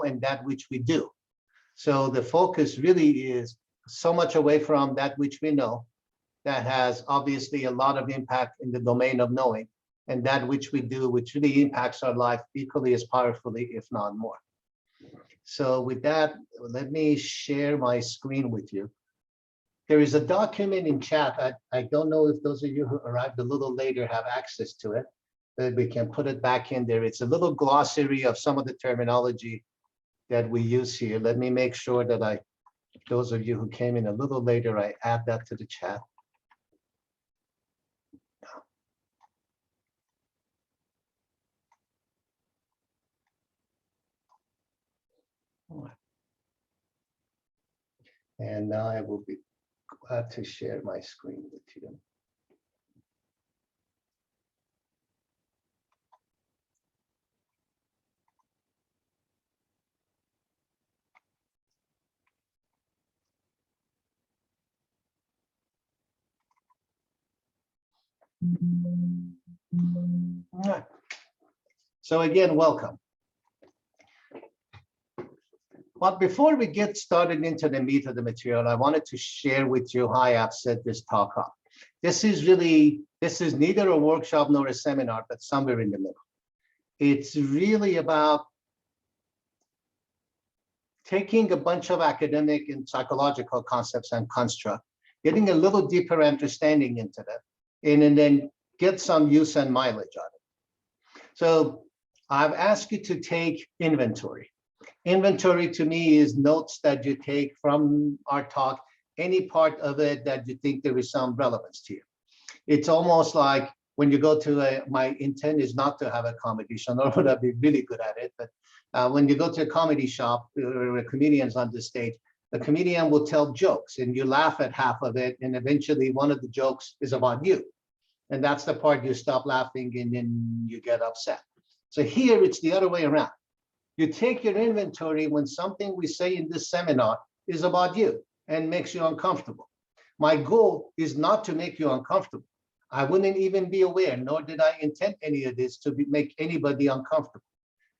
know and that which we do. So the focus really is so much away from that which we know, that has obviously a lot of impact in the domain of knowing, and that which we do, which really impacts our life equally as powerfully, if not more. So with that, let me share my screen with you. There is a document in chat. I don't know if those of you who arrived a little later have access to it, but we can put it back in there. It's a little glossary of some of the terminology that we use here. Let me make sure that those of you who came in a little later, I add that to the chat. And now I will be glad to share my screen with you. All right. So again, welcome. But before we get started into the meat of the material, I wanted to share with you how I've set this talk up. This is neither a workshop nor a seminar, but somewhere in the middle. It's really about taking a bunch of academic and psychological concepts and construct, getting a little deeper understanding into that, and then get some use and mileage on it. So I've asked you to take inventory. Inventory to me is notes that you take from our talk, any part of it that you think there is some relevance to you. It's almost like when you go to my intent is not to have a comedy show, nor would I be really good at it, but when you go to a comedy shop, where a comedian's on the stage, the comedian will tell jokes and you laugh at half of it, and eventually one of the jokes is about you. And that's the part you stop laughing and then you get upset. So here it's the other way around. You take your inventory when something we say in this seminar is about you and makes you uncomfortable. My goal is not to make you uncomfortable. I wouldn't even be aware, nor did I intend any of this to make anybody uncomfortable.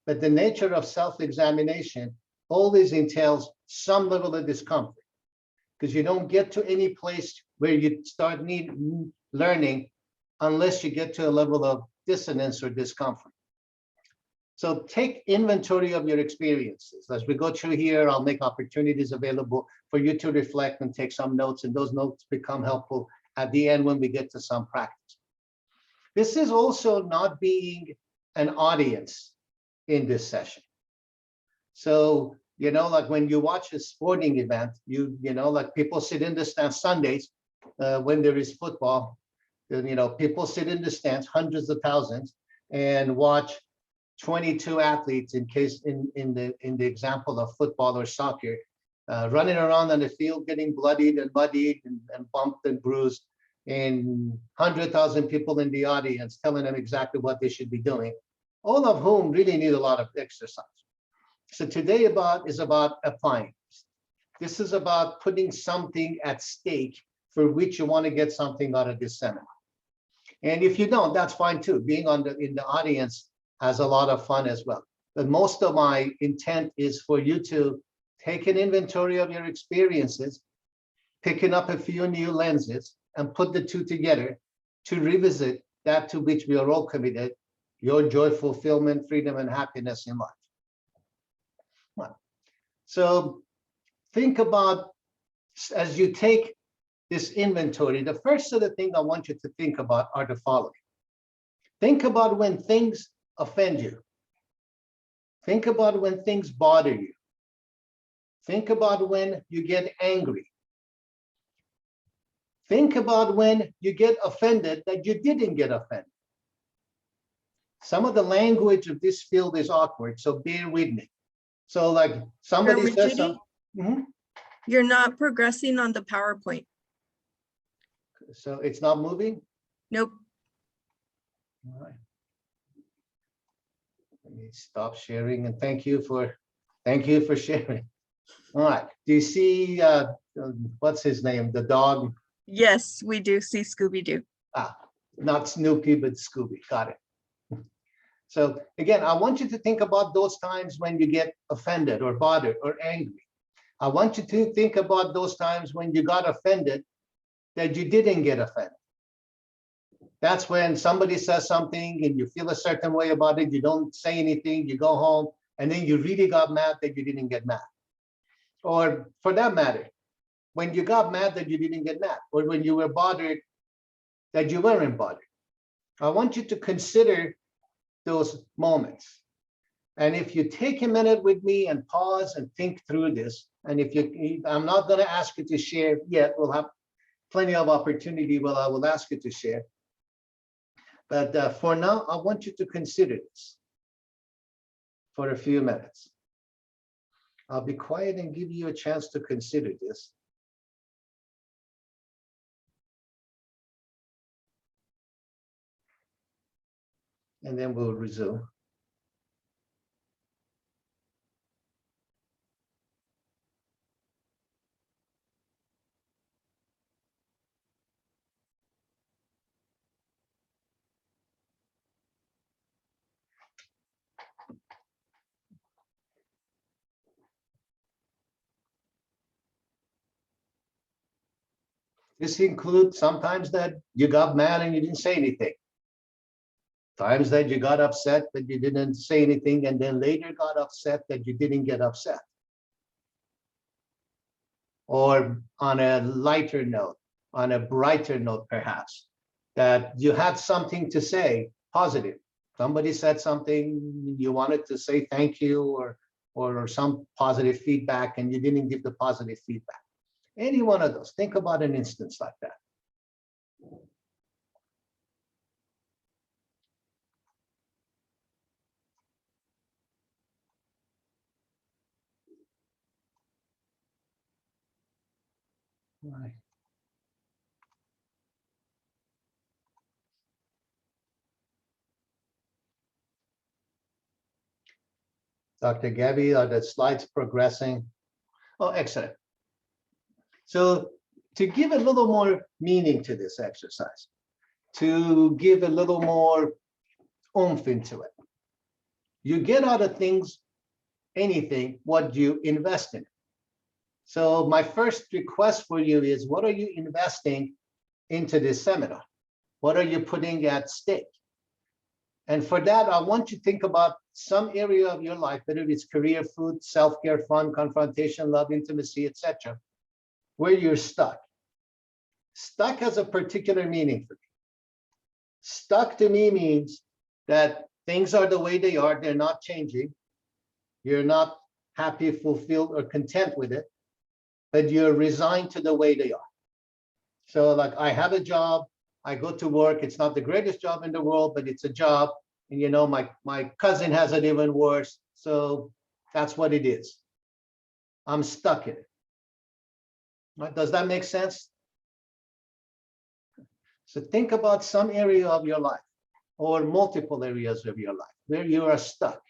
But the nature of self-examination always entails some level of discomfort, because you don't get to any place where you start learning unless you get to a level of dissonance or discomfort. So take inventory of your experiences. As we go through here, I'll make opportunities available for you to reflect and take some notes, and those notes become helpful at the end when we get to some practice. This is also not being an audience in this session. So, you know, like when you watch a sporting event, you know, like people sit in the stands Sundays when there is football, you know, people sit in the stands, hundreds of thousands, and watch 22 athletes in the example of football or soccer, running around on the field, getting bloodied and muddied and bumped and bruised, and 100,000 people in the audience telling them exactly what they should be doing, all of whom really need a lot of exercise. So today is about applying. This is about putting something at stake for which you want to get something out of this seminar. And if you don't, that's fine too. Being in the audience has a lot of fun as well. But most of my intent is for you to take an inventory of your experiences, picking up a few new lenses, and put the two together to revisit that to which we are all committed, your joy, fulfillment, freedom, and happiness in life. Well, so think about, as you take this inventory, the first sort of thing I want you to think about are the following. Think about when things offend you. Think about when things bother you. Think about when you get angry. Think about when you get offended that you didn't get offended. Some of the language of this field is awkward, so bear with me. So like somebody says something. You're not progressing on the PowerPoint. So it's not moving? Nope. All right. Let me stop sharing, and thank you for sharing. All right. Do you see what's his name? The dog? Yes, we do see Scooby-Doo. Not Snoopy, but Scooby. Got it. So again, I want you to think about those times when you get offended or bothered or angry. I want you to think about those times when you got offended that you didn't get offended. That's when somebody says something and you feel a certain way about it, you don't say anything, you go home, and then you really got mad that you didn't get mad. Or for that matter, when you got mad that you didn't get mad, or when you were bothered that you weren't bothered. I want you to consider those moments. And if you take a minute with me and pause and think through this, and if you, I'm not going to ask you to share yet, we'll have plenty of opportunity where I will ask you to share. But for now, I want you to consider this for a few minutes. I'll be quiet and give you a chance to consider this. And then we'll resume. This includes sometimes that you got mad and you didn't say anything. Times that you got upset that you didn't say anything, and then later got upset that you didn't get upset. Or on a lighter note, on a brighter note perhaps, that you had something to say positive. Somebody said something, you wanted to say thank you or some positive feedback, and you didn't give the positive feedback. Any one of those. Think about an instance like that. Right. Dr. Gabby, are the slides progressing? Oh, excellent. So to give a little more meaning to this exercise, to give a little more oomph into it, you get out of things, anything, what you invest in. So my first request for you is, what are you investing into this seminar? What are you putting at stake? And for that, I want you to think about some area of your life, whether it's career, food, self-care, fun, confrontation, love, intimacy, etc., where you're stuck. Stuck has a particular meaning for me. Stuck to me means that things are the way they are, they're not changing. You're not happy, fulfilled, or content with it, but you're resigned to the way they are. So like, I have a job, I go to work, it's not the greatest job in the world, but it's a job. And you know, my cousin has it even worse. So that's what it is. I'm stuck in it. Right? Does that make sense? So think about some area of your life or multiple areas of your life where you are stuck.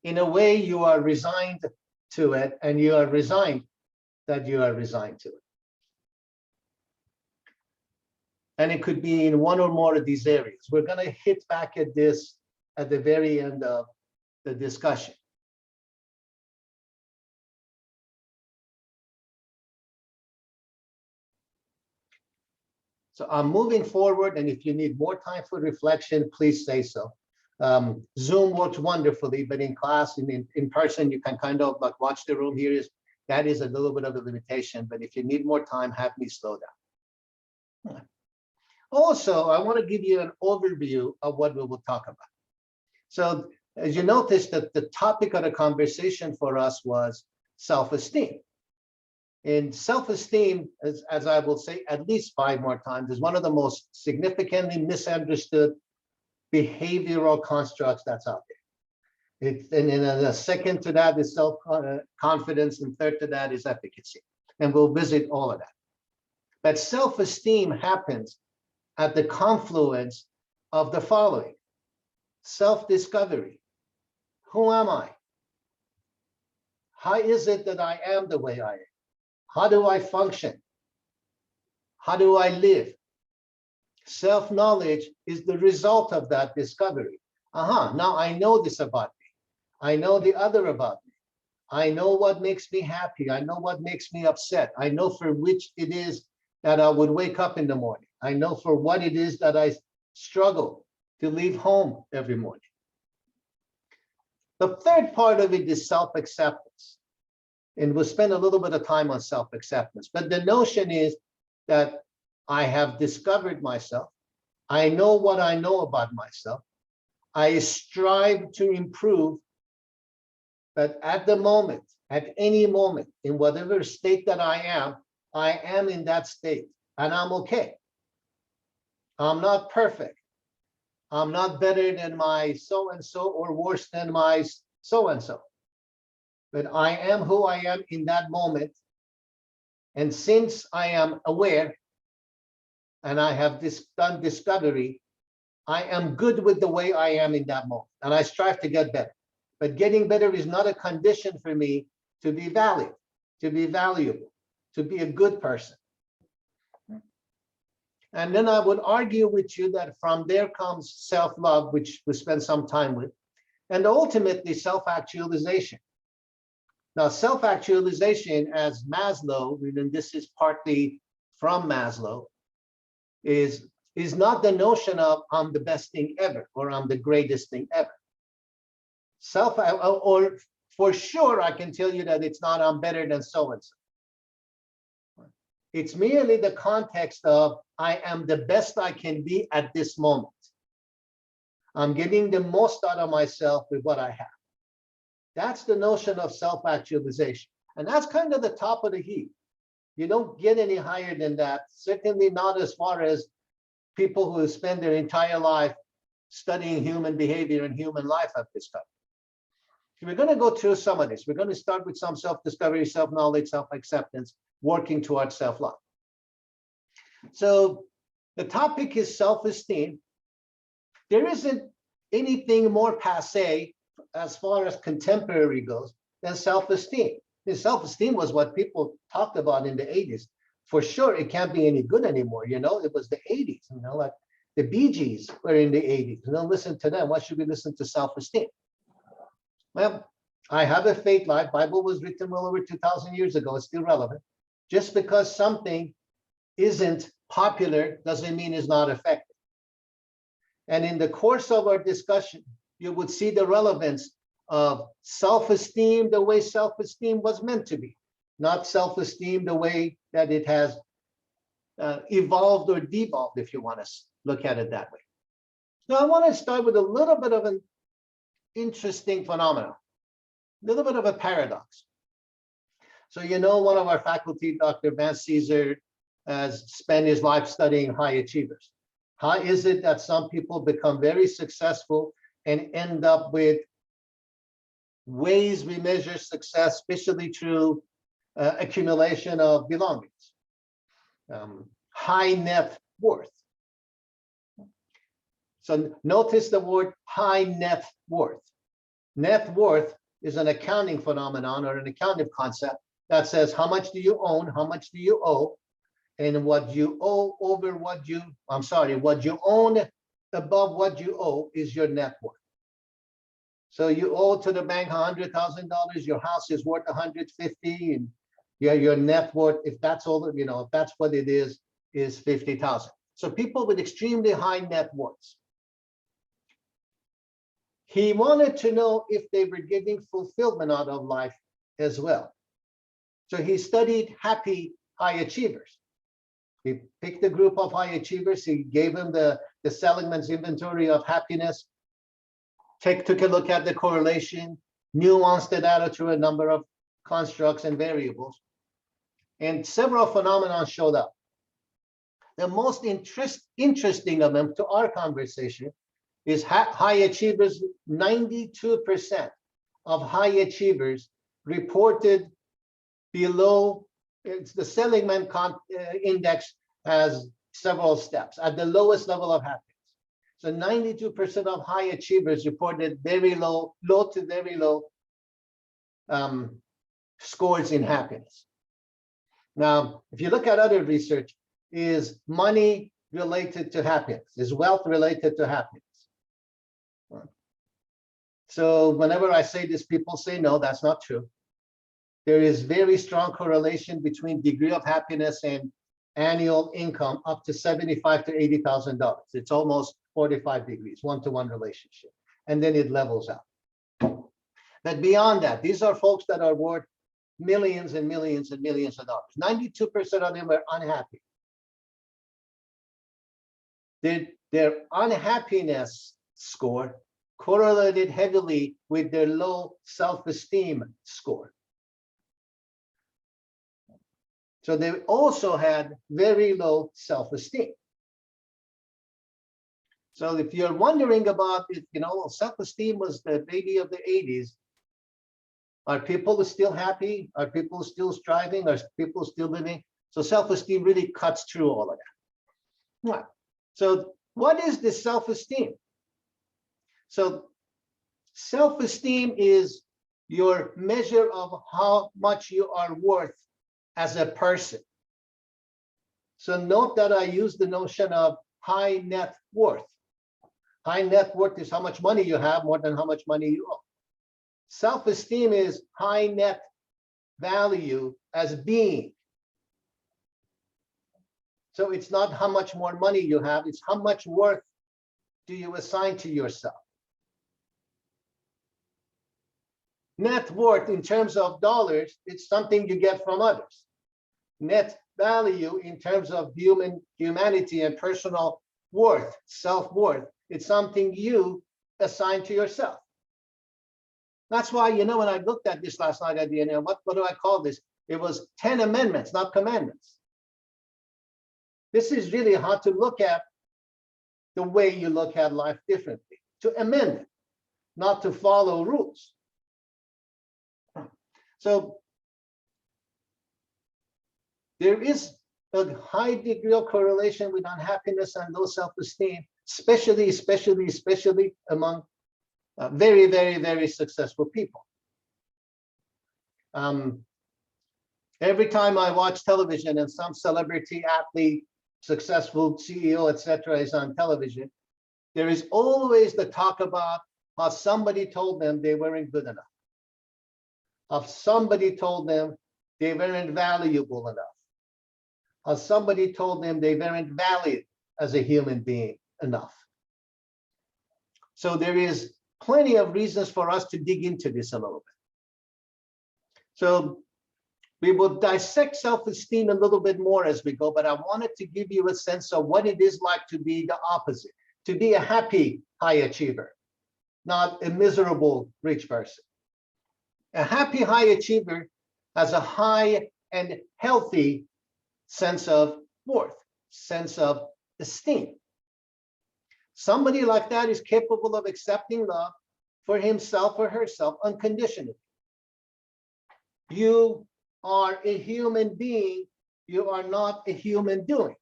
In a way, you are resigned to it, and you are resigned that you are resigned to it. And it could be in one or more of these areas. We're going to hit back at this at the very end of the discussion. So I'm moving forward, and if you need more time for reflection, please say so. Zoom works wonderfully, but in class, in person, you can kind of like watch the room here. That is a little bit of a limitation, but if you need more time, have me slow down. Also, I want to give you an overview of what we will talk about. So as you notice, that the topic of the conversation for us was self-esteem. And self-esteem, as I will say at least 5 more times, is one of the most significantly misunderstood behavioral constructs that's out there. And a second to that is self-confidence, and third to that is efficacy. And we'll visit all of that. But self-esteem happens at the confluence of the following: self-discovery. Who am I? How is it that I am the way I am? How do I function? How do I live? Self-knowledge is the result of that discovery. Now I know this about me. I know the other about me. I know what makes me happy. I know what makes me upset. I know for which it is that I would wake up in the morning. I know for what it is that I struggle to leave home every morning. The third part of it is self-acceptance. And we'll spend a little bit of time on self-acceptance. But the notion is that I have discovered myself. I know what I know about myself. I strive to improve. But at the moment, at any moment, in whatever state that I am in that state, and I'm okay. I'm not perfect. I'm not better than my so-and-so or worse than my so-and-so. But I am who I am in that moment. And since I am aware and I have done discovery, I am good with the way I am in that moment. And I strive to get better. But getting better is not a condition for me to be valid, to be valuable, to be a good person. And then I would argue with you that from there comes self-love, which we spend some time with, and ultimately self-actualization. Now, self-actualization, as Maslow, and this is partly from Maslow, is not the notion of I'm the best thing ever or I'm the greatest thing ever. Or for sure, I can tell you that it's not I'm better than so-and-so. It's merely the context of I am the best I can be at this moment. I'm getting the most out of myself with what I have. That's the notion of self-actualization. And that's kind of the top of the heap. You don't get any higher than that, certainly not as far as people who spend their entire life studying human behavior and human life have discovered. We're going to go through some of this. We're going to start with some self-discovery, self-knowledge, self-acceptance, working towards self-love. So the topic is self-esteem. There isn't anything more passé as far as contemporary goes than self-esteem. Self-esteem was what people talked about in the 80s. For sure, it can't be any good anymore. You know, it was the 80s, you know, like the Bee Gees were in the 80s. You know, listen to them. Why should we listen to self-esteem? Well, I have a faith life. Bible was written well over 2,000 years ago. It's still relevant. Just because something isn't popular doesn't mean it's not effective. And in the course of our discussion, you would see the relevance of self-esteem the way self-esteem was meant to be, not self-esteem the way that it has evolved or devolved, if you want to look at it that way. Now, I want to start with a little bit of an interesting phenomenon, a little bit of a paradox. So, you know, one of our faculty, Dr. Vance Caesar, has spent his life studying high achievers. How is it that some people become very successful and end up with ways we measure success, especially through accumulation of belongings, high net worth? So notice the word high net worth. Net worth is an accounting phenomenon or an accounting concept that says how much do you own, how much do you owe, and what you owe over what you, what you own above what you owe is your net worth. So you owe to the bank $100,000, your house is worth 150, and your net worth, if that's all, you know, if that's what it is 50,000. So people with extremely high net worths. He wanted to know if they were getting fulfillment out of life as well. So he studied happy high achievers. He picked a group of high achievers. He gave them the Seligman's inventory of happiness, took a look at the correlation, nuanced the data through a number of constructs and variables, and several phenomena showed up. The most interesting of them to our conversation is high achievers. 92% of high achievers reported below, it's the Seligman index has several steps, at the lowest level of happiness. So 92% of high achievers reported very low to very low scores in happiness. Now, if you look at other research, is money related to happiness? Is wealth related to happiness? So whenever I say this, people say, no, that's not true. There is very strong correlation between degree of happiness and annual income up to $75,000 to $80,000. It's almost 45 degrees, one-to-one relationship. And then it levels out. But beyond that, these are folks that are worth millions and millions and millions of dollars. 92% of them are unhappy. Their unhappiness score correlated heavily with their low self-esteem score. So they also had very low self-esteem. So if you're wondering about it, self-esteem was the baby of the 80s. Are people still happy? Are people still striving? Are people still living? So self-esteem really cuts through all of that. Right. So what is this self-esteem? So self-esteem is your measure of how much you are worth as a person. So note that I use the notion of high net worth. High net worth is how much money you have more than how much money you owe. Self-esteem is high net value as being. So it's not how much more money you have, it's how much worth do you assign to yourself. Net worth in terms of dollars, it's something you get from others. Net value in terms of humanity and personal worth, self-worth, it's something you assign to yourself. That's why, when I looked at this last night at the end, what do I call this? It was 10 amendments, not commandments. This is really how to look at the way you look at life differently, to amend it, not to follow rules. So there is a high degree of correlation with unhappiness and low self-esteem, especially among very, very, very successful people. Every time I watch television and some celebrity, athlete, successful CEO, etc., is on television, there is always the talk about how somebody told them they weren't good enough. How somebody told them they weren't valuable enough. How somebody told them they weren't valued as a human being enough. So there is plenty of reasons for us to dig into this a little bit. So we will dissect self-esteem a little bit more as we go, but I wanted to give you a sense of what it is like to be the opposite, to be a happy high achiever, not a miserable rich person. A happy high achiever has a high and healthy sense of worth, sense of esteem. Somebody like that is capable of accepting love for himself or herself unconditionally. You are a human being, you are not a human doing.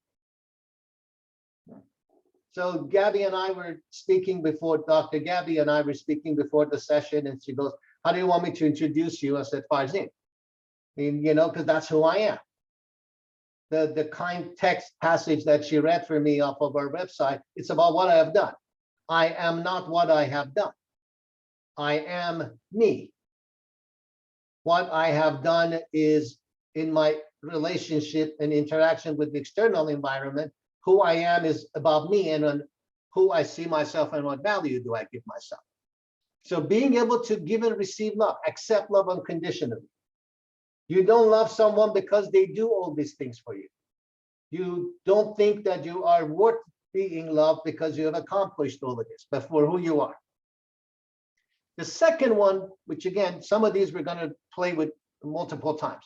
So Gabby and I were speaking before, Dr. Gabby and I were speaking before the session, and she goes, how do you want me to introduce you? I said, Farzin. I mean, because that's who I am. The kind text passage that she read for me off of our website, it's about what I have done. I am not what I have done. I am me. What I have done is in my relationship and interaction with the external environment, who I am is about me and on who I see myself and what value do I give myself. So being able to give and receive love, accept love unconditionally. You don't love someone because they do all these things for you. You don't think that you are worth being loved because you have accomplished all of this, but for who you are. The second one, which again, some of these we're going to play with multiple times,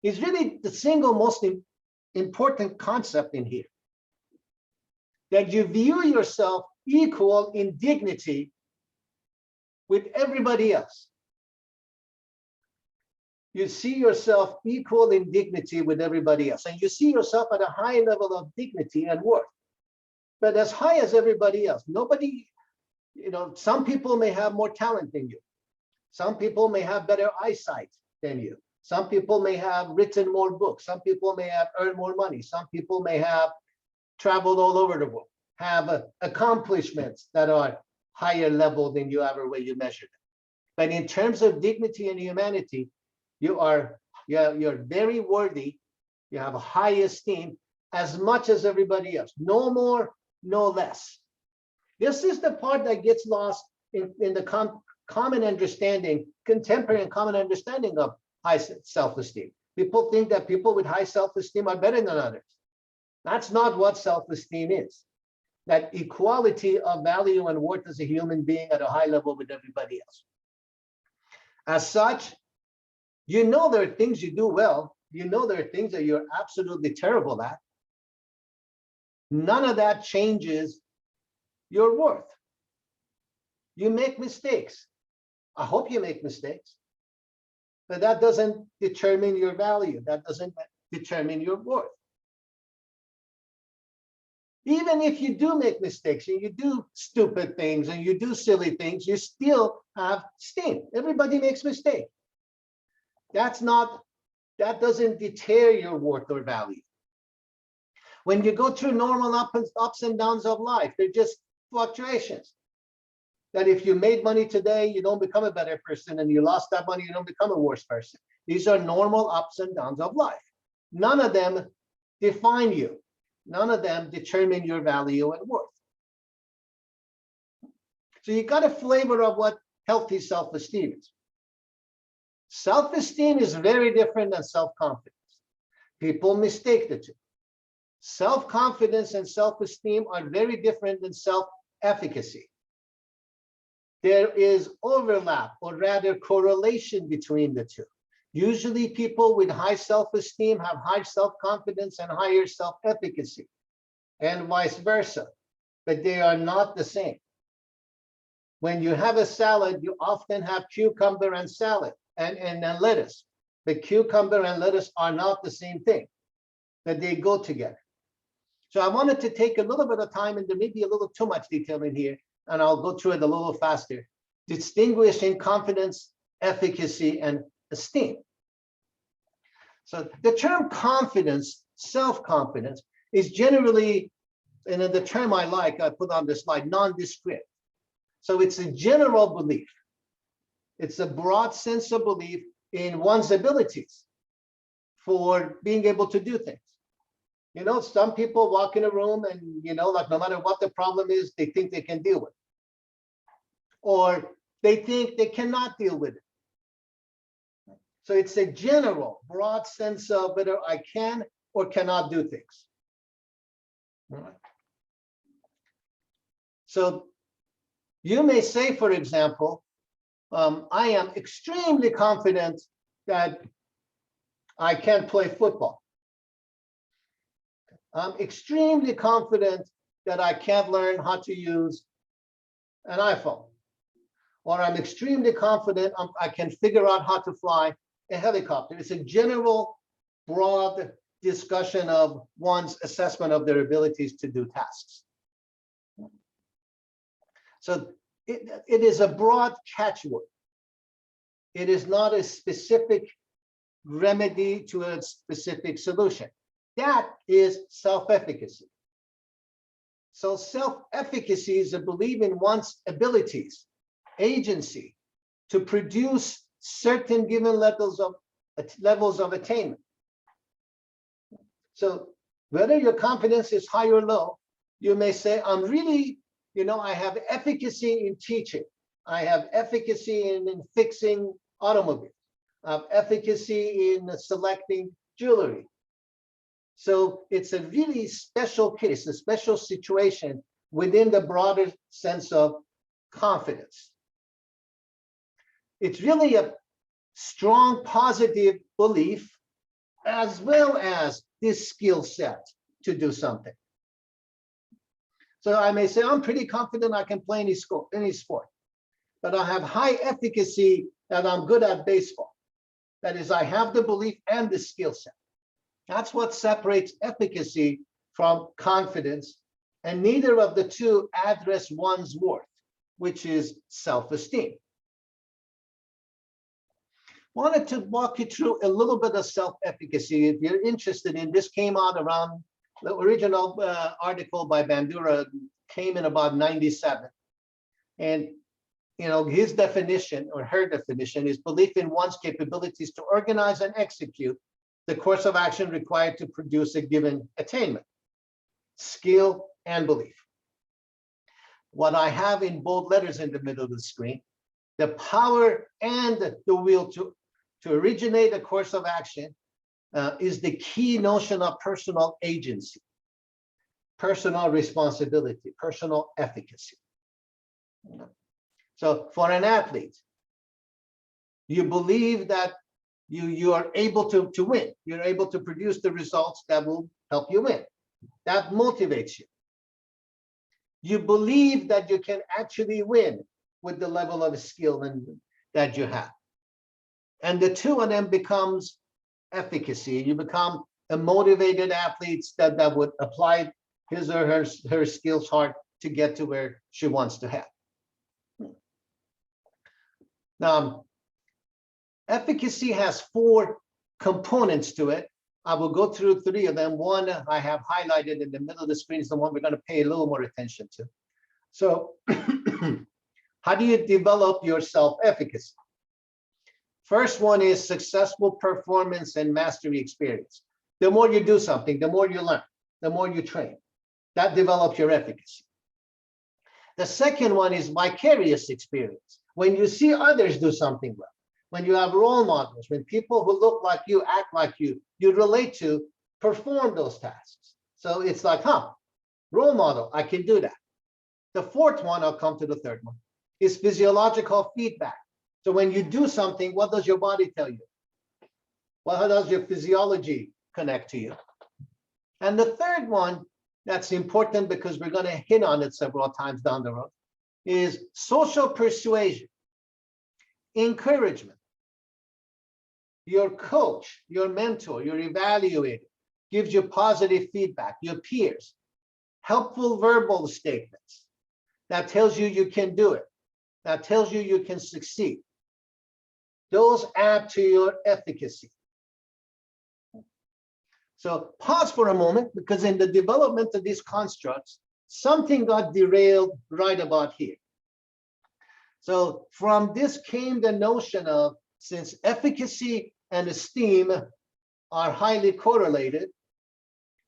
is really the single most important concept in here. That you view yourself equal in dignity with everybody else. You see yourself equal in dignity with everybody else, and you see yourself at a high level of dignity and worth, but as high as everybody else. Nobody, some people may have more talent than you. Some people may have better eyesight than you. Some people may have written more books. Some people may have earned more money. Some people may have traveled all over the world, have accomplishments that are higher level than you ever way you measure them. But in terms of dignity and humanity, you're very worthy. You have a high esteem as much as everybody else. No more, no less. This is the part that gets lost in the common understanding, contemporary and common understanding of high self-esteem. People think that people with high self-esteem are better than others. That's not what self-esteem is. That equality of value and worth as a human being at a high level with everybody else. As such, you know there are things you do well. You know there are things that you're absolutely terrible at. None of that changes your worth. You make mistakes. I hope you make mistakes. But that doesn't determine your value. That doesn't determine your worth. Even if you do make mistakes and you do stupid things and you do silly things, you still have esteem. Everybody makes mistakes. That doesn't deter your worth or value. When you go through normal ups and downs of life, they're just fluctuations. That if you made money today, you don't become a better person, and you lost that money, you don't become a worse person. These are normal ups and downs of life. None of them define you. None of them determine your value and worth. So you got a flavor of what healthy self-esteem is. Self-esteem is very different than self-confidence. People mistake the two. Self-confidence and self-esteem are very different than self-efficacy. There is overlap, or rather correlation, between the two. Usually people with high self-esteem have high self-confidence and higher self-efficacy, and vice versa, but they are not the same. When you have a salad, you often have cucumber and salad and lettuce. But cucumber and lettuce are not the same thing, that they go together. So I wanted to take a little bit of time, and there may be a little too much detail in here, and I'll go through it a little faster, distinguishing confidence, efficacy, and esteem. So the term confidence, self-confidence, is generally, and the term I like, I put on the slide, nondescript. So it's a general belief. It's a broad sense of belief in one's abilities for being able to do things. You know, some people walk in a room and, you know, like no matter what the problem is, they think they can deal with it. Or they think they cannot deal with it. So it's a general, broad sense of whether I can or cannot do things. All right. So you may say, for example, I am extremely confident that I can play football. I'm extremely confident that I can't learn how to use an iPhone. Or I'm extremely confident I can figure out how to fly a helicopter. It's a general, broad discussion of one's assessment of their abilities to do tasks. So it is a broad catchword. It is not a specific remedy to a specific solution. That is self-efficacy. So self-efficacy is a belief in one's abilities, agency, to produce certain given levels of attainment. So whether your confidence is high or low, you may say, I'm really, you know, I have efficacy in teaching. I have efficacy in fixing automobiles. I have efficacy in selecting jewelry. So it's a really special case, a special situation within the broader sense of confidence. It's really a strong positive belief as well as this skill set to do something. So I may say, I'm pretty confident I can play any sport, but I have high efficacy that I'm good at baseball. That is, I have the belief and the skill set. That's what separates efficacy from confidence, and neither of the two address one's worth, which is self-esteem. Wanted to walk you through a little bit of self-efficacy. If you're interested in this, came out around The original article by Bandura came in about 97. And his definition or her definition is belief in one's capabilities to organize and execute the course of action required to produce a given attainment, skill, and belief. What I have in bold letters in the middle of the screen, the power and the will to originate a course of action is the key notion of personal agency, personal responsibility, personal efficacy. So for an athlete, you believe that you are able to win. You're able to produce the results that will help you win. That motivates you. You believe that you can actually win with the level of skill that you have. And the two of them becomes efficacy. You become a motivated athlete that would apply his or her skills hard to get to where she wants to have. Now, efficacy has 4 components to it. I will go through 3 of them. One I have highlighted in the middle of the screen is the one we're going to pay a little more attention to. So how do you develop your self-efficacy? First one is successful performance and mastery experience. The more you do something, the more you learn, the more you train. That develops your efficacy. The second one is vicarious experience. When you see others do something well, when you have role models, when people who look like you, act like you relate to, perform those tasks. So it's like, role model, I can do that. The fourth one, I'll come to the third one, is physiological feedback. So when you do something, what does your body tell you? Well, how does your physiology connect to you? And the third one, that's important because we're going to hit on it several times down the road, is social persuasion, encouragement. Your coach, your mentor, your evaluator gives you positive feedback, your peers, helpful verbal statements that tells you you can do it, that tells you you can succeed. Those add to your efficacy. So pause for a moment, because in the development of these constructs, something got derailed right about here. So from this came the notion of, since efficacy and esteem are highly correlated,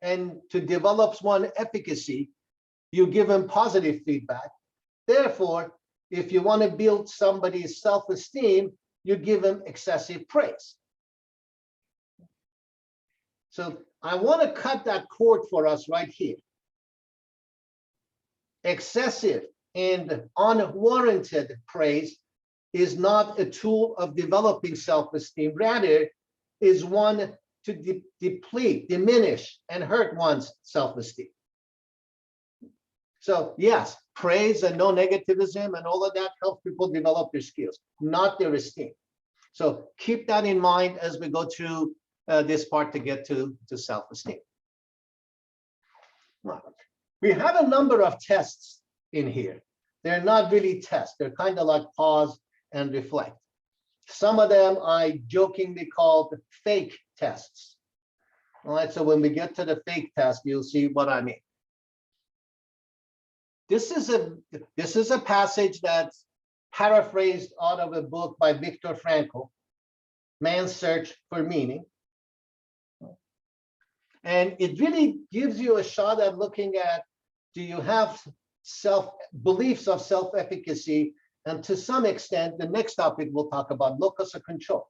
and to develop one efficacy, you give them positive feedback. Therefore, if you want to build somebody's self-esteem, you give them excessive praise. So I want to cut that cord for us right here. Excessive and unwarranted praise is not a tool of developing self-esteem, rather is one to deplete, diminish, and hurt one's self-esteem. So yes, praise and no negativism and all of that helps people develop their skills, not their esteem. So keep that in mind as we go through this part to get to self-esteem. We have a number of tests in here. They're not really tests. They're kind of like pause and reflect. Some of them I jokingly called fake tests. All right, so when we get to the fake test, you'll see what I mean. This is a passage that's paraphrased out of a book by Viktor Frankl, Man's Search for Meaning. And it really gives you a shot at looking at, do you have beliefs of self-efficacy? And to some extent, the next topic we'll talk about, locus of control.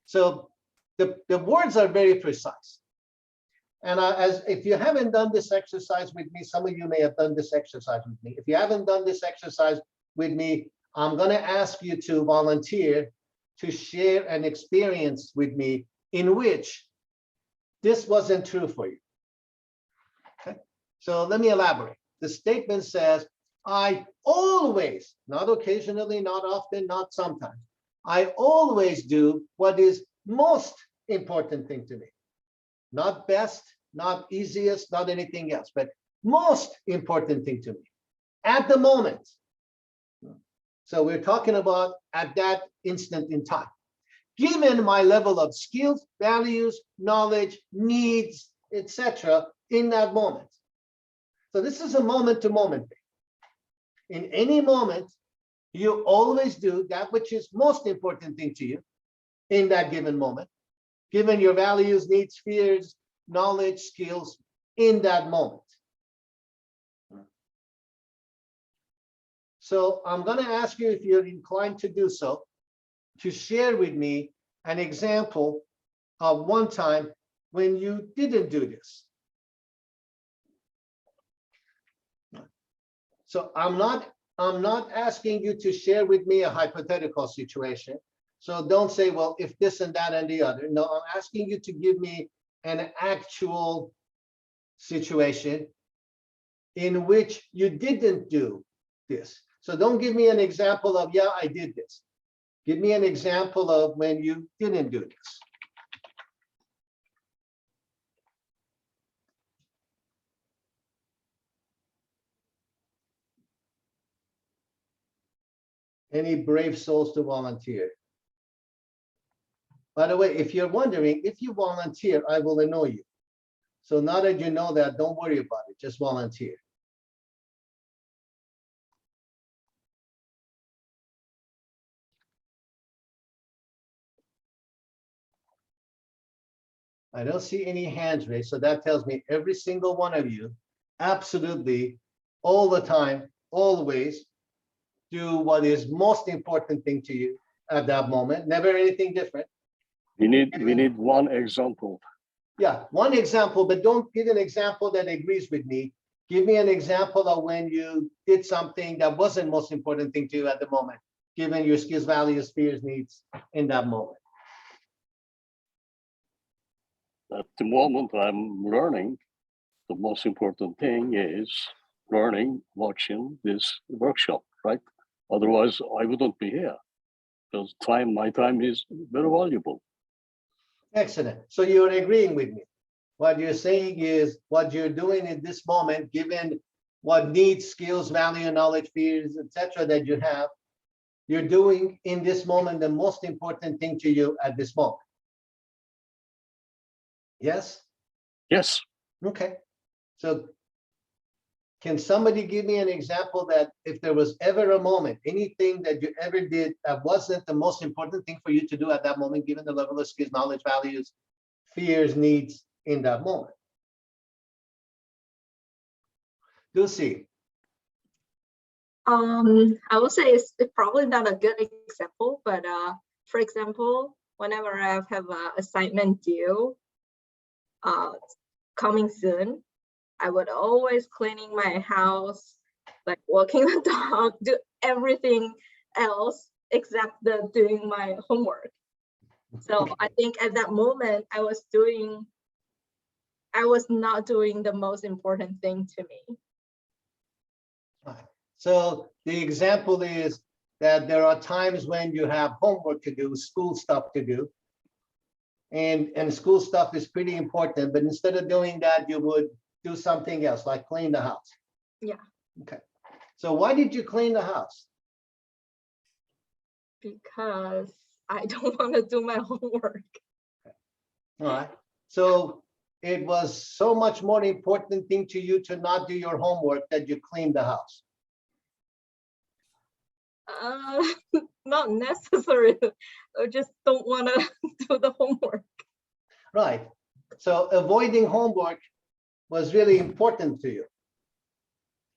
So the words are very precise. And if you haven't done this exercise with me, some of you may have done this exercise with me. If you haven't done this exercise with me, I'm going to ask you to volunteer to share an experience with me in which this wasn't true for you. Okay? So let me elaborate. The statement says, I always, not occasionally, not often, not sometimes, I always do what is most important thing to me. Not best, not easiest, not anything else, but most important thing to me at the moment. So we're talking about at that instant in time. Given my level of skills, values, knowledge, needs, etc. in that moment. So this is a moment-to-moment thing. In any moment, you always do that which is most important thing to you in that given moment, given your values, needs, fears, knowledge, skills in that moment. So I'm going to ask you, if you're inclined to do so, to share with me an example of one time when you didn't do this. So I'm not asking you to share with me a hypothetical situation. So don't say, well, if this and that and the other. No, I'm asking you to give me an actual situation in which you didn't do this. So don't give me an example of, yeah, I did this. Give me an example of when you didn't do this. Any brave souls to volunteer? By the way, if you're wondering, if you volunteer, I will annoy you. So now that you know that, don't worry about it, just volunteer. I don't see any hands raised, so that tells me every single one of you, absolutely, all the time, always, do what is most important thing to you at that moment, never anything different. We need one example. Yeah, one example, but don't give an example that agrees with me. Give me an example of when you did something that wasn't most important thing to you at the moment, given your skills, values, fears, needs in that moment. At the moment I'm learning, the most important thing is learning, watching this workshop, right? Otherwise, I wouldn't be here, because my time is very valuable. Excellent. So you're agreeing with me. What you're saying is what you're doing in this moment, given what needs, skills, value, knowledge, fears, etc. that you have, you're doing in this moment the most important thing to you at this moment. Yes? Yes. Okay. So can somebody give me an example that if there was ever a moment, anything that you ever did that wasn't the most important thing for you to do at that moment, given the level of skills, knowledge, values, fears, needs in that moment? Lucy. I would say it's probably not a good example, but for example, whenever I have an assignment due coming soon, I would always cleaning my house, like walking the dog, do everything else except doing my homework. So I think at that moment I was not doing the most important thing to me. So the example is that there are times when you have homework to do, school stuff to do, and school stuff is pretty important, but instead of doing that, you would do something else, like clean the house. Yeah. Okay. So why did you clean the house? Because I don't want to do my homework. All right. So it was so much more important thing to you to not do your homework that you cleaned the house. Not necessary. I just don't want to do the homework. Right. So avoiding homework was really important to you,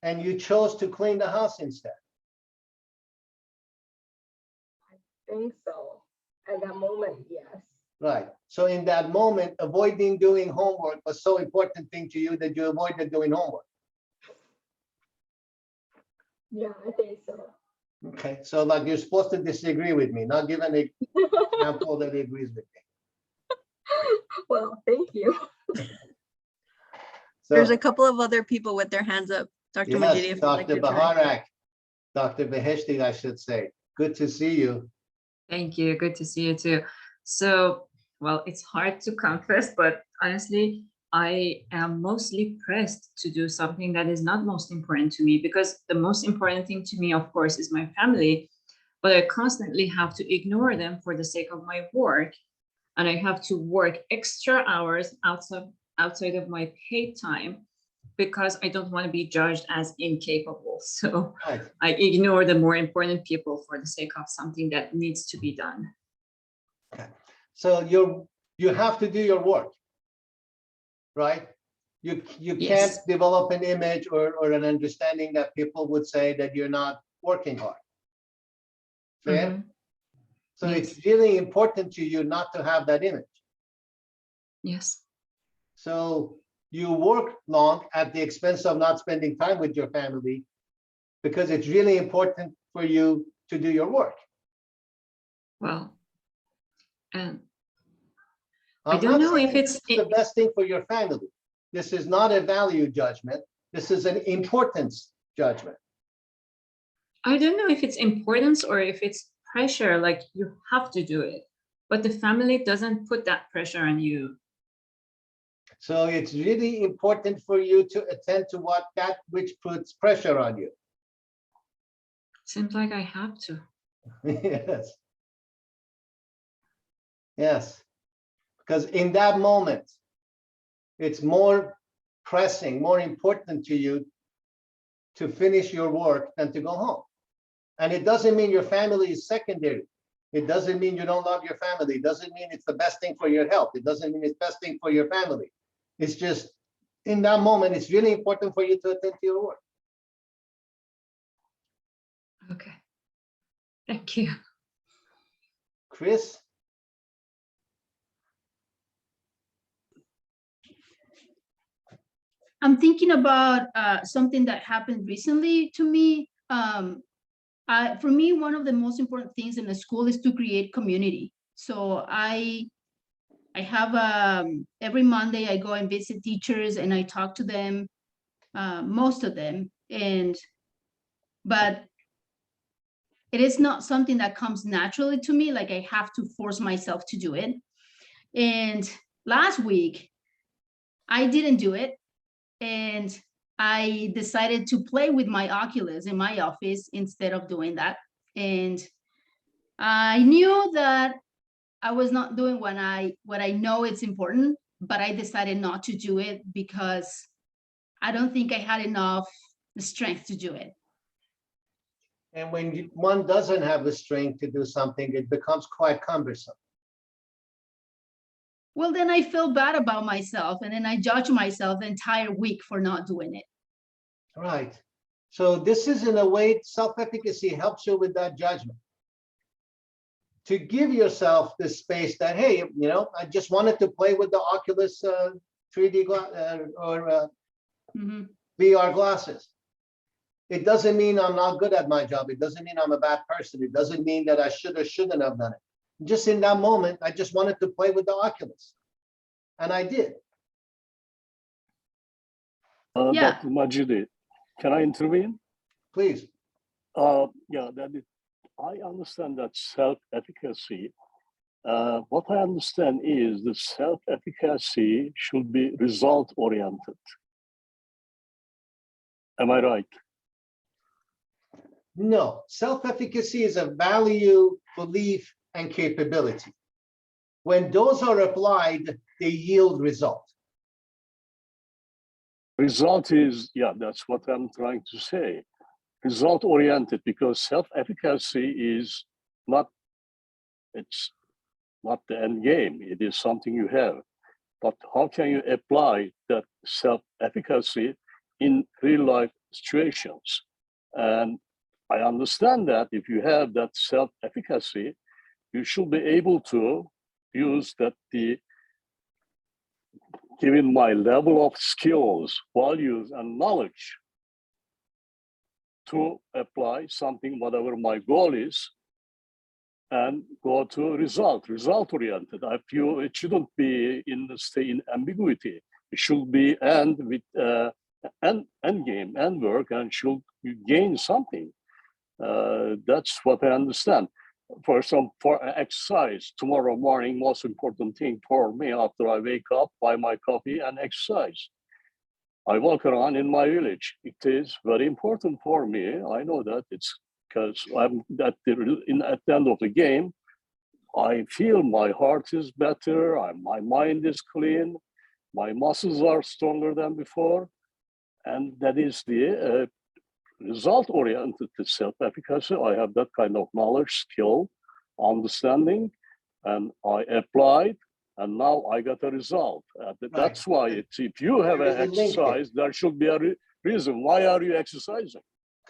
and you chose to clean the house instead. I think so. At that moment, yes. Right. So in that moment, avoiding doing homework was so important thing to you that you avoided doing homework. Yeah, I think so. Okay. So like you're supposed to disagree with me, not give an example that agrees with me. Well, thank you. So, There's a couple of other people with their hands up. Dr. yes, Madjidi, if you'd like Dr. to try. Baharak, Dr. Beheshti, I should say. Good to see you. Thank you. Good to see you too. So, well, it's hard to confess, but honestly, I am mostly pressed to do something that is not most important to me, because the most important thing to me, of course, is my family, but I constantly have to ignore them for the sake of my work. And I have to work extra hours outside of my paid time because I don't want to be judged as incapable. So Right. I ignore the more important people for the sake of something that needs to be done. Okay. So you have to do your work, right? You Yes. can't develop an image or an understanding that people would say that you're not working hard. Fair? Mhm. So Yes. it's really important to you not to have that image. Yes. So you work long at the expense of not spending time with your family because it's really important for you to do your work. Well, and I'm don't not know saying if it's- this is the best thing for your family. This is not a value judgment. This is an importance judgment. I don't know if it's importance or if it's pressure, like you have to do it, but the family doesn't put that pressure on you. So it's really important for you to attend to that which puts pressure on you. Seems like I have to. Yes. Yes. Because in that moment, it's more pressing, more important to you to finish your work than to go home. And it doesn't mean your family is secondary. It doesn't mean you don't love your family. It doesn't mean it's the best thing for your health. It doesn't mean it's the best thing for your family. It's just in that moment, it's really important for you to attend to your work. Okay. Thank you. Chris? I'm thinking about something that happened recently to me. For me, one of the most important things in the school is to create community. So I have every Monday I go and visit teachers and I talk to them, most of them, but it is not something that comes naturally to me. Like I have to force myself to do it. And last week I didn't do it. And I decided to play with my Oculus in my office instead of doing that. And I knew that I was not doing what I know it's important, but I decided not to do it because I don't think I had enough strength to do it. And when one doesn't have the strength to do something, it becomes quite cumbersome. Well, then I feel bad about myself, and then I judge myself the entire week for not doing it. Right. So this is, in a way, self-efficacy helps you with that judgment. To give yourself this space that, hey, I just wanted to play with the Oculus 3D or VR glasses. It doesn't mean I'm not good at my job. It doesn't mean I'm a bad person. It doesn't mean that I should or shouldn't have done it. Just in that moment, I just wanted to play with the Oculus. And I did. Yeah. Dr. Madjidi, can I intervene? Please. Yeah, I understand that self-efficacy. What I understand is that self-efficacy should be result-oriented. Am I right? No, self-efficacy is a value, belief, and capability. When those are applied, they yield result. Result is, yeah, that's what I'm trying to say. Result-oriented, because self-efficacy is not, it's not the end game. It is something you have. But how can you apply that self-efficacy in real-life situations? And I understand that if you have that self-efficacy, you should be able to use that given my level of skills, values, and knowledge, to apply something, whatever my goal is, and go to result-oriented. I feel it shouldn't be stay in ambiguity. It should be end with end game, end work, and should gain something. That's what I understand. For exercise, tomorrow morning, most important thing for me after I wake up, buy my coffee and exercise. I walk around in my village. It is very important for me. I know that it's because I'm at the end of the game, I feel my heart is better, my mind is clean. my muscles are stronger than before, and that is the result-oriented self-efficacy. I have that kind of knowledge, skill, understanding, and I applied, and now I got a result. That's why it's, if you have There an is a link here. exercise, there should be a reason. Why are you exercising?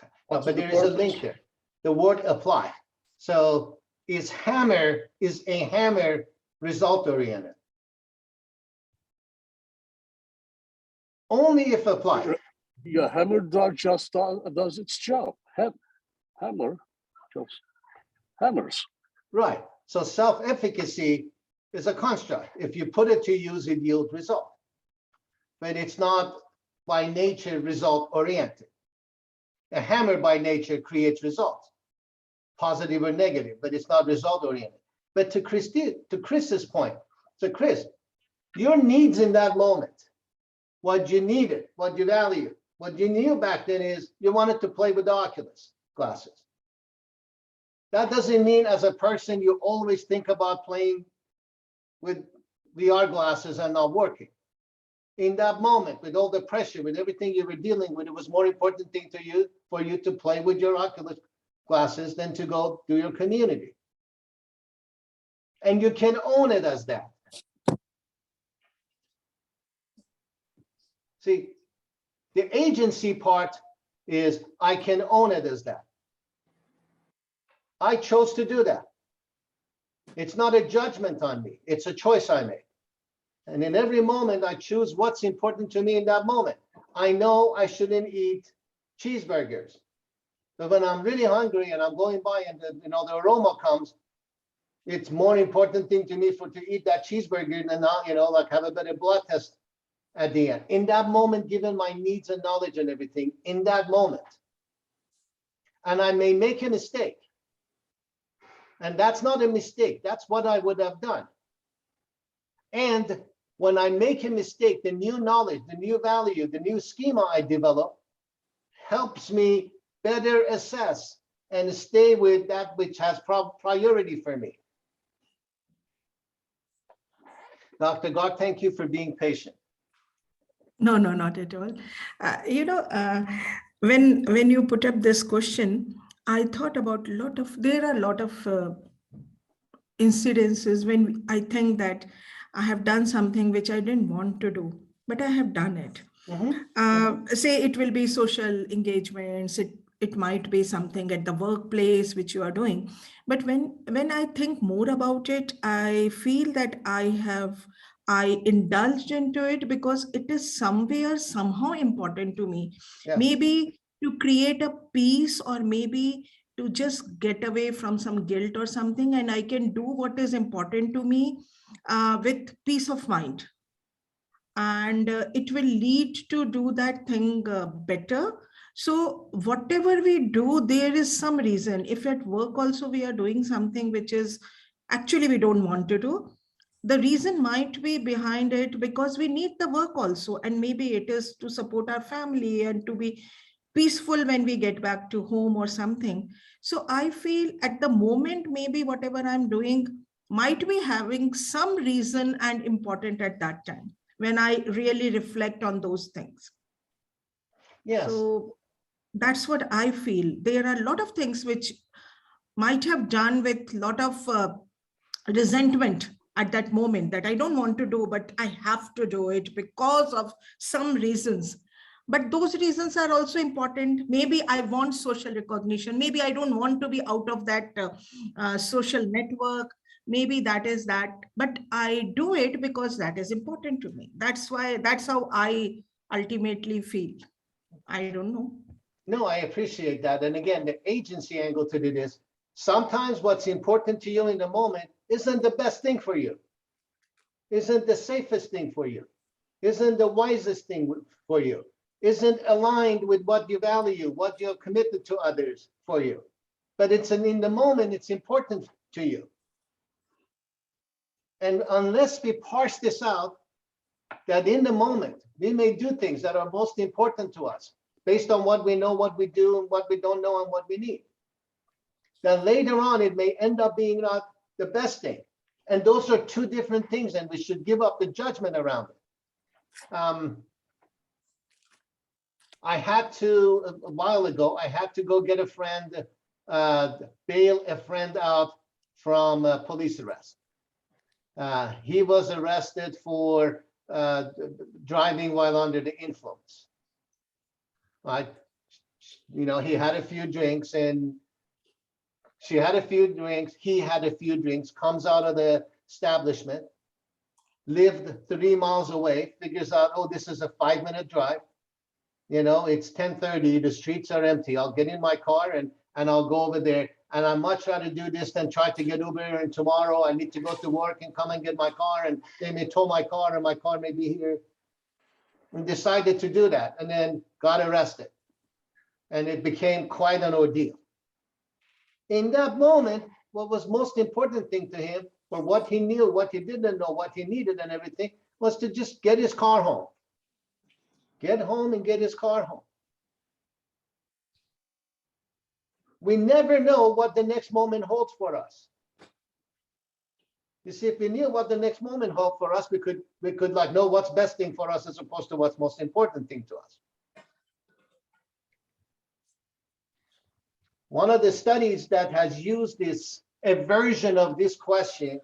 No, What's but the there is a purpose? link here. The word apply. So is a hammer result oriented? Only if applied. Your hammer just does its job. Hammer just hammers. Right. So self-efficacy is a construct. If you put it to use, it yields result. But it's not by nature result oriented. A hammer by nature creates results, positive or negative, but it's not result oriented. But to Chris's point, so Chris, your needs in that moment, what you needed, what you value, what you knew back then is you wanted to play with the Oculus glasses. That doesn't mean as a person you always think about playing with VR glasses and not working. In that moment, with all the pressure, with everything you were dealing with, it was more important thing to you for you to play with your Oculus glasses than to go do your community. And you can own it as that. See, the agency part is I can own it as that. I chose to do that. It's not a judgment on me. It's a choice I made. And in every moment, I choose what's important to me in that moment. I know I shouldn't eat cheeseburgers. But when I'm really hungry and I'm going by and the aroma comes, it's more important thing to me to eat that cheeseburger than not, like have a better blood test at the end. In that moment, given my needs and knowledge and everything, in that moment. And I may make a mistake. And that's not a mistake. That's what I would have done. And when I make a mistake, the new knowledge, the new value, the new schema I develop helps me better assess and stay with that which has priority for me. Dr. Garg, thank you for being patient. No, not at all. When you put up this question, I thought about there are a lot of incidences when I think that I have done something which I didn't want to do, but I have done it. Say it will be social engagements, it might be something at the workplace which you are doing. But when I think more about it, I feel that I indulged into it because it is somehow important to me. Yeah. Maybe to create a peace, or maybe to just get away from some guilt or something, and I can do what is important to me with peace of mind. And it will lead to do that thing better. So whatever we do, there is some reason. If at work also we are doing something which is actually we don't want to do, the reason might be behind it because we need the work also, and maybe it is to support our family and to be peaceful when we get back to home or something. So I feel at the moment, maybe whatever I'm doing might be having some reason and important at that time when I really reflect on those things. Yes. So that's what I feel. There are a lot of things which might have done with a lot of resentment at that moment that I don't want to do, but I have to do it because of some reasons. But those reasons are also important. Maybe I want social recognition. Maybe I don't want to be out of that social network. Maybe that is that, but I do it because that is important to me. That's how I ultimately feel. I don't know. No, I appreciate that. And again, the agency angle to it is sometimes what's important to you in the moment isn't the best thing for you, isn't the safest thing for you, isn't the wisest thing for you, isn't aligned with what you value, what you're committed to others for you. But it's in the moment, it's important to you. And unless we parse this out, that in the moment, we may do things that are most important to us based on what we know, what we do, and what we don't know, and what we need. Then later on, it may end up being not the best thing. And those are two different things, and we should give up the judgment around it. I had to, a while ago, I had to go get a friend, bail a friend out from police arrest. He was arrested for driving while under the influence. Right? You know, he had a few drinks and she had a few drinks, he had a few drinks, comes out of the establishment, lived 3 miles away, figures out, oh, this is a 5-minute drive. You know, it's 10:30, the streets are empty. I'll get in my car and I'll go over there. And I'd much rather do this than try to get Uber. And tomorrow I need to go to work and come and get my car. And they may tow my car and my car may be here. And decided to do that and then got arrested. And it became quite an ordeal. In that moment, what was most important thing to him, or what he knew, what he didn't know, what he needed and everything, was to just get his car home. Get home and get his car home. We never know what the next moment holds for us. You see, if we knew what the next moment held for us, we could like know what's best thing for us as opposed to what's most important thing to us. One of the studies that has used this, a version of this question,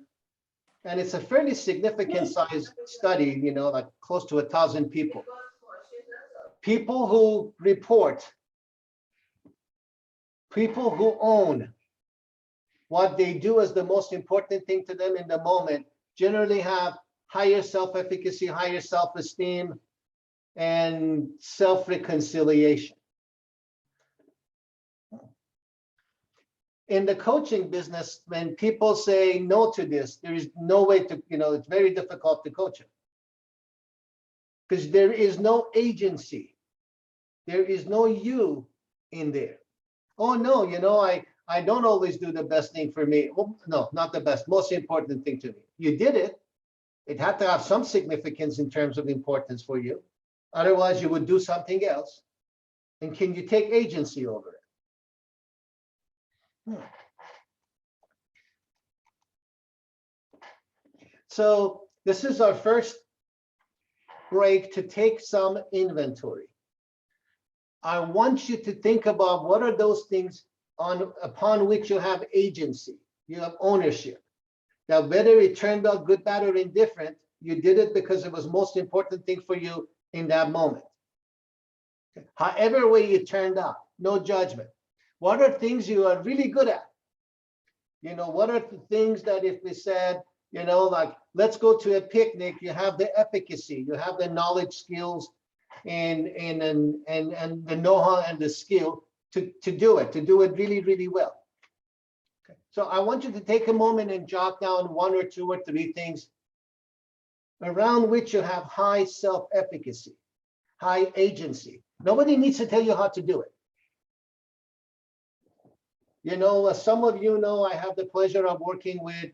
and it's a fairly significant size study, you know, like close to 1,000 people. People who report, people who own what they do as the most important thing to them in the moment, generally have higher self-efficacy, higher self-esteem, and self-reconciliation. In the coaching business, when people say no to this, there is no way to, you know, it's very difficult to coach them. Because there is no agency. There is no you in there. Oh no, you know, I don't always do the best thing for me. Well, no, not the best, most important thing to me. You did it. It had to have some significance in terms of importance for you. Otherwise, you would do something else. And can you take agency over it? So this is our first break to take some inventory. I want you to think about what are those things upon which you have agency, you have ownership. Now, whether it turned out good, bad, or indifferent, you did it because it was most important thing for you in that moment. However way it turned out, no judgment. What are things you are really good at? You know, what are the things that if we said, you know, like, let's go to a picnic, you have the efficacy, you have the knowledge, skills, and the know-how and the skill to do it really, really well. Okay. So I want you to take a moment and jot down 1 or 2 or 3 things around which you have high self-efficacy, high agency. Nobody needs to tell you how to do it. You know, some of you know I have the pleasure of working with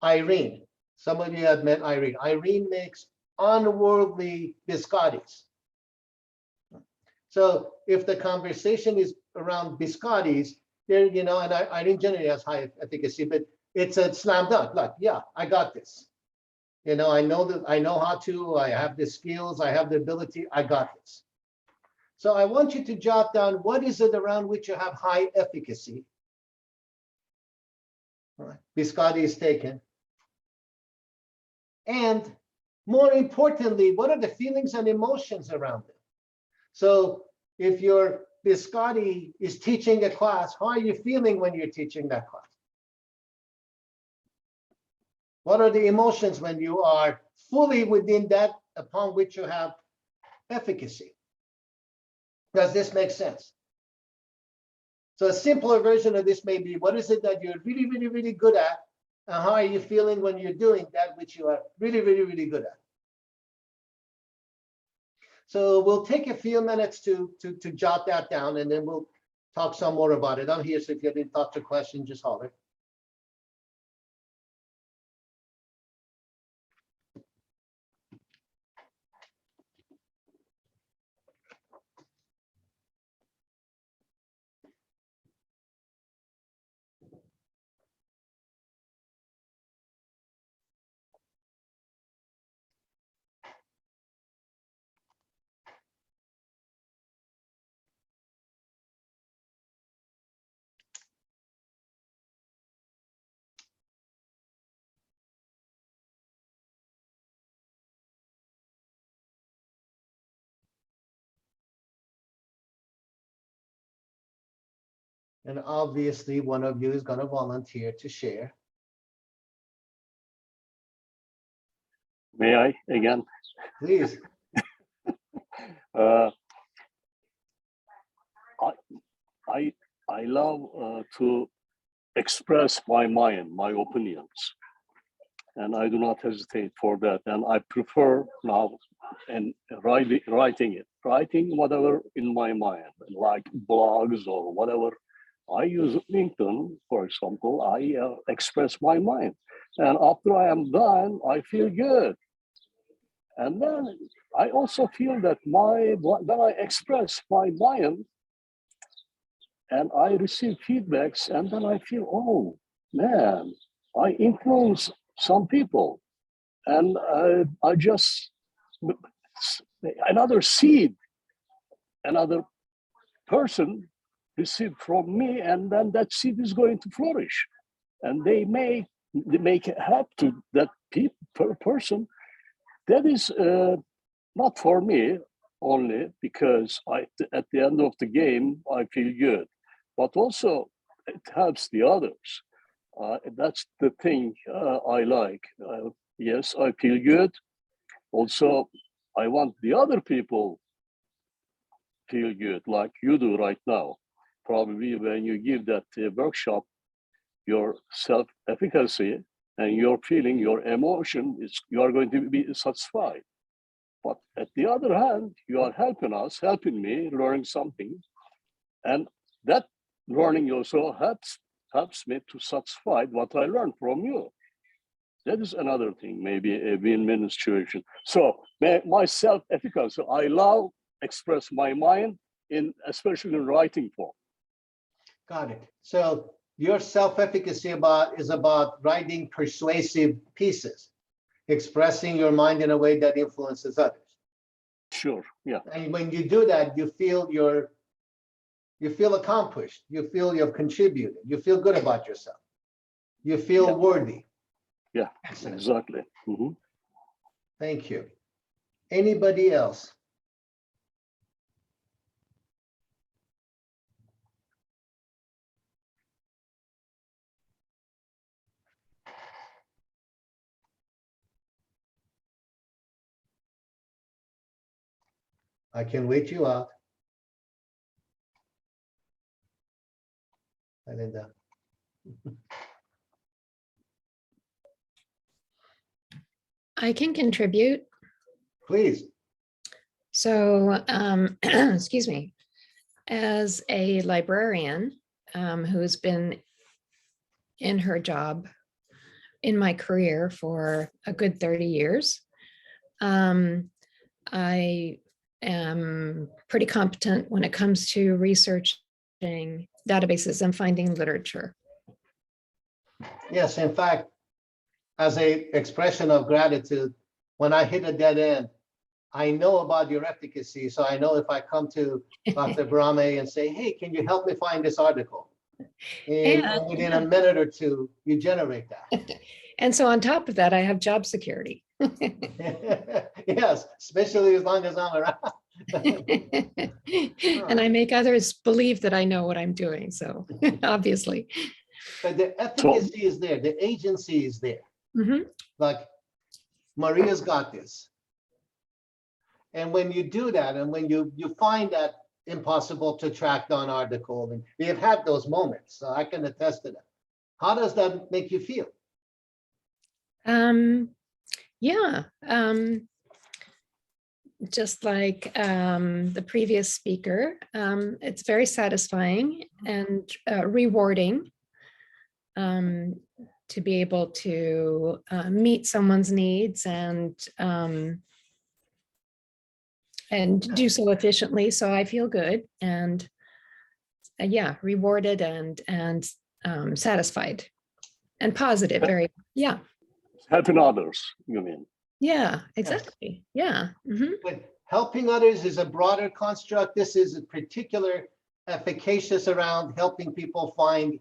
Irene. Some of you have met Irene. Irene makes unworldly biscottis. So if the conversation is around biscottis, there, you know, and Irene generally has high efficacy, but it's a slam dunk. Like, yeah, I got this. You know, I know that I know how to, I have the skills, I have the ability, I got this. So I want you to jot down what is it around which you have high efficacy. All right, biscotti is taken. And more importantly, what are the feelings and emotions around it? So if your biscotti is teaching a class, how are you feeling when you're teaching that class? What are the emotions when you are fully within that upon which you have efficacy? Does this make sense? So a simpler version of this may be, what is it that you're really, really, really good at? And how are you feeling when you're doing that which you are really, really, really good at? So we'll take a few minutes to jot that down, and then we'll talk some more about it. I'm here, so if you have any thoughts or questions, just holler. And obviously, one of you is going to volunteer to share. May I again? Please. Uh, I love to express my mind, my opinions, and I do not hesitate for that. And I prefer now and writing whatever in my mind, like blogs or whatever. I use LinkedIn, for example. I express my mind, and after I am done, I feel good. And then I also feel that when I express my mind and I receive feedbacks, and then I feel, oh man, I influence some people, and I just another seed, another person received from me, and then that seed is going to flourish, and they make help to that person. That is not for me only, because at the end of the game I feel good, but also it helps the others. That's the thing I like. Yes, I feel good. Also, I want the other people feel good, like you do right now. Probably when you give that workshop, your self-efficacy and your feeling, your emotion, you are going to be satisfied. But at the other hand, you are helping me learning something. And that learning also helps me to satisfy what I learned from you. That is another thing, maybe a win-win situation. So my self-efficacy, I love express my mind, especially in writing form. Got it. So your self-efficacy is about writing persuasive pieces, expressing your mind in a way that influences others. Sure, yeah. And when you do that, you feel accomplished. You feel you've contributed. You feel good about yourself. You feel worthy. Yeah, Excellent. exactly. Mm-hmm. Thank you. Anybody else? I can wait you out. Linda. I can contribute. Please. So, excuse me, as a librarian who's been in her job in my career for a good 30 years, I am pretty competent when it comes to researching databases and finding literature. Yes, in fact, as an expression of gratitude, when I hit a dead end, I know about your efficacy. So I know if I come to Dr. Brahme and say, hey, can you help me find this article? And within a minute or two, you generate that. And so on top of that, I have job security. Yes, especially as long as I'm around. And I make others believe that I know what I'm doing. So obviously. But the efficacy is there, the agency is there. Mm-hmm. Like, Maria's got this. And when you do that, and when you find that impossible to track down article, and we have had those moments, so I can attest to that. How does that make you feel? Yeah, just like the previous speaker, it's very satisfying and rewarding to be able to meet someone's needs and do so efficiently. So I feel good and yeah, rewarded and satisfied and positive. Very, yeah. Helping others, you mean? Yeah, exactly. Yeah. Mm-hmm. But helping others is a broader construct. This is a particular efficacious around helping people find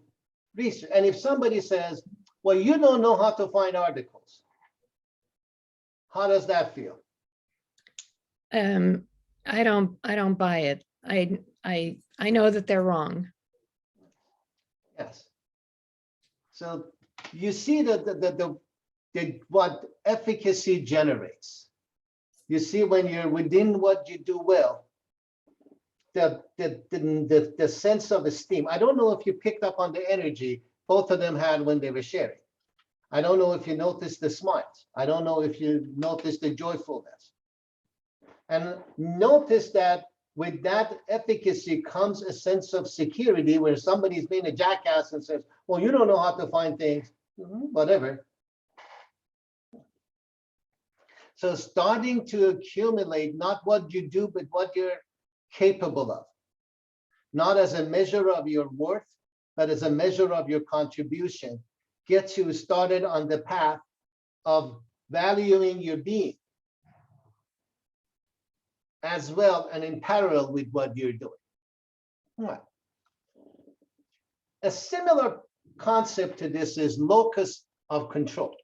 research. And if somebody says, well, you don't know how to find articles, how does that feel? I don't buy it. I know that they're wrong. Yes. So you see what efficacy generates. You see, when you're within what you do well, the sense of esteem. I don't know if you picked up on the energy both of them had when they were sharing. I don't know if you noticed the smiles. I don't know if you noticed the joyfulness. And notice that with that efficacy comes a sense of security where somebody's being a jackass and says, well, you don't know how to find things, whatever. So starting to accumulate not what you do, but what you're capable of. Not as a measure of your worth, but as a measure of your contribution, gets you started on the path of valuing your being as well and in parallel with what you're doing. Right. A similar concept to this is locus of control.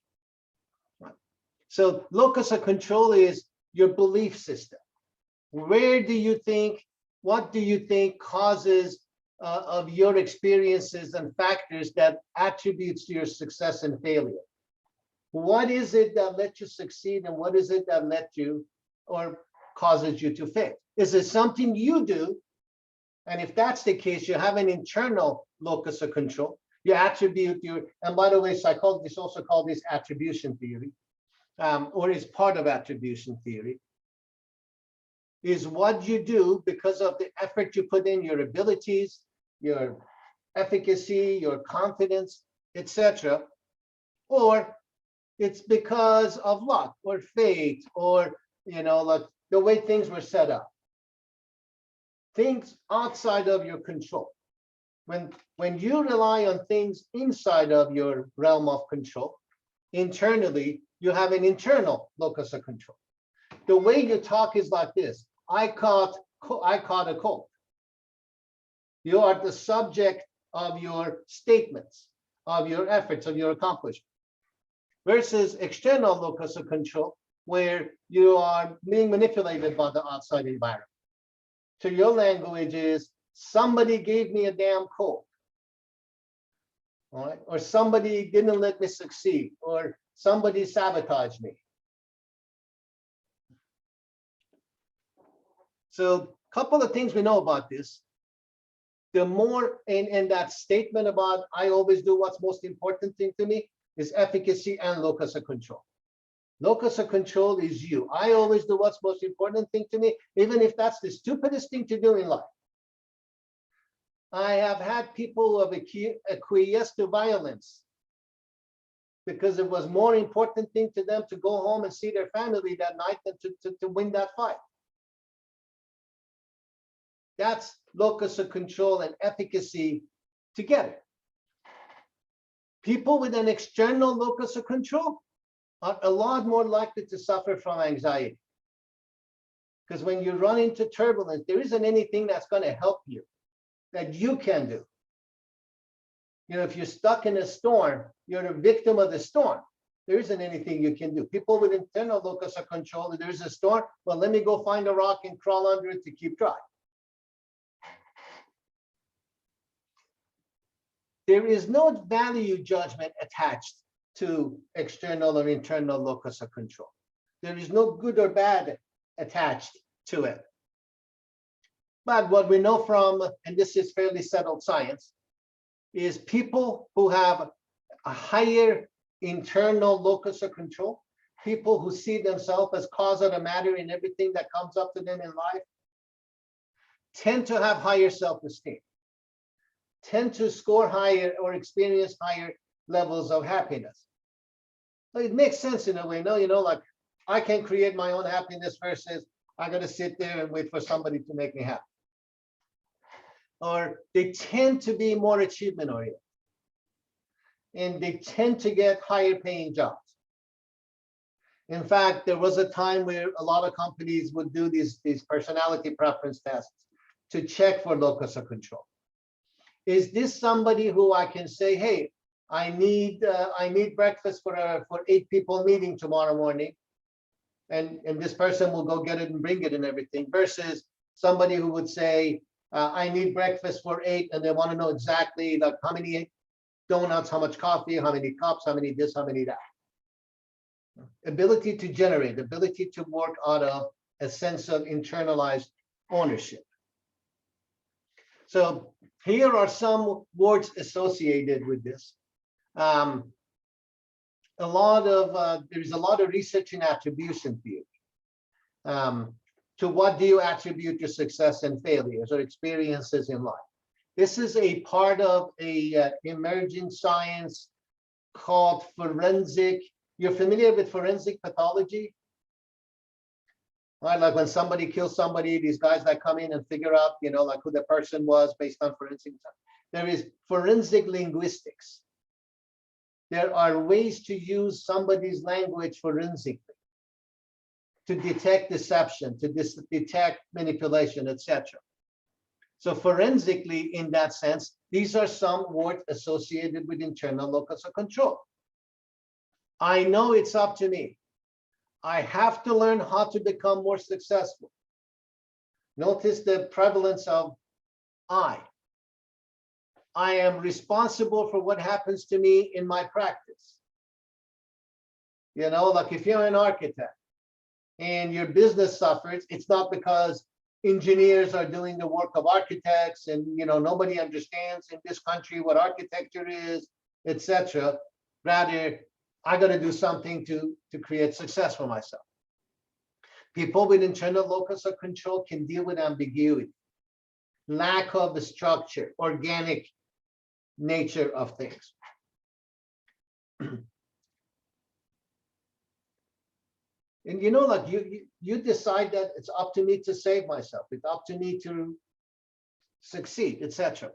Right. So locus of control is your belief system. Where do you think, what do you think causes of your experiences and factors that attributes to your success and failure? What is it that let you succeed and what is it that let you or causes you to fail? Is it something you do? And if that's the case, you have an internal locus of control. You attribute your, and by the way, psychologists also call this attribution theory, or is part of attribution theory, is what you do because of the effort you put in, your abilities, your efficacy, your confidence, etc. Or it's because of luck or fate or, like the way things were set up. Things outside of your control. When you rely on things inside of your realm of control, internally, you have an internal locus of control. The way you talk is like this. I caught a cold. You are the subject of your statements, of your efforts, of your accomplishments. Versus external locus of control, where you are being manipulated by the outside environment. So your language is, somebody gave me a damn cold. All right? Or somebody didn't let me succeed, or somebody sabotaged me. So a couple of things we know about this. The more in that statement about I always do what's most important thing to me is efficacy and locus of control. Locus of control is you. I always do what's most important thing to me, even if that's the stupidest thing to do in life. I have had people who have acquiesced to violence because it was more important thing to them to go home and see their family that night than to win that fight. That's locus of control and efficacy together. People with an external locus of control are a lot more likely to suffer from anxiety. Because when you run into turbulence, there isn't anything that's going to help you that you can do. If you're stuck in a storm, you're a victim of the storm. There isn't anything you can do. People with internal locus of control, if there's a storm, well, let me go find a rock and crawl under it to keep dry. There is no value judgment attached to external or internal locus of control. There is no good or bad attached to it. But what we know from, and this is fairly settled science, is people who have a higher internal locus of control, people who see themselves as cause of the matter in everything that comes up to them in life, tend to have higher self-esteem, tend to score higher or experience higher levels of happiness. So it makes sense in a way, like I can create my own happiness versus I got to sit there and wait for somebody to make me happy. Or they tend to be more achievement oriented. And they tend to get higher paying jobs. In fact, there was a time where a lot of companies would do these personality preference tests to check for locus of control. Is this somebody who I can say, hey, I need breakfast for 8 people meeting tomorrow morning, and this person will go get it and bring it and everything, versus somebody who would say, I need breakfast for 8, and they want to know exactly like how many donuts, how much coffee, how many cups, how many this, how many that. Ability to generate, ability to work out of a sense of internalized ownership. So here are some words associated with this. There's a lot of research in attribution theory. To what do you attribute your success and failures or experiences in life? This is a part of a emerging science called forensic. You're familiar with forensic pathology? Right, like when somebody kills somebody, these guys that come in and figure out, you know, like who the person was based on forensic. There is forensic linguistics. There are ways to use somebody's language forensically to detect deception, to detect manipulation, etc. So forensically, in that sense, these are some words associated with internal locus of control. I know it's up to me. I have to learn how to become more successful. Notice the prevalence of I. I am responsible for what happens to me in my practice. You know, like if you're an architect and your business suffers, it's not because engineers are doing the work of architects and, you know, nobody understands in this country what architecture is, etc. Rather, I got to do something to create success for myself. People with internal locus of control can deal with ambiguity, lack of the structure, organic nature of things. And you know, like you decide that it's up to me to save myself, it's up to me to succeed, etc.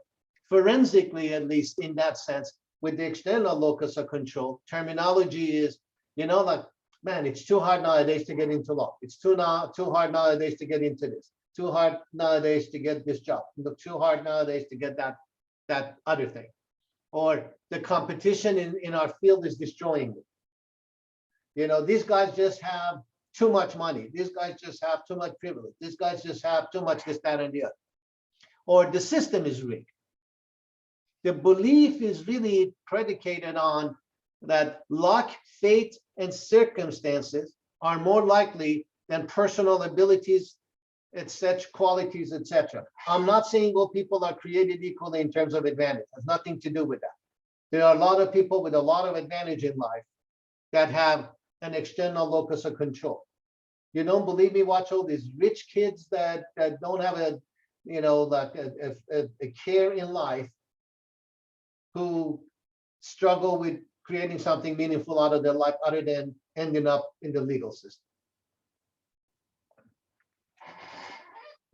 Forensically, at least in that sense, with the external locus of control, terminology is, you know, like, man, it's too hard nowadays to get into law. It's too hard nowadays to get into this. Too hard nowadays to get this job. Too hard nowadays to get that other thing. Or the competition in our field is destroying me. You know, these guys just have too much money. These guys just have too much privilege. These guys just have too much this, that, and the other. Or the system is rigged. The belief is really predicated on that luck, fate, and circumstances are more likely than personal abilities, etc., qualities, etc. I'm not saying all people are created equally in terms of advantage. It has nothing to do with that. There are a lot of people with a lot of advantage in life that have an external locus of control. You don't believe me? Watch all these rich kids that don't have a, you know, like a care in life, who struggle with creating something meaningful out of their life other than ending up in the legal system.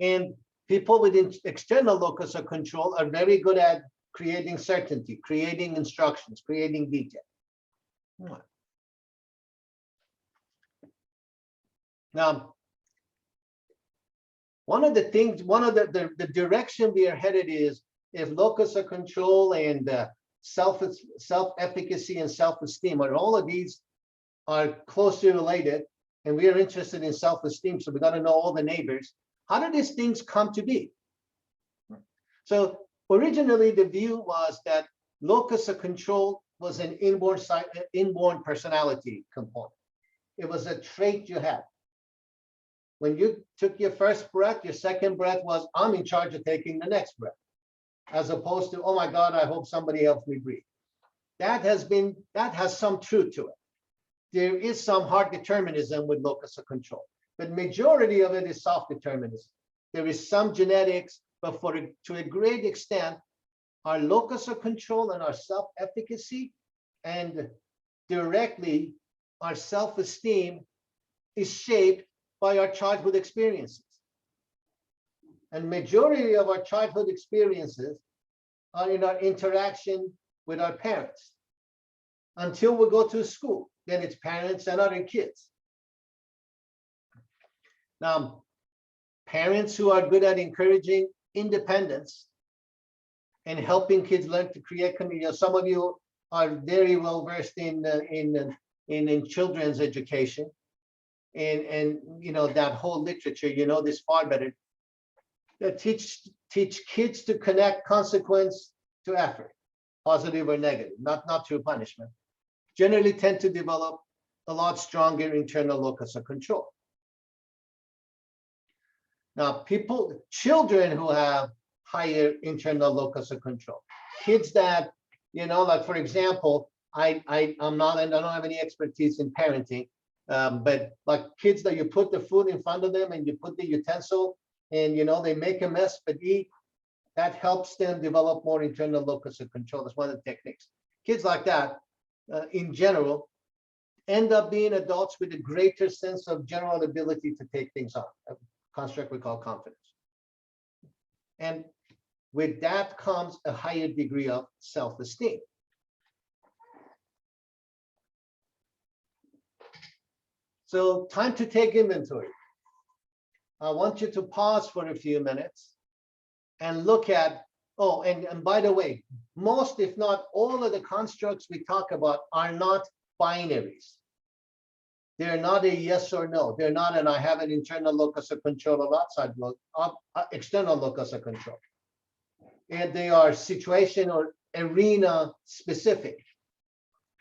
And people with external locus of control are very good at creating certainty, creating instructions, creating detail. Now, one of the things, one of the direction we are headed is, if locus of control and self-efficacy and self-esteem, or all of these are closely related, and we are interested in self-esteem, so we got to know all the neighbors. How do these things come to be? So originally the view was that locus of control was an inborn personality component. It was a trait you had. When you took your first breath, your second breath was, I'm in charge of taking the next breath, as opposed to, oh my God, I hope somebody helps me breathe. That has some truth to it. There is some hard determinism with locus of control, but majority of it is soft determinism. There is some genetics, but to a great extent, our locus of control and our self-efficacy and directly our self-esteem is shaped by our childhood experiences. And majority of our childhood experiences are in our interaction with our parents. Until we go to school, then it's parents and other kids. Now, parents who are good at encouraging independence and helping kids learn to create community. You know, some of you are very well versed in children's education and you know that whole literature. You know this far better. that teach kids to connect consequence to effort, positive or negative, not through punishment, generally tend to develop a lot stronger internal locus of control. Now, children who have higher internal locus of control, kids that, like for example, I don't have any expertise in parenting, but like kids that you put the food in front of them and you put the utensil and they make a mess but eat, that helps them develop more internal locus of control. That's one of the techniques. Kids like that, in general, end up being adults with a greater sense of general ability to take things on, a construct we call confidence. And with that comes a higher degree of self-esteem. So time to take inventory. I want you to pause for a few minutes and look at, and by the way, most, if not all of the constructs we talk about are not binaries. They're not a yes or no. They're not an I have an internal locus of control or external locus of control. And they are situation or arena specific.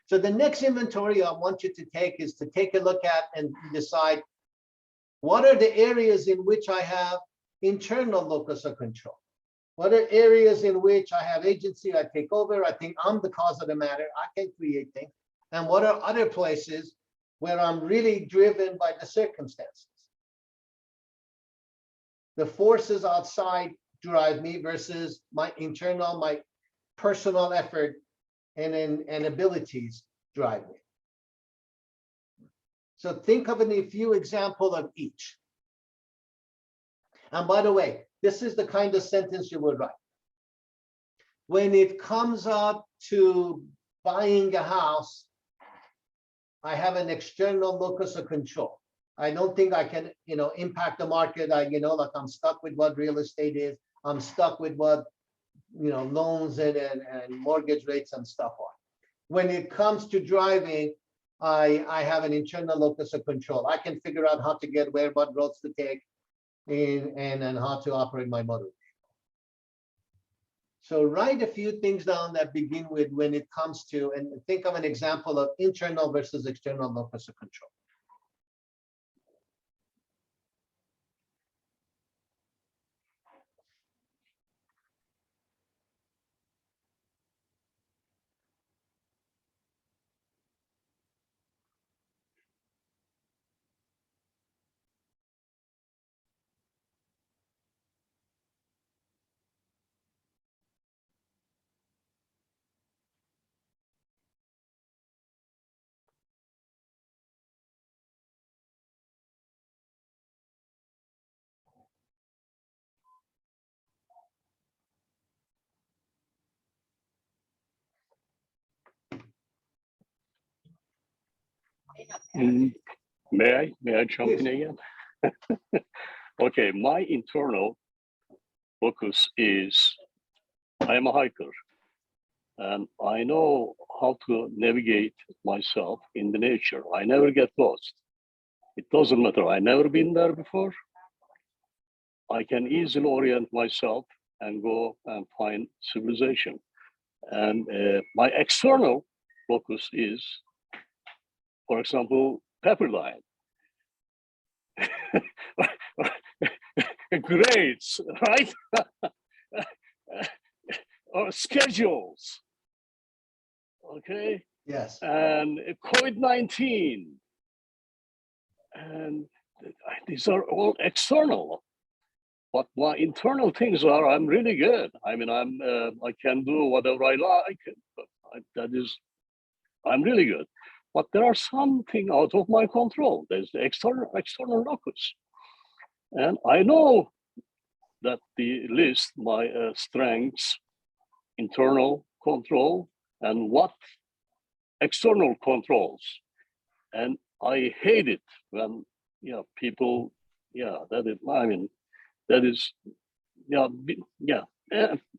So the next inventory I want you to take is to take a look at and decide what are the areas in which I have internal locus of control? What are areas in which I have agency, I take over, I think I'm the cause of the matter, I can create things. And what are other places where I'm really driven by the circumstances? The forces outside drive me versus my internal, my personal effort and abilities drive me. So think of a few examples of each. And by the way, this is the kind of sentence you would write. When it comes up to buying a house, I have an external locus of control. I don't think I can, impact the market. Like I'm stuck with what real estate is. I'm stuck with what, loans and mortgage rates and stuff are. When it comes to driving, I have an internal locus of control. I can figure out how to get where, what roads to take, and how to operate my motor. So write a few things down that begin with when it comes to, and think of an example of internal versus external locus of control. May I jump in again? Okay, my internal focus is I am a hiker and I know how to navigate myself in the nature. I never get lost. It doesn't matter. I've never been there before. I can easily orient myself and go and find civilization. And my external focus is, for example, Pepperdine. Grades, right? Or schedules. Okay. Yes. And COVID-19. And these are all external. But my internal things are, I'm really good. I mean, I can do whatever I like. I'm really good. But there are something out of my control. There's the external locus. And I know that the list, my strengths, internal control, and what external controls. And I hate it when people,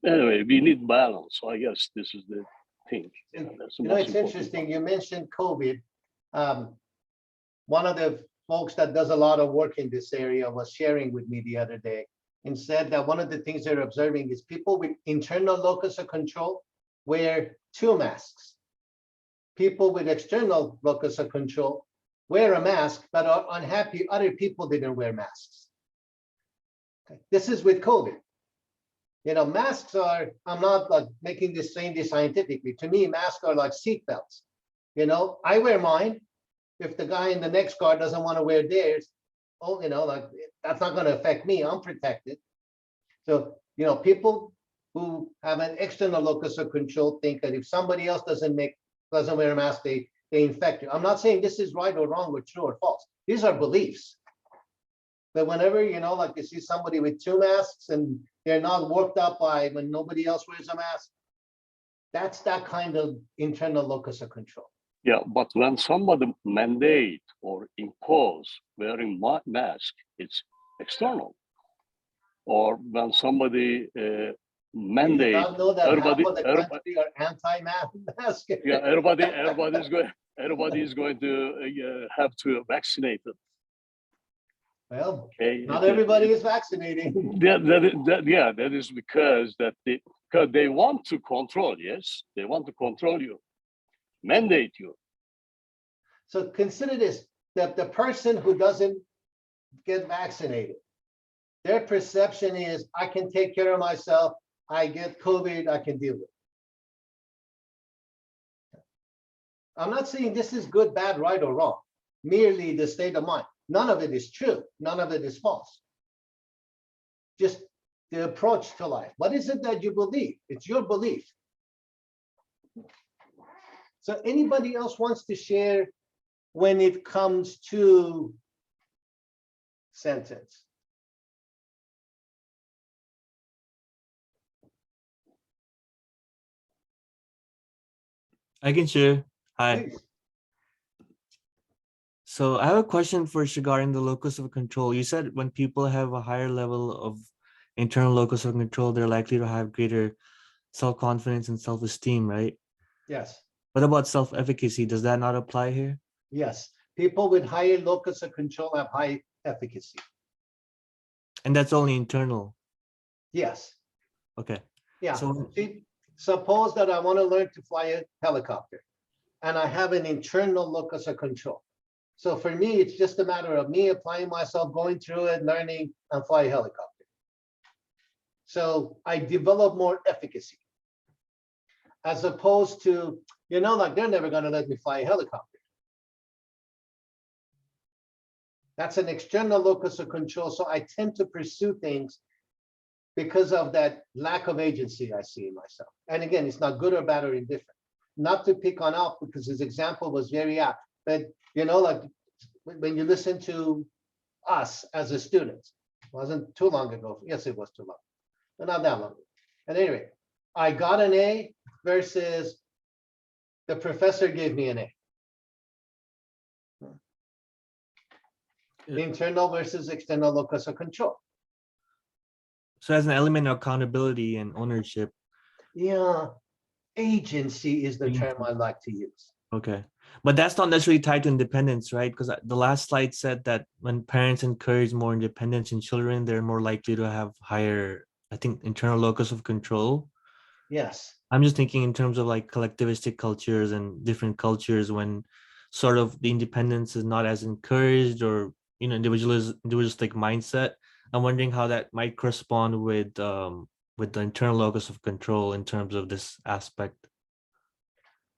anyway, we need balance. So I guess this is the thing. It's interesting. You mentioned COVID. One of the folks that does a lot of work in this area was sharing with me the other day. instead that one of the things they're observing is people with internal locus of control wear 2 masks. People with external locus of control wear a mask, but are unhappy other people didn't wear masks. Okay. This is with COVID. You know, masks are, I'm not like making this saying this scientifically. To me, masks are like seatbelts. You know, I wear mine. If the guy in the next car doesn't want to wear theirs, oh, you know, like that's not going to affect me. I'm protected. So, you know, people who have an external locus of control think that if somebody else doesn't wear a mask, they infect you. I'm not saying this is right or wrong or true or false. These are beliefs. But whenever, you know, like you see somebody with 2 masks and they're not worked up by when nobody else wears a mask, that's that kind of internal locus of control. Yeah, but when somebody mandate or impose wearing mask, it's external. Or when somebody mandate, You know that everybody, half of the country are anti-mask. yeah, everybody is going to have to vaccinate it. Well, Okay, not everybody is vaccinating. that is because they want to control. Yes, they want to control you, mandate you. So consider this, that the person who doesn't get vaccinated, their perception is, I can take care of myself. I get COVID, I can deal with it. I'm not saying this is good, bad, right, or wrong, merely the state of mind. None of it is true. None of it is false. Just the approach to life. What is it that you believe? It's your belief. So anybody else wants to share when it comes to sentence? I can share. Hi. Please. So I have a question for regarding the locus of control. You said when people have a higher level of internal locus of control, they're likely to have greater self-confidence and self-esteem, right? Yes. What about self-efficacy? Does that not apply here? Yes. People with higher locus of control have high efficacy. And that's only internal. Yes. Okay. Yeah. So See, suppose that I want to learn to fly a helicopter and I have an internal locus of control. So for me, it's just a matter of me applying myself, going through it, learning, and fly a helicopter. So I develop more efficacy. As opposed to, you know, like they're never going to let me fly a helicopter. That's an external locus of control. So I tend to pursue things because of that lack of agency I see in myself. And again, it's not good or bad or indifferent. Not to pick on Alp because his example was very apt. But, you know, like when you listen to us as a student, it wasn't too long ago. Yes, it was too long, but not that long. At any rate, I got an A versus the professor gave me an A. Internal versus external locus of control. So as an element of accountability and ownership. Yeah, agency is the term I like to use. Okay. But that's not necessarily tied to independence, right? Because the last slide said that when parents encourage more independence in children, they're more likely to have higher, I think, internal locus of control. Yes. I'm just thinking in terms of like collectivistic cultures and different cultures when sort of the independence is not as encouraged or, you know, individualistic mindset. I'm wondering how that might correspond with the internal locus of control in terms of this aspect.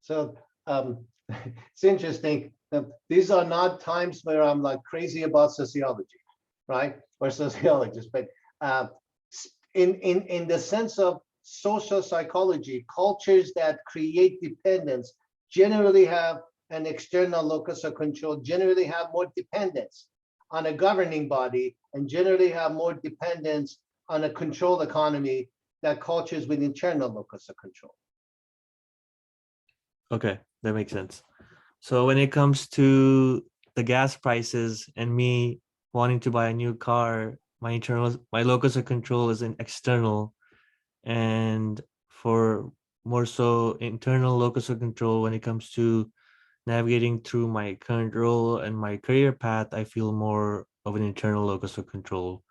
So it's interesting. These are not times where I'm like crazy about sociology, right? Or sociologists, but in the sense of social psychology, cultures that create dependence generally have an external locus of control, generally have more dependence on a governing body, and generally have more dependence on a controlled economy than cultures with internal locus of control. Okay, that makes sense. So when it comes to the gas prices and me wanting to buy a new car, my locus of control is an external, and for more so internal locus of control when it comes to navigating through my current role and my career path, I feel more of an internal locus of control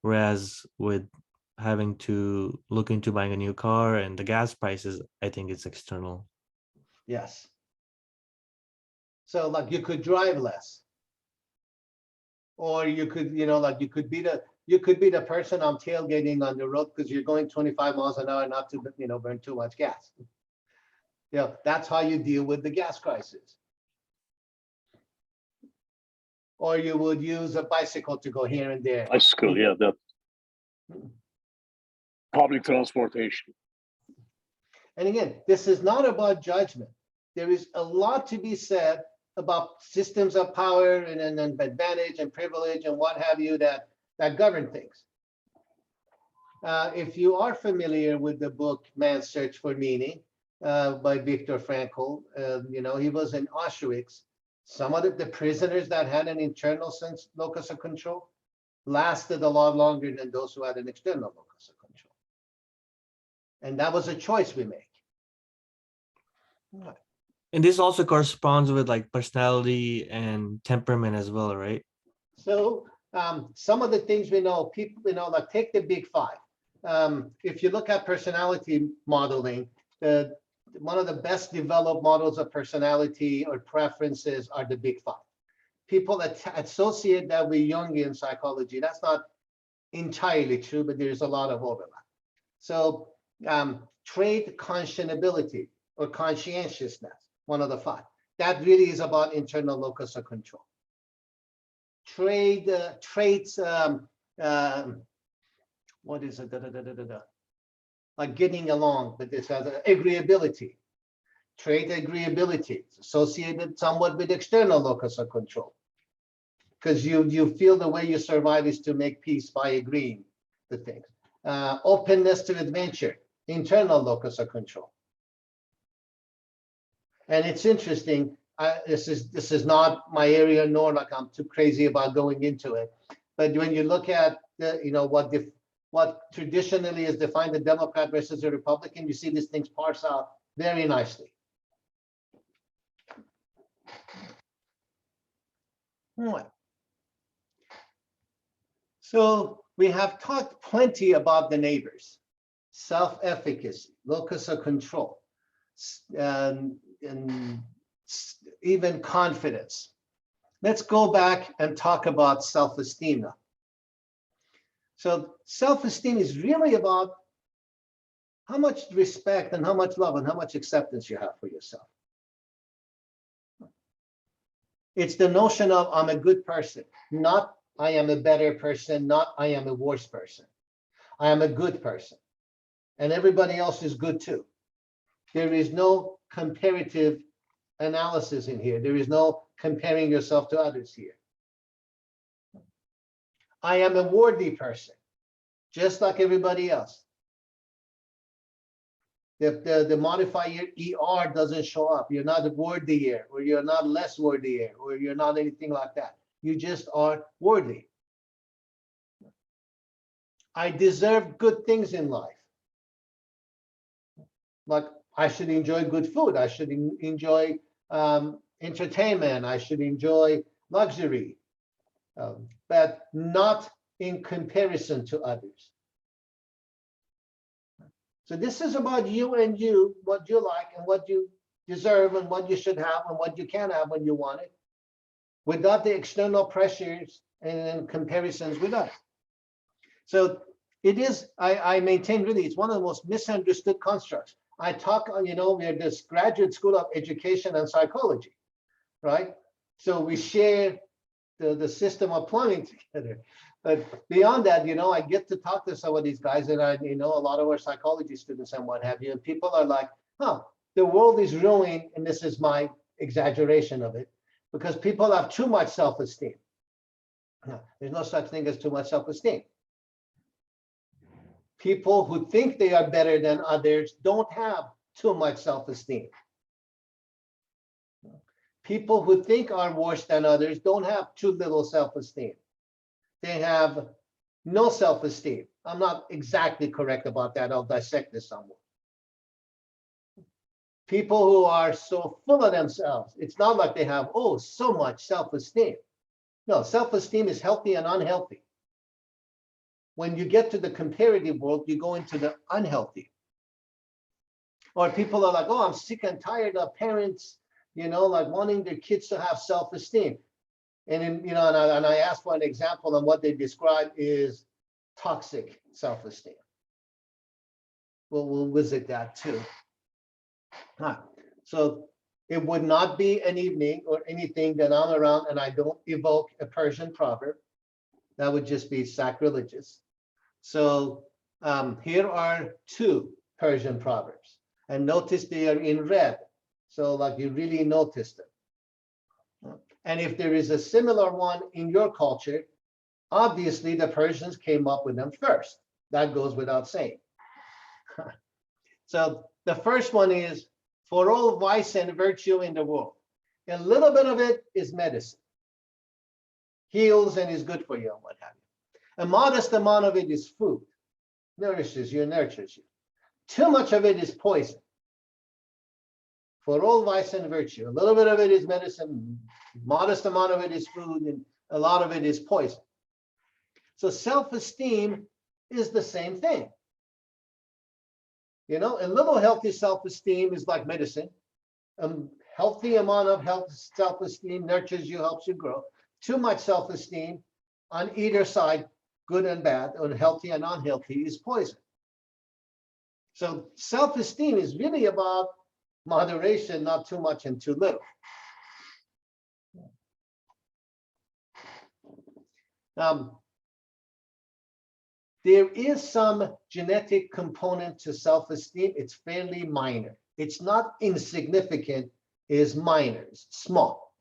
Whereas with having to look into buying a new car and the gas prices, I think it's external. Yes. So like you could drive less. Or you could, like you could be the person I'm tailgating on the road because you're going 25 miles an hour not to, burn too much gas. That's how you deal with the gas crisis. Or you would use a bicycle to go here and there. Bicycle, yeah, that public transportation. And again, this is not about judgment. There is a lot to be said about systems of power and advantage and privilege and what have you that govern things. If you are familiar with the book Man's Search for Meaning by Viktor Frankl, he was in Auschwitz. Some of the prisoners that had an internal locus of control lasted a lot longer than those who had an external locus of control. And that was a choice we make. And this also corresponds with like personality and temperament as well, right? So some of the things we know, people, like take the big five. If you look at personality modeling, one of the best developed models of personality or preferences are the big five. People associate that with Jungian psychology. That's not entirely true, but there's a lot of overlap. So trait conscionability or conscientiousness, one of the five. That really is about internal locus of control. Traits, what is it? Like getting along, but this has agreeability. Trait agreeability is associated somewhat with external locus of control. Because you feel the way you survive is to make peace by agreeing to things. Openness to adventure, internal locus of control. And it's interesting, this is not my area, nor like I'm too crazy about going into it. But when you look at what traditionally is defined a Democrat versus a Republican, you see these things parse out very nicely. Right. So we have talked plenty about the neighbors, self-efficacy, locus of control, and even confidence. Let's go back and talk about self-esteem now. So self-esteem is really about how much respect and how much love and how much acceptance you have for yourself. It's the notion of I'm a good person, not I am a better person, not I am a worse person. I am a good person, and everybody else is good too. There is no comparative analysis in here. There is no comparing yourself to others here. I am a worthy person, just like everybody else. The modifier ER doesn't show up. You're not worthier, or you're not less worthier, or you're not anything like that. You just are worthy. I deserve good things in life. Like I should enjoy good food. I should enjoy entertainment. I should enjoy luxury, but not in comparison to others. So this is about you and you, what you like and what you deserve and what you should have and what you can have when you want it, without the external pressures and comparisons with others. So it is, I maintain really, it's one of the most misunderstood constructs. I talk, we're this graduate school of education and psychology, right? So we share the system of plumbing together. But beyond that, I get to talk to some of these guys, and I know a lot of our psychology students and what have you, and people are like, the world is ruined, and this is my exaggeration of it, because people have too much self-esteem. There's no such thing as too much self-esteem. People who think they are better than others don't have too much self-esteem. People who think are worse than others don't have too little self-esteem. They have no self-esteem. I'm not exactly correct about that. I'll dissect this somewhat. People who are so full of themselves, it's not like they have, so much self-esteem. No, self-esteem is healthy and unhealthy. when you get to the comparative world, you go into the unhealthy. Or people are like, oh, I'm sick and tired of parents, like wanting their kids to have self-esteem. And then, and I asked for an example, and what they describe is toxic self-esteem. We'll visit that too. So it would not be an evening or anything that I'm around and I don't evoke a Persian proverb. That would just be sacrilegious. So here are 2 Persian proverbs, and notice they are in red. So like you really notice them. And if there is a similar one in your culture, obviously the Persians came up with them first. That goes without saying. So the first one is, for all vice and virtue in the world, a little bit of it is medicine. Heals and is good for you and what have you. A modest amount of it is food, nourishes you, nurtures you. Too much of it is poison. For all vice and virtue, a little bit of it is medicine, modest amount of it is food, and a lot of it is poison. So self-esteem is the same thing. A little healthy self-esteem is like medicine. A healthy amount of self-esteem nurtures you, helps you grow. Too much self-esteem on either side, good and bad, or healthy and unhealthy, is poison. So self-esteem is really about moderation, not too much and too little. There is some genetic component to self-esteem. It's fairly minor. It's not insignificant, it is minor, it's small.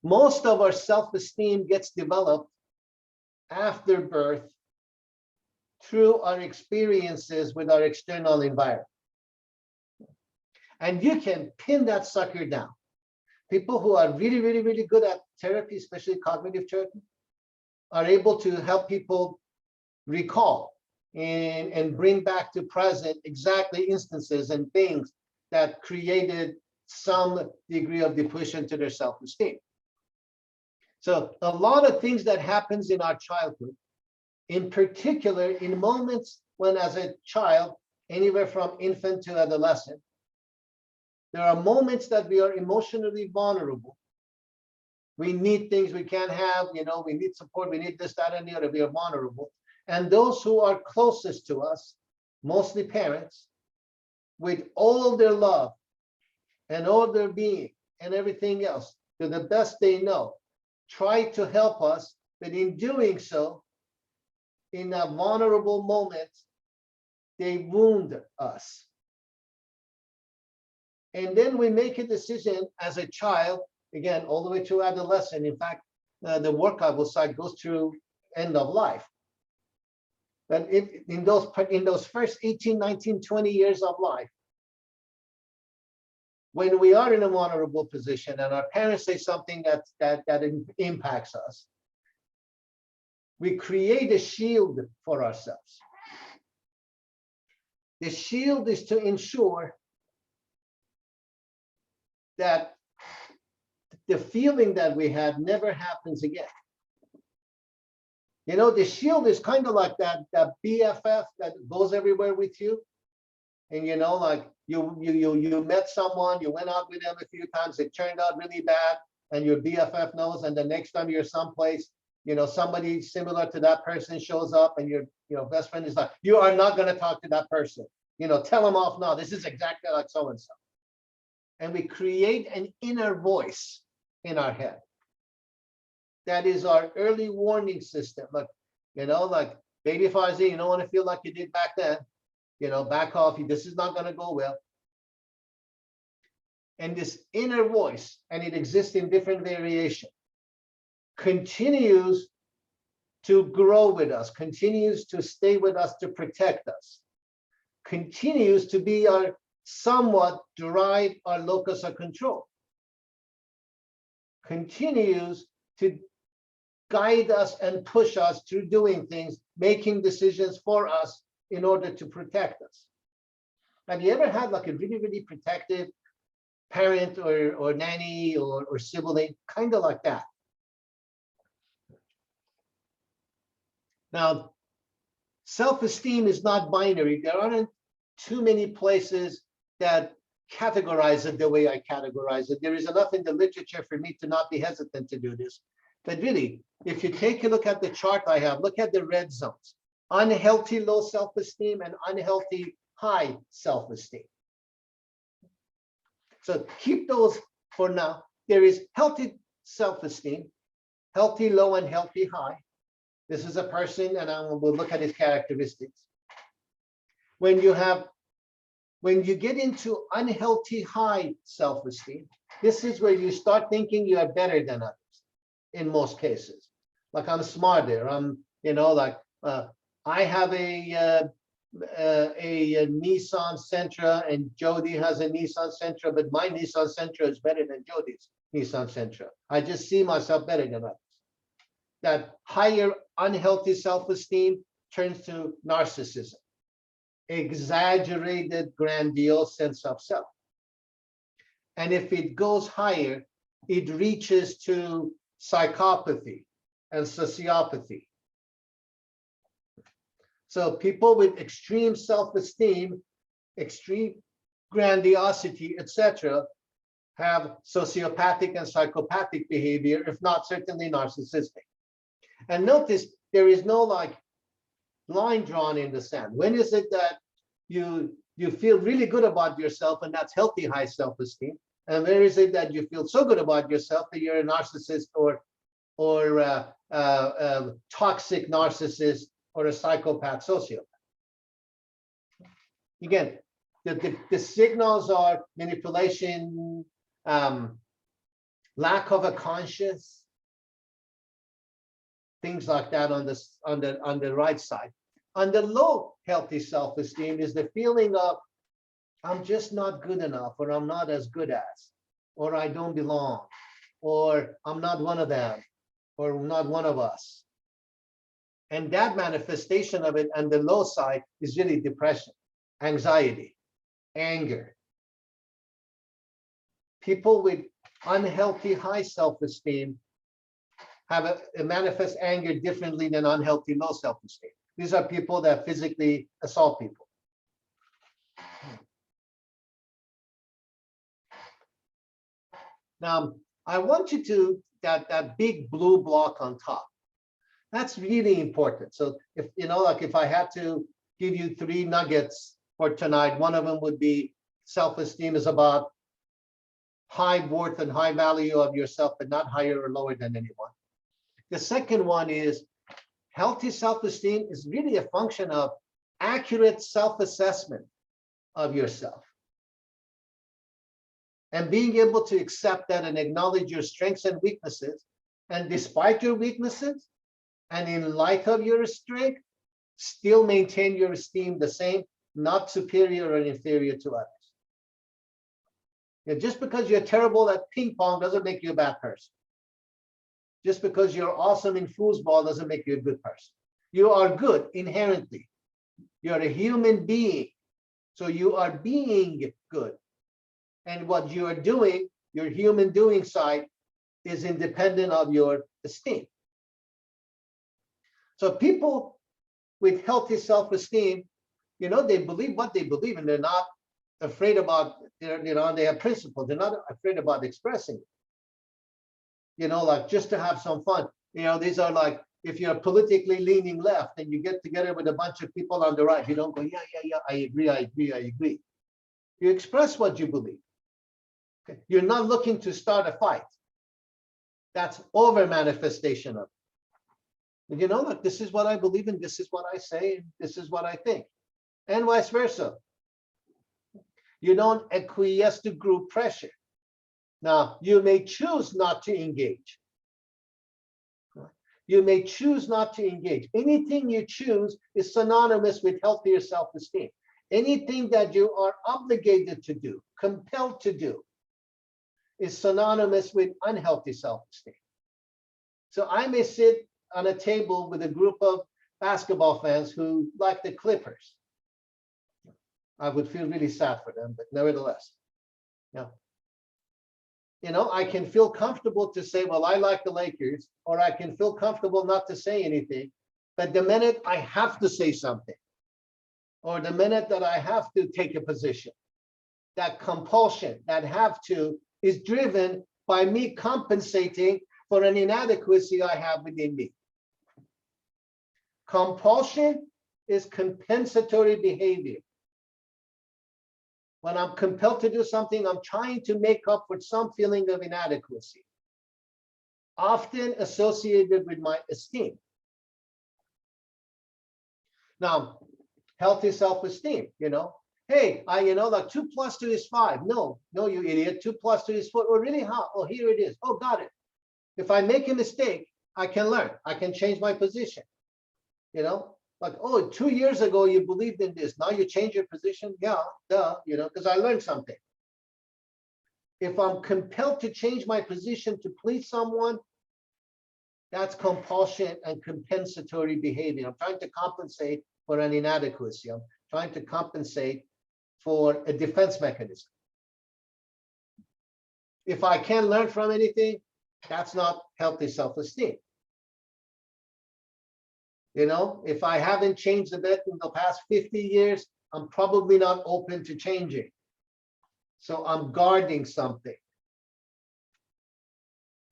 Most of our self-esteem gets developed after birth through our experiences with our external environment. And you can pin that sucker down. People who are really, really, really good at therapy, especially cognitive therapy, are able to help people recall and bring back to present exactly instances and things that created some degree of depletion to their self-esteem. So a lot of things that happens in our childhood, in particular in moments when as a child, anywhere from infant to adolescent, there are moments that we are emotionally vulnerable. We need things we can't have, we need support, we need this, that, and the other, we are vulnerable. And those who are closest to us, mostly parents, with all their love and all their being and everything else, to the best they know, try to help us, but in doing so, in a vulnerable moment, they wound us. And then we make a decision as a child, again, all the way to adolescent. In fact, the work I will cite goes through end of life. But in those first 18, 19, 20 years of life, when we are in a vulnerable position and our parents say something that impacts us, we create a shield for ourselves. The shield is to ensure that the feeling that we had never happens again. The shield is kind of like that BFF that goes everywhere with you. And like you met someone, you went out with them a few times, it turned out really bad, and your BFF knows, and the next time you're someplace, somebody similar to that person shows up, and your best friend is like, you are not going to talk to that person. Tell them off now. This is exactly like so-and-so. And we create an inner voice in our head. That is our early warning system. Like, like baby Farzin, you don't want to feel like you did back then. Back off. This is not going to go well. And this inner voice, and it exists in different variation, continues to grow with us, continues to stay with us to protect us, continues to be our somewhat drive our locus of control, continues to guide us and push us through doing things, making decisions for us in order to protect us. Have you ever had like a really, really protective parent or nanny or sibling, kind of like that? Now, Self-esteem is not binary. There aren't too many places that categorize it the way I categorize it. There is enough in the literature for me to not be hesitant to do this. But really, if you take a look at the chart I have, look at the red zones. Unhealthy low self-esteem and unhealthy high self-esteem. So keep those for now. There is healthy self-esteem, healthy low and healthy high. This is a person, and we'll look at his characteristics. When you get into unhealthy high self-esteem, this is where you start thinking you are better than others in most cases. Like, I'm smarter, I have a Nissan Sentra and Jody has a Nissan Sentra, but my Nissan Sentra is better than Jody's Nissan Sentra. I just see myself better than others. That higher unhealthy self-esteem turns to narcissism, exaggerated, grandiose sense of self. And if it goes higher, it reaches to psychopathy and sociopathy. So people with extreme self-esteem, extreme grandiosity, etc., have sociopathic and psychopathic behavior, if not certainly narcissistic. And notice there is no like line drawn in the sand. When is it that you feel really good about yourself, and that's healthy high self-esteem? And where is it that you feel so good about yourself that you're a narcissist or toxic narcissist or a psychopath sociopath? Again, the signals are manipulation, lack of a conscience, things like that on the right side. On the low healthy self-esteem is the feeling of I'm just not good enough, or I'm not as good as, or I don't belong, or I'm not one of them, or not one of us. And that manifestation of it on the low side is really depression, anxiety, anger. People with unhealthy high self-esteem have a manifest anger differently than unhealthy low self-esteem. These are people that physically assault people. Now, I want you to, that big blue block on top, that's really important. So if, like if I had to give you 3 nuggets for tonight, one of them would be self-esteem is about high worth and high value of yourself, but not higher or lower than anyone. The second one is healthy self-esteem is really a function of accurate self-assessment of yourself. And being able to accept that and acknowledge your strengths and weaknesses. And despite your weaknesses, and in light of your strength, still maintain your esteem the same, not superior or inferior to others. Just because you're terrible at ping pong doesn't make you a bad person. Just because you're awesome in foosball doesn't make you a good person. You are good inherently. You're a human being. So you are being good. And what you are doing, your human doing side, is independent of your esteem. So people with healthy self-esteem, they believe what they believe, and they're not afraid about, they have principles. They're not afraid about expressing it. Like just to have some fun. These are like, if you're politically leaning left and you get together with a bunch of people on the right, you don't go, yeah, I agree. You express what you believe. Okay? You're not looking to start a fight. That's over manifestation of it. And like, this is what I believe in, this is what I say, and this is what I think. And vice versa. You don't acquiesce to group pressure. Now, you may choose not to engage. You may choose not to engage. Anything you choose is synonymous with healthier self-esteem. Anything that you are obligated to do, compelled to do, is synonymous with unhealthy self-esteem. So I may sit on a table with a group of basketball fans who like the Clippers. I would feel really sad for them, but nevertheless, I can feel comfortable to say, well, I like the Lakers, or I can feel comfortable not to say anything But the minute I have to say something, or the minute that I have to take a position, that compulsion, that have to, is driven by me compensating for an inadequacy I have within me. Compulsion is compensatory behavior. When I'm compelled to do something, I'm trying to make up for some feeling of inadequacy, often associated with my esteem. Now, healthy self-esteem, hey, like 2 + 2 is 5. No, you idiot. 2 + 2 is 4. Oh, really? How? Oh, here it is. Oh, got it. If I make a mistake, I can learn. I can change my position. Like, oh, 2 years ago you believed in this. Now you change your position. Yeah, duh, because I learned something. If I'm compelled to change my position to please someone, that's compulsion and compensatory behavior. I'm trying to compensate for an inadequacy. I'm trying to compensate for a defense mechanism. If I can't learn from anything, that's not healthy self-esteem. If I haven't changed a bit in the past 50 years, I'm probably not open to changing. So I'm guarding something,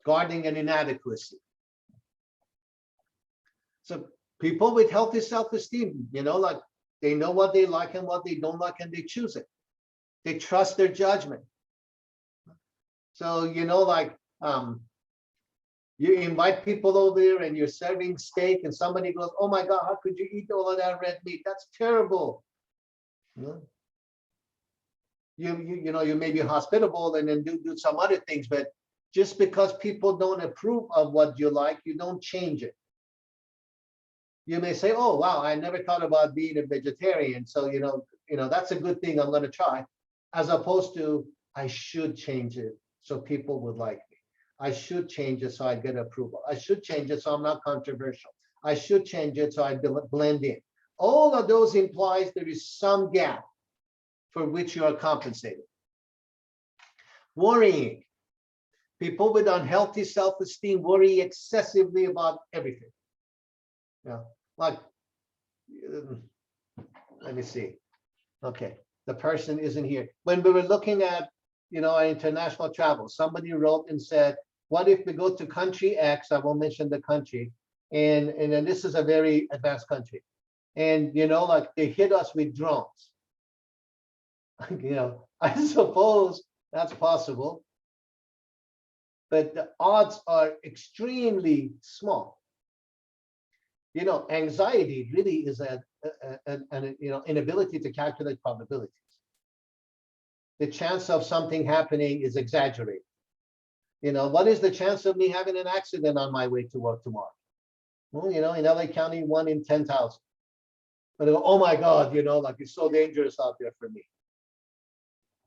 guarding an inadequacy. So people with healthy self-esteem, like they know what they like and what they don't like, and they choose it. They trust their judgment. So, like you invite people over there and you're serving steak and somebody goes, oh my God, how could you eat all of that red meat? That's terrible. You may be hospitable and then do some other things, but just because people don't approve of what you like, you don't change it. You may say, oh, wow, I never thought about being a vegetarian. So, that's a good thing, I'm going to try, as opposed to, I should change it so people would like me. I should change it so I get approval. I should change it so I'm not controversial. I should change it so I blend in. All of those implies there is some gap for which you are compensating. Worrying. People with unhealthy self-esteem worry excessively about everything. Like, let me see. Okay, the person isn't here. When we were looking at, our international travel, somebody wrote and said, what if we go to country X? I won't mention the country. And then this is a very advanced country. And, like they hit us with drones. I suppose that's possible. But the odds are extremely small. Anxiety really is an inability to calculate probabilities. The chance of something happening is exaggerated. What is the chance of me having an accident on my way to work tomorrow? Well, in LA County, 1 in 10,000. But oh my God, like it's so dangerous out there for me.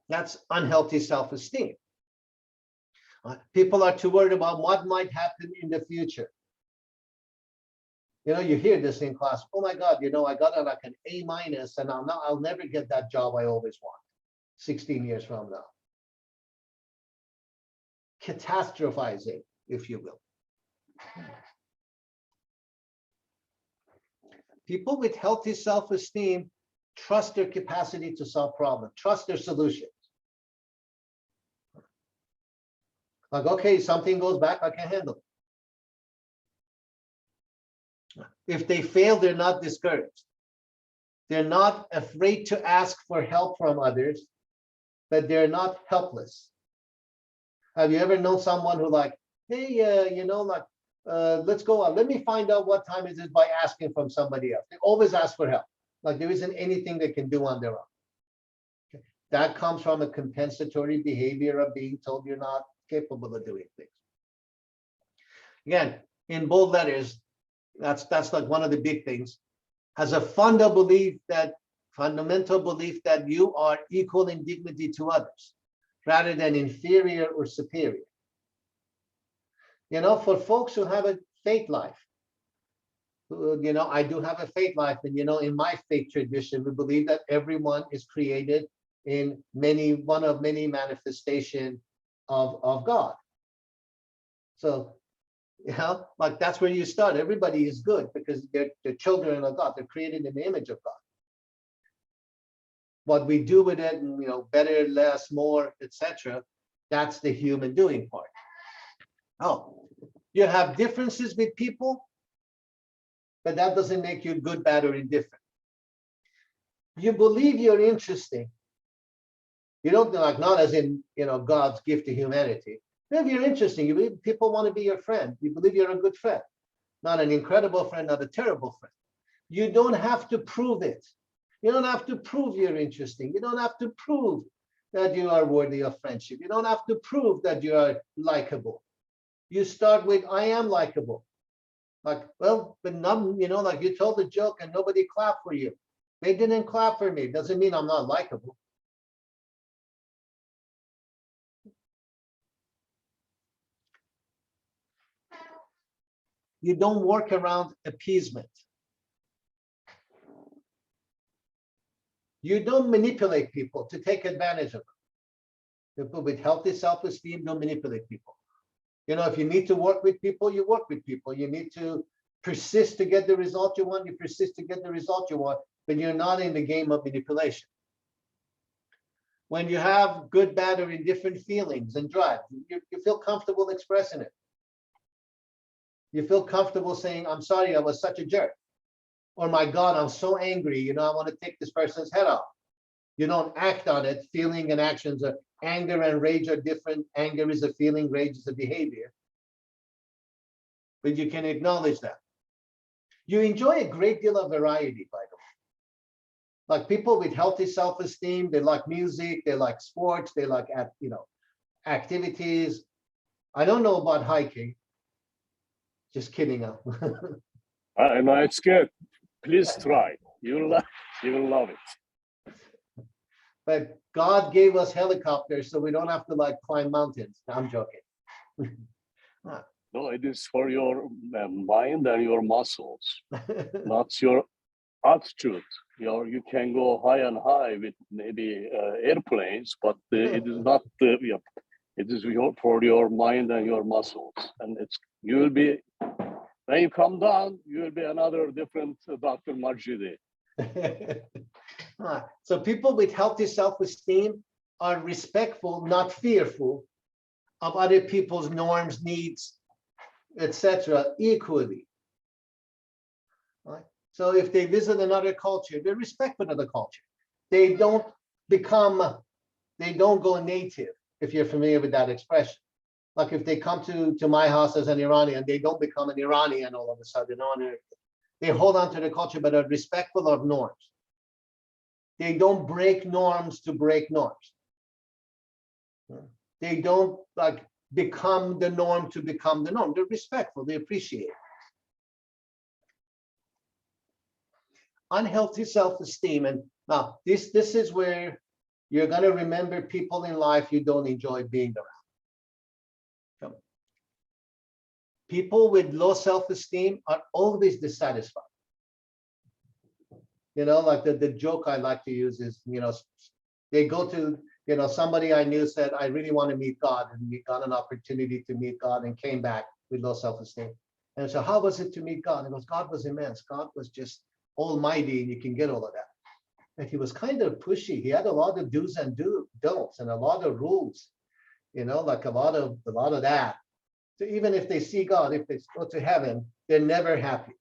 That's unhealthy self-esteem. People are too worried about what might happen in the future. You hear this in class. Oh my God, I got like an A- and I'll never get that job I always want 16 years from now. Catastrophizing, if you will. People with healthy self-esteem trust their capacity to solve problems, trust their solutions. Like, okay, something goes back, I can handle it. If they fail, they're not discouraged. They're not afraid to ask for help from others, but they're not helpless. Have you ever known someone who like, hey, let's go out. Let me find out what time it is by asking from somebody else. They always ask for help. Like there isn't anything they can do on their own. Okay. That comes from a compensatory behavior of being told you're not capable of doing things. Again, in bold letters, that's like one of the big things. Has a fundamental belief that you are equal in dignity to others, rather than inferior or superior. For folks who have a faith life, I do have a faith life, and in my faith tradition, we believe that everyone is created in one of many manifestations of God. So You know, like that's where you start. Everybody is good because they're children of God. They're created in the image of God. What we do with it, and, you know, better, less, more, etc. That's the human doing part. Oh, you have differences with people, but that doesn't make you good, bad, or indifferent. You believe you're interesting. You don't like, not as in, you know, God's gift to humanity. If you're interesting, you believe people want to be your friend. You believe you're a good friend, not an incredible friend, not a terrible friend. You don't have to prove it. You don't have to prove you're interesting. You don't have to prove that you are worthy of friendship. You don't have to prove that you are likable. You start with, I am likable. Like, well, but not, you know, like you told a joke and nobody clapped for you. They didn't clap for me. Doesn't mean I'm not likable. You don't work around appeasement. You don't manipulate people to take advantage of them. People with healthy self-esteem don't manipulate people. You know, if you need to work with people, you work with people. You need to persist to get the result you want, you persist to get the result you want, but you're not in the game of manipulation. When you have good, bad, or indifferent feelings and drive, you feel comfortable expressing it. You feel comfortable saying, I'm sorry, I was such a jerk. Or my God, I'm so angry, you know, I want to take this person's head off. You don't act on it. Feeling and actions are, anger and rage are different. Anger is a feeling, rage is a behavior. But you can acknowledge that. You enjoy a great deal of variety, by the way. Like people with healthy self-esteem, they like music, they like sports, they like, you know, activities. I don't know about hiking. Just kidding. I know it's good. Please try. You will love it. But God gave us helicopters so we don't have to like climb mountains. No, I'm joking. No, it is for your mind and your muscles, not your altitude. You can go high and high with maybe airplanes, but it is not. Yeah, it is for your mind and your muscles, and you will be. When you come down, you will be another different Dr. Madjidi. So people with healthy self-esteem are respectful, not fearful of other people's norms, needs, etc. equally. Right? So if they visit another culture, they respect another culture. They don't go native, if you're familiar with that expression. Like if they come to my house as an Iranian, they don't become an Iranian all of a sudden. They hold on to the culture, but are respectful of norms. They don't break norms to break norms. They don't like become the norm to become the norm. They're respectful, they appreciate it. Unhealthy self-esteem, and now this is where you're going to remember people in life you don't enjoy being around. People with low self-esteem are always dissatisfied. You know, like the joke I like to use is, you know, they go to, you know, somebody I knew said, I really want to meet God, and we got an opportunity to meet God and came back with low self-esteem. And so how was it to meet God? And he goes, God was immense. God was just almighty, and you can get all of that. And he was kind of pushy. He had a lot of do's and don'ts and a lot of rules, you know, like a lot of that. So even if they see God, if they go to heaven, they're never happy.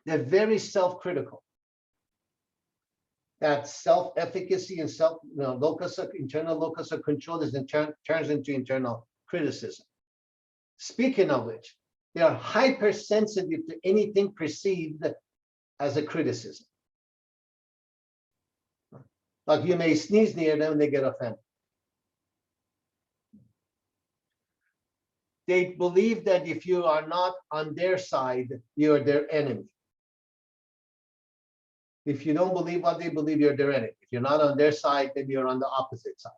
They're very self-critical. That self-efficacy and internal locus of control turns into internal criticism. Speaking of which, they are hypersensitive to anything perceived as a criticism. Like you may sneeze near them and they get offended. They believe that if you are not on their side, you're their enemy. If you don't believe what they believe, you're their enemy. If you're not on their side, then you're on the opposite side.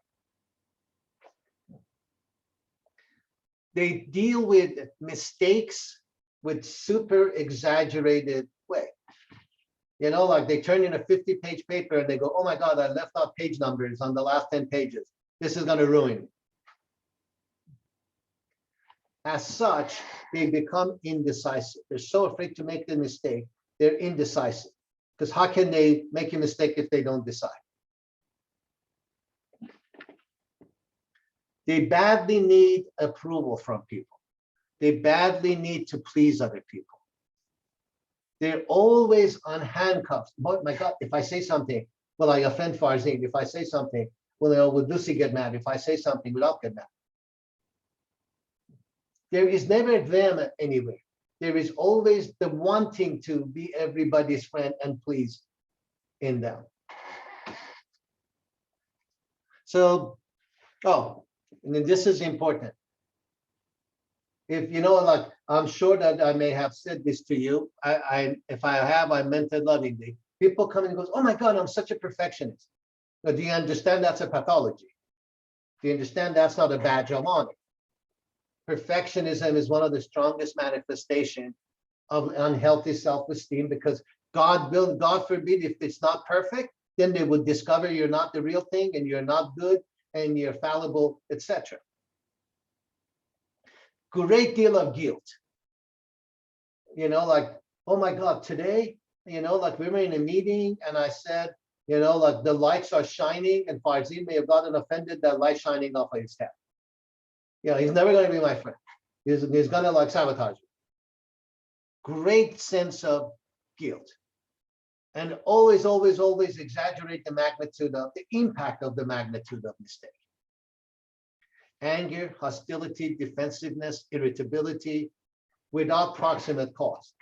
They deal with mistakes with super exaggerated way. You know, like they turn in a 50-page paper and they go, oh my God, I left out page numbers on the last 10 pages. This is going to ruin me. As such, they become indecisive. They're so afraid to make the mistake, they're indecisive. Because how can they make a mistake if they don't decide? They badly need approval from people. They badly need to please other people. They're always on handcuffs. Oh my God, if I say something, will I offend Farzin? If I say something, will Lucy get mad? If I say something, will I get mad? There is never them anywhere. There is always the wanting to be everybody's friend and please in them. So, and then this is important. If you know, like, I'm sure that I may have said this to you. If I have, I meant it lovingly. People come and goes, oh my God, I'm such a perfectionist. Now, do you understand that's a pathology? Do you understand that's not a badge of honor? Perfectionism is one of the strongest manifestations of unhealthy self-esteem, because God forbid, if it's not perfect, then they would discover you're not the real thing and you're not good and you're fallible, etc. Great deal of guilt. Like, oh my God, today, like we were in a meeting and I said, like the lights are shining, and Farzin may have gotten offended that light shining off of his head. He's never going to be my friend. He's going to like sabotage me. Great sense of guilt. And always, always, always exaggerate the magnitude of the impact of the magnitude of mistake. Anger, hostility, defensiveness, irritability without proximate cause.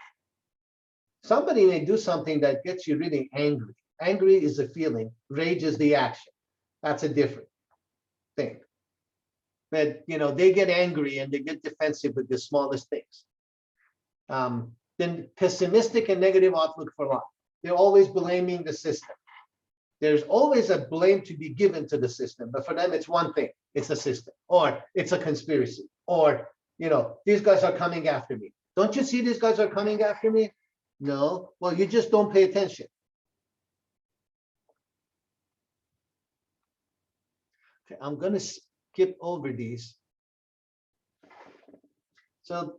Somebody may do something that gets you really angry. Angry is a feeling, rage is the action. That's a different thing. But they get angry and they get defensive with the smallest things. Then pessimistic and negative outlook for life. They're always blaming the system. There's always a blame to be given to the system, but for them it's one thing: it's a system, or it's a conspiracy, or these guys are coming after me. Don't you see these guys are coming after me? No, well, you just don't pay attention. Okay, I'm going to skip over these. So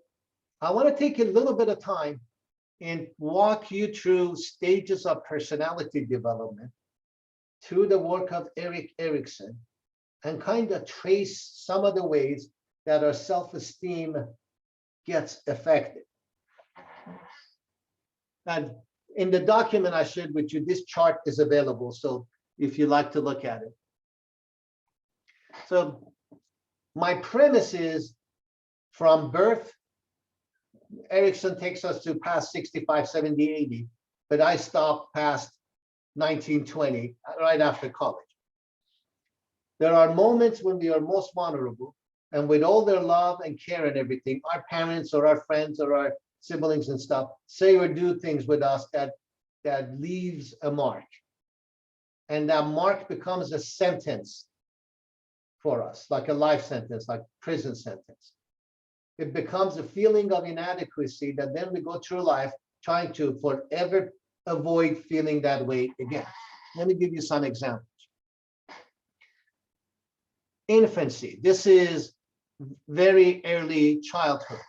I want to take a little bit of time and walk you through stages of personality development through the work of Erik Erikson, and kind of trace some of the ways that our self-esteem gets affected. And in the document I shared with you, this chart is available, so if you like to look at it. So my premise is, from birth, Erikson takes us to past 65, 70, 80, but I stopped past 1920, right after college. There are moments when we are most vulnerable, and with all their love and care and everything, our parents or our friends or our siblings and stuff say or do things with us that leaves a mark. And that mark becomes a sentence for us, like a life sentence, like prison sentence. It becomes a feeling of inadequacy that then we go through life trying to forever avoid feeling that way again. Let me give you some examples. Infancy. This is very early childhood.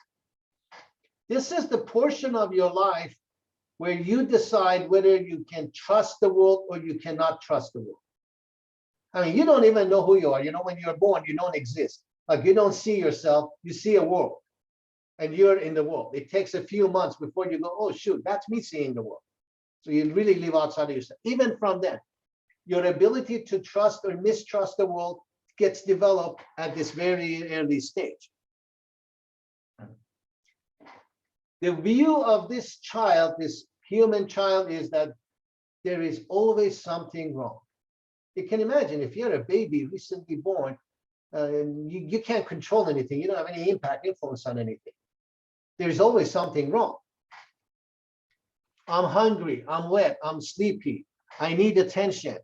This is the portion of your life where you decide whether you can trust the world or you cannot trust the world. I mean, you don't even know who you are. When you're born, you don't exist. Like, you don't see yourself, you see a world, and you're in the world. It takes a few months before you go, oh, shoot, that's me seeing the world. So you really live outside of yourself. Even from then, your ability to trust or mistrust the world gets developed at this very early stage. The view of this child, this human child, is that there is always something wrong. You can imagine if you're a baby recently born, you can't control anything. You don't have any influence on anything. There's always something wrong. I'm hungry, I'm wet, I'm sleepy, I need attention.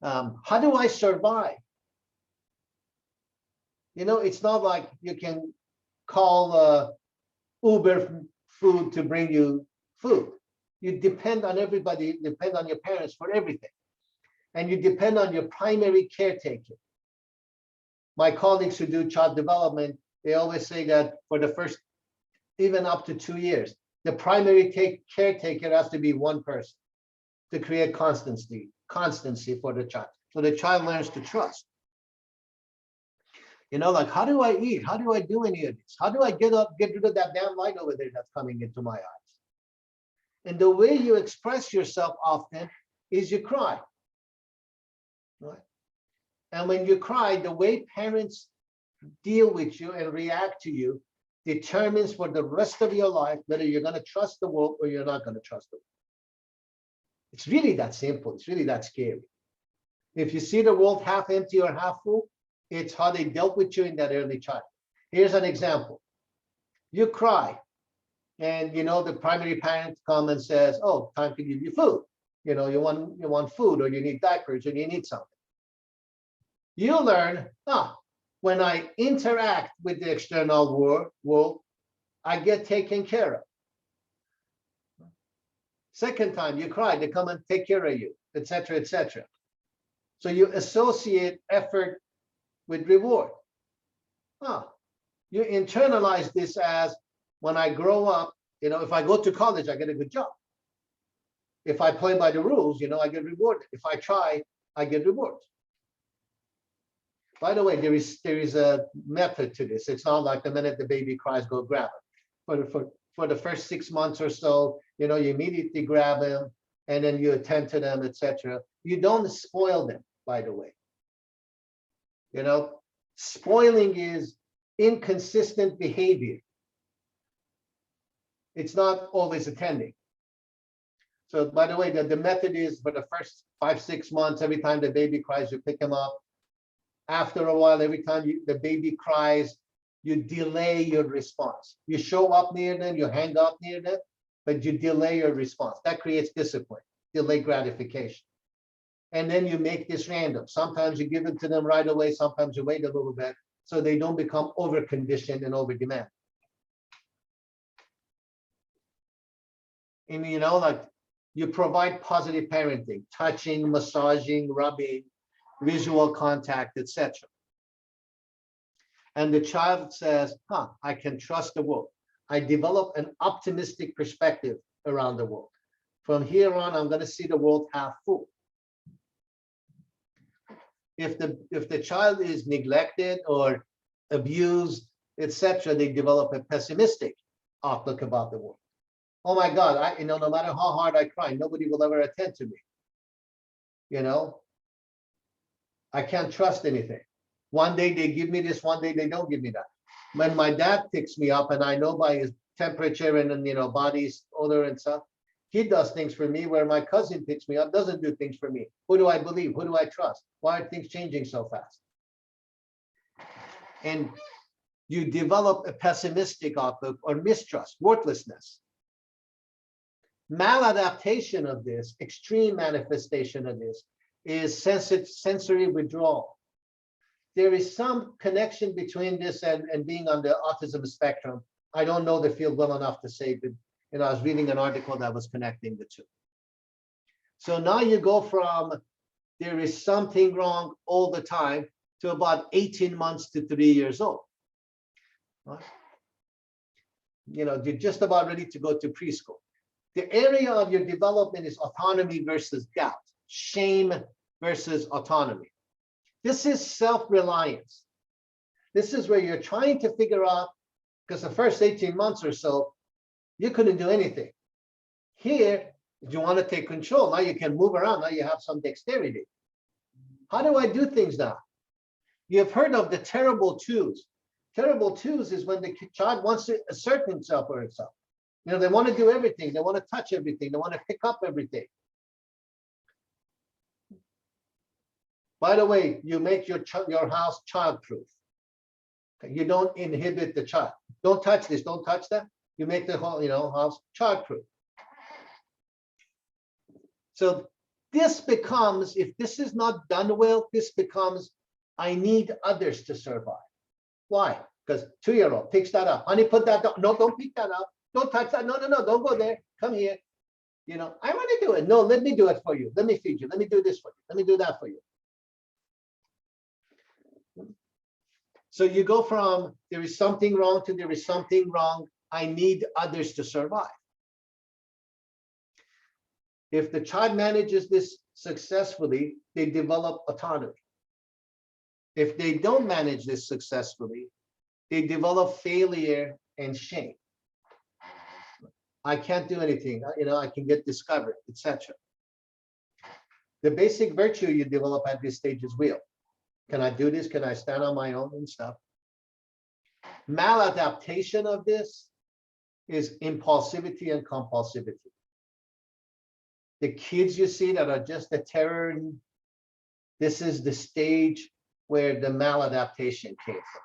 How do I survive? It's not like you can call Uber food to bring you food. You depend on everybody, depend on your parents for everything. And you depend on your primary caretaker. My colleagues who do child development they always say that for the first, even up to 2 years, the primary caretaker has to be one person to create constancy for the child. So the child learns to trust. You know, like, how do I eat? How do I do any of this? How do I get rid of that damn light over there that's coming into my eyes? And the way you express yourself often is you cry. Right? And when you cry, the way parents deal with you and react to you determines for the rest of your life whether you're going to trust the world or you're not going to trust the world. It's really that simple. It's really that scary. If you see the world half empty or half full, it's how they dealt with you in that early childhood. Here's an example. You cry, and you know the primary parent comes and says, "Oh, time to give you food. You know, you want food, or you need diapers, or you need something." You learn, when I interact with the external world, I get taken care of. Second time you cry, they come and take care of you, etc., etc. So you associate effort with reward. You internalize this as, when I grow up, you know, if I go to college, I get a good job. If I play by the rules, you know, I get rewarded. If I try, I get rewards. By the way, there is a method to this. It's not like the minute the baby cries, go grab it. For the first 6 months or so, you know, you immediately grab them and then you attend to them, etc. You don't spoil them, by the way. You know, spoiling is inconsistent behavior. It's not always attending. So by the way, the method is for the first 5-6 months, every time the baby cries, you pick him up. After a while, every time the baby cries, you delay your response. You show up near them, you hang up near them, but you delay your response. That creates discipline, delay gratification. And then you make this random. Sometimes you give it to them right away, sometimes you wait a little bit, so they don't become over-conditioned and over-demand. And you know, like, you provide positive parenting, touching, massaging, rubbing, visual contact, etc. And the child says, I can trust the world. I develop an optimistic perspective around the world. From here on, I'm going to see the world half full. If the child is neglected or abused, etc., they develop a pessimistic outlook about the world. Oh my God, no matter how hard I cry, nobody will ever attend to me. You know, I can't trust anything. One day they give me this, one day they don't give me that. When my dad picks me up, and I know by his temperature and you know, body's odor and stuff, he does things for me, where my cousin picks me up, doesn't do things for me. Who do I believe? Who do I trust? Why are things changing so fast? And you develop a pessimistic outlook or mistrust, worthlessness. Maladaptation of this, extreme manifestation of this, is sensory withdrawal. There is some connection between this and being on the autism spectrum. I don't know the field well enough to say, but you know, I was reading an article that was connecting the two. So now you go from there is something wrong all the time to about 18 months to 3 years old. Right? You know, you're just about ready to go to preschool. The area of your development is autonomy versus doubt, shame versus autonomy. This is self-reliance. This is where you're trying to figure out, because the first 18 months or so, you couldn't do anything. Here, if you want to take control, now you can move around, now you have some dexterity. How do I do things now? You've heard of the terrible twos. Terrible twos is when the child wants to assert himself or herself. You know, they want to do everything. They want to touch everything. They want to pick up everything. By the way, you make your house childproof. You don't inhibit the child. Don't touch this. Don't touch that. You make the whole, house childproof. So this becomes, if this is not done well, this becomes, I need others to survive. Why? Because 2-year-old picks that up. Honey, put that down. No, don't pick that up. Don't touch that. No, don't go there. Come here. I want to do it. No, let me do it for you. Let me feed you. Let me do this for you. Let me do that for you. So you go from there is something wrong to there is something wrong. I need others to survive. If the child manages this successfully, they develop autonomy. If they don't manage this successfully, they develop failure and shame. I can't do anything, I can get discovered, etc. The basic virtue you develop at this stage is will. Can I do this? Can I stand on my own and stuff? Maladaptation of this is impulsivity and compulsivity. The kids you see that are just a terror, this is the stage where the maladaptation came from.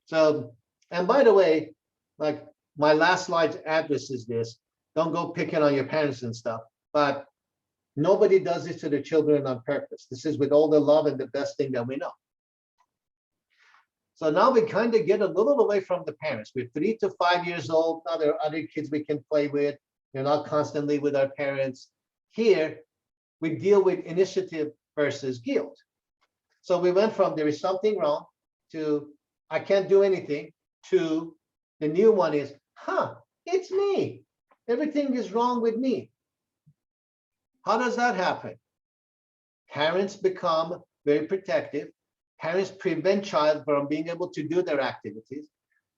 So, and by the way, like my last slide's address is this. Don't go picking on your parents and stuff, but nobody does this to their children on purpose. This is with all the love and the best thing that we know. So now we kind of get a little away from the parents. We're 3 to 5 years old. Now there are other kids we can play with. They're not constantly with our parents. Here, we deal with initiative versus guilt. So we went from there is something wrong to I can't do anything to the new one is, it's me. Everything is wrong with me. How does that happen? Parents become very protective. Parents prevent child from being able to do their activities.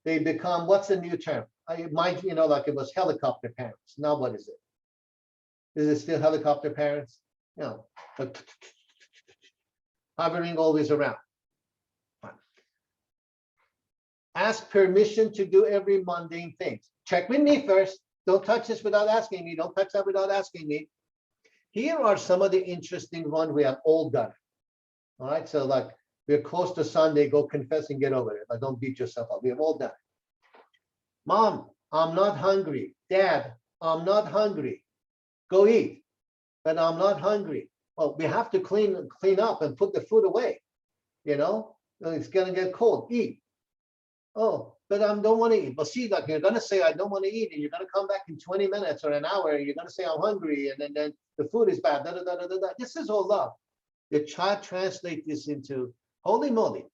They become, what's the new term? Like it was helicopter parents. Now what is it? Is it still helicopter parents? No. Hovering always around. Ask permission to do every mundane thing. Check with me first. Don't touch this without asking me. Don't touch that without asking me. Here are some of the interesting ones we have all done. All right, so like we're close to Sunday, go confess and get over it. But don't beat yourself up. We have all done it. Mom, I'm not hungry. Dad, I'm not hungry. Go eat. But I'm not hungry. Well, we have to clean up and put the food away. It's gonna get cold. Eat. Oh, but I don't want to eat. Well, see, like you're gonna say I don't want to eat, and you're gonna come back in 20 minutes or an hour, and you're gonna say I'm hungry, and then the food is bad. This is all love. The child translates this into holy moly.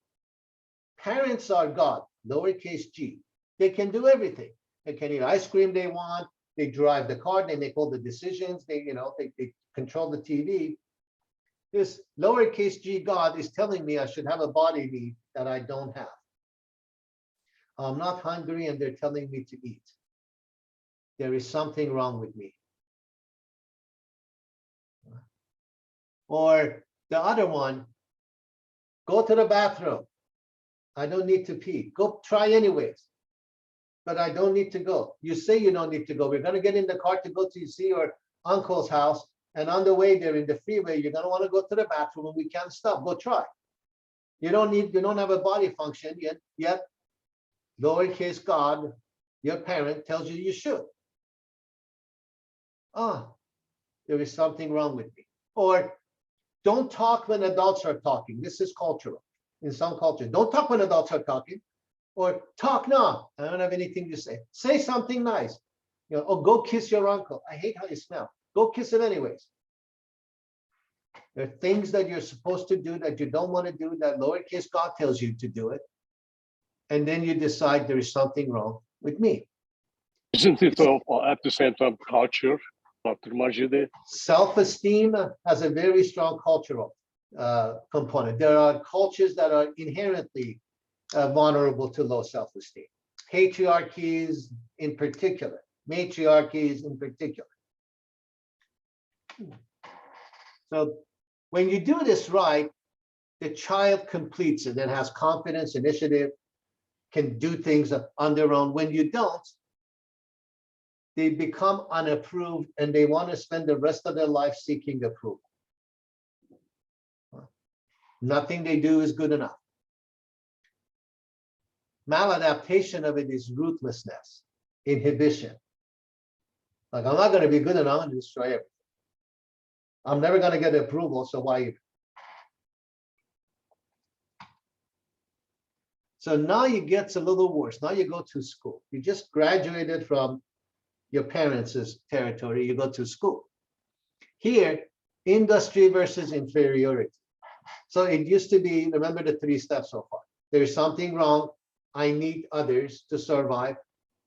Parents are God, lowercase g. They can do everything. They can eat ice cream they want. They drive the car. They make all the decisions. They control the TV. This lowercase g God is telling me I should have a body need that I don't have. I'm not hungry and they're telling me to eat. There is something wrong with me. Or the other one, go to the bathroom. I don't need to pee. Go try anyways. But I don't need to go. You say you don't need to go. We're going to get in the car to go to see your uncle's house. And on the way there in the freeway, you're going to want to go to the bathroom and we can't stop. Go try. You don't have a body function yet. Lowercase God, your parent tells you should. There is something wrong with me. Or don't talk when adults are talking. This is cultural. In some cultures, don't talk when adults are talking. Or talk now. I don't have anything to say. Say something nice. Or go kiss your uncle. I hate how you smell. Go kiss him anyways. There are things that you're supposed to do that you don't want to do, that lowercase God tells you to do it. And then you decide there is something wrong with me. Isn't it at the same time culture, Dr. Madjidi? Self-esteem has a very strong cultural component. There are cultures that are inherently vulnerable to low self-esteem. Patriarchies in particular, matriarchies in particular. So when you do this right, the child completes it and has confidence, initiative, can do things on their own. When you don't, they become unapproved and they want to spend the rest of their life seeking approval. Nothing they do is good enough. Maladaptation of it is ruthlessness, inhibition. Like, I'm not going to be good enough, I'm going to destroy everything. I'm never going to get approval, so why even? So now it gets a little worse. Now you go to school. You just graduated from your parents' territory. You go to school. Here, industry versus inferiority. So it used to be, remember the 3 steps so far. There's something wrong. I need others to survive.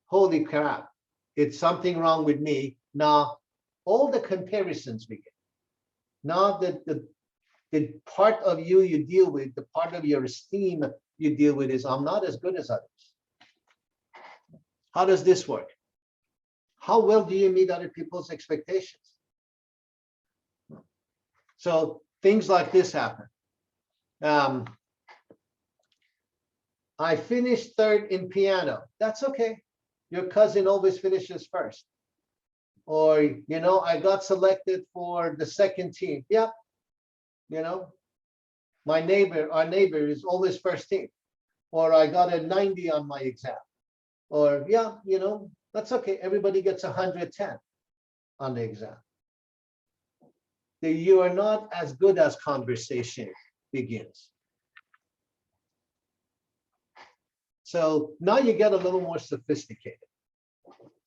Holy crap. It's something wrong with me. Now, all the comparisons begin. Now the part of you deal with, the part of your esteem you deal with is, I'm not as good as others. How does this work? How well do you meet other people's expectations? So things like this happen. I finished 3rd in piano. That's okay. Your cousin always finishes 1st. Or, you know, I got selected for the 2nd team. Yeah. You know, our neighbor is always 1st team. Or I got a 90 on my exam. Or, yeah, you know, that's okay. Everybody gets 110 on the exam. You are not as good as conversation begins. So now you get a little more sophisticated.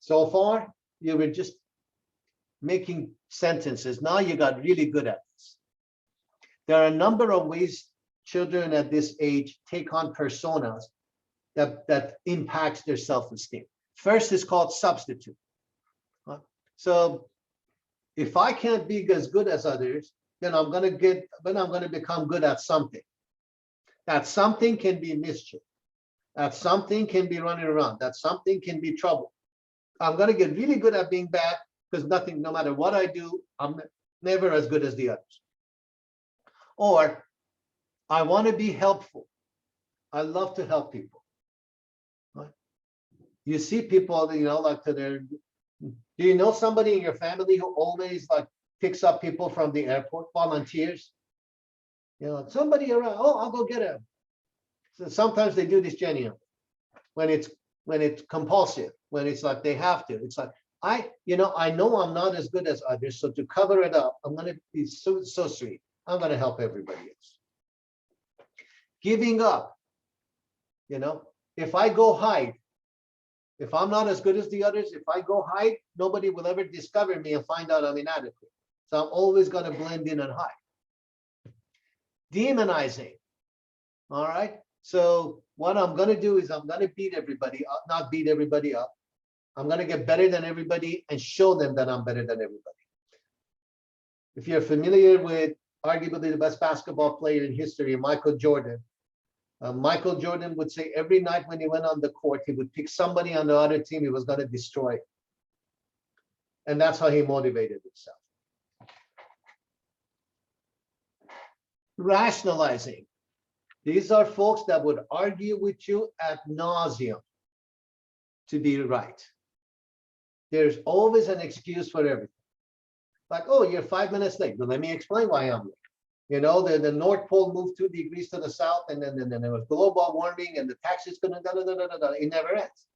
So far, you were just making sentences. Now you got really good at this. There are a number of ways children at this age take on personas that impacts their self-esteem. First is called substitute. So if I can't be as good as others, then I'm going to become good at something. That something can be mischief. That something can be running around. That something can be trouble. I'm going to get really good at being bad because no matter what I do, I'm never as good as the others. Or I want to be helpful. I love to help people. Right? You see people, you know, like do you know somebody in your family who always like picks up people from the airport, volunteers? You know, somebody around, oh, I'll go get him. So sometimes they do this genuinely. When it's compulsive, when it's like they have to. It's like, I know I'm not as good as others, so to cover it up, I'm going to be so sweet. I'm going to help everybody else. Giving up, you know, if I go hide, if I'm not as good as the others, if I go hide, nobody will ever discover me and find out I'm inadequate. So I'm always going to blend in and hide. Demonizing, all right? So what I'm going to do is I'm going to beat everybody up, not beat everybody up. I'm going to get better than everybody and show them that I'm better than everybody. If you're familiar with arguably the best basketball player in history, Michael Jordan, Michael Jordan would say every night when he went on the court, he would pick somebody on the other team he was going to destroy. And that's how he motivated himself. Rationalizing. These are folks that would argue with you ad nauseum to be right. There's always an excuse for everything. Like, oh, you're 5 minutes late. But let me explain why I'm late. You know, the North Pole moved 2 degrees to the south, and then there was global warming, and the taxes going to it never ends.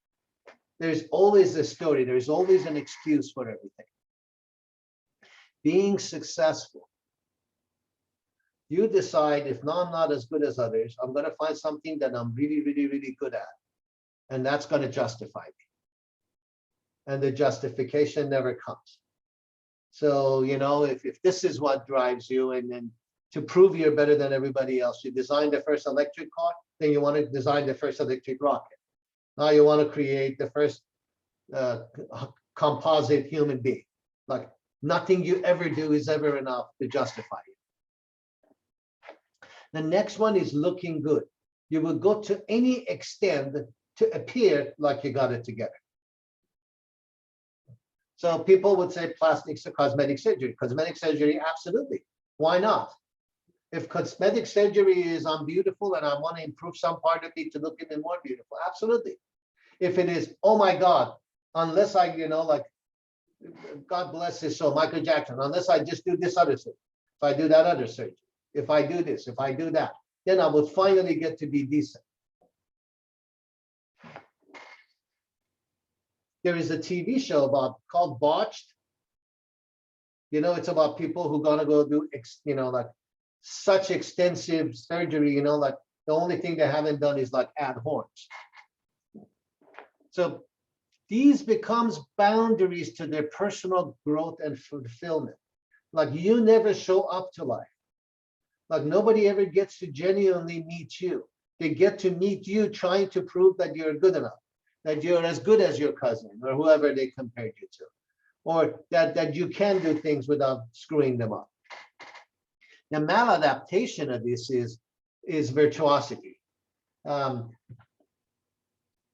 There's always a story. There's always an excuse for everything. Being successful. You decide, if no, I'm not as good as others, I'm going to find something that I'm really, really, really good at. And that's going to justify me. And the justification never comes. So, you know, if this is what drives you, and then to prove you're better than everybody else, you design the first electric car, then you want to design the first electric rocket. Now you want to create the first composite human being. Like nothing you ever do is ever enough to justify it. The next one is looking good. You will go to any extent to appear like you got it together. So people would say plastics or cosmetic surgery. Cosmetic surgery, absolutely. Why not? If cosmetic surgery is I'm beautiful and I want to improve some part of me to look even more beautiful, absolutely. If it is, oh my God, unless I, you know, like, God bless his soul, Michael Jackson, unless I just do this other surgery, if I do that other surgery, if I do this, if I do that, then I will finally get to be decent. There is a TV show called Botched. You know, it's about people who gonna go do, you know, like such extensive surgery, you know, like the only thing they haven't done is like add horns. So these becomes boundaries to their personal growth and fulfillment. Like you never show up to life. Like nobody ever gets to genuinely meet you. They get to meet you trying to prove that you're good enough, that you're as good as your cousin or whoever they compared you to, or that you can do things without screwing them up. The maladaptation of this is virtuosity.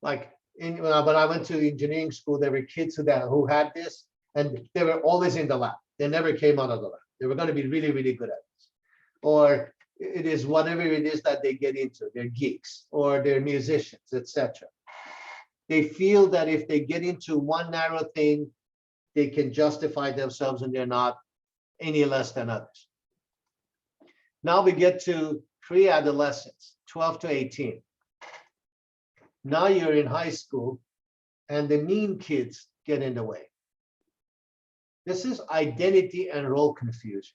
Like when I went to engineering school, there were kids who had this, and they were always in the lab. They never came out of the lab. They were going to be really, really good at this. Or it is whatever it is that they get into. They're geeks or they're musicians, etc. They feel that if they get into one narrow thing, they can justify themselves and they're not any less than others. Now we get to pre-adolescence, 12 to 18. Now you're in high school and the mean kids get in the way. This is identity and role confusion.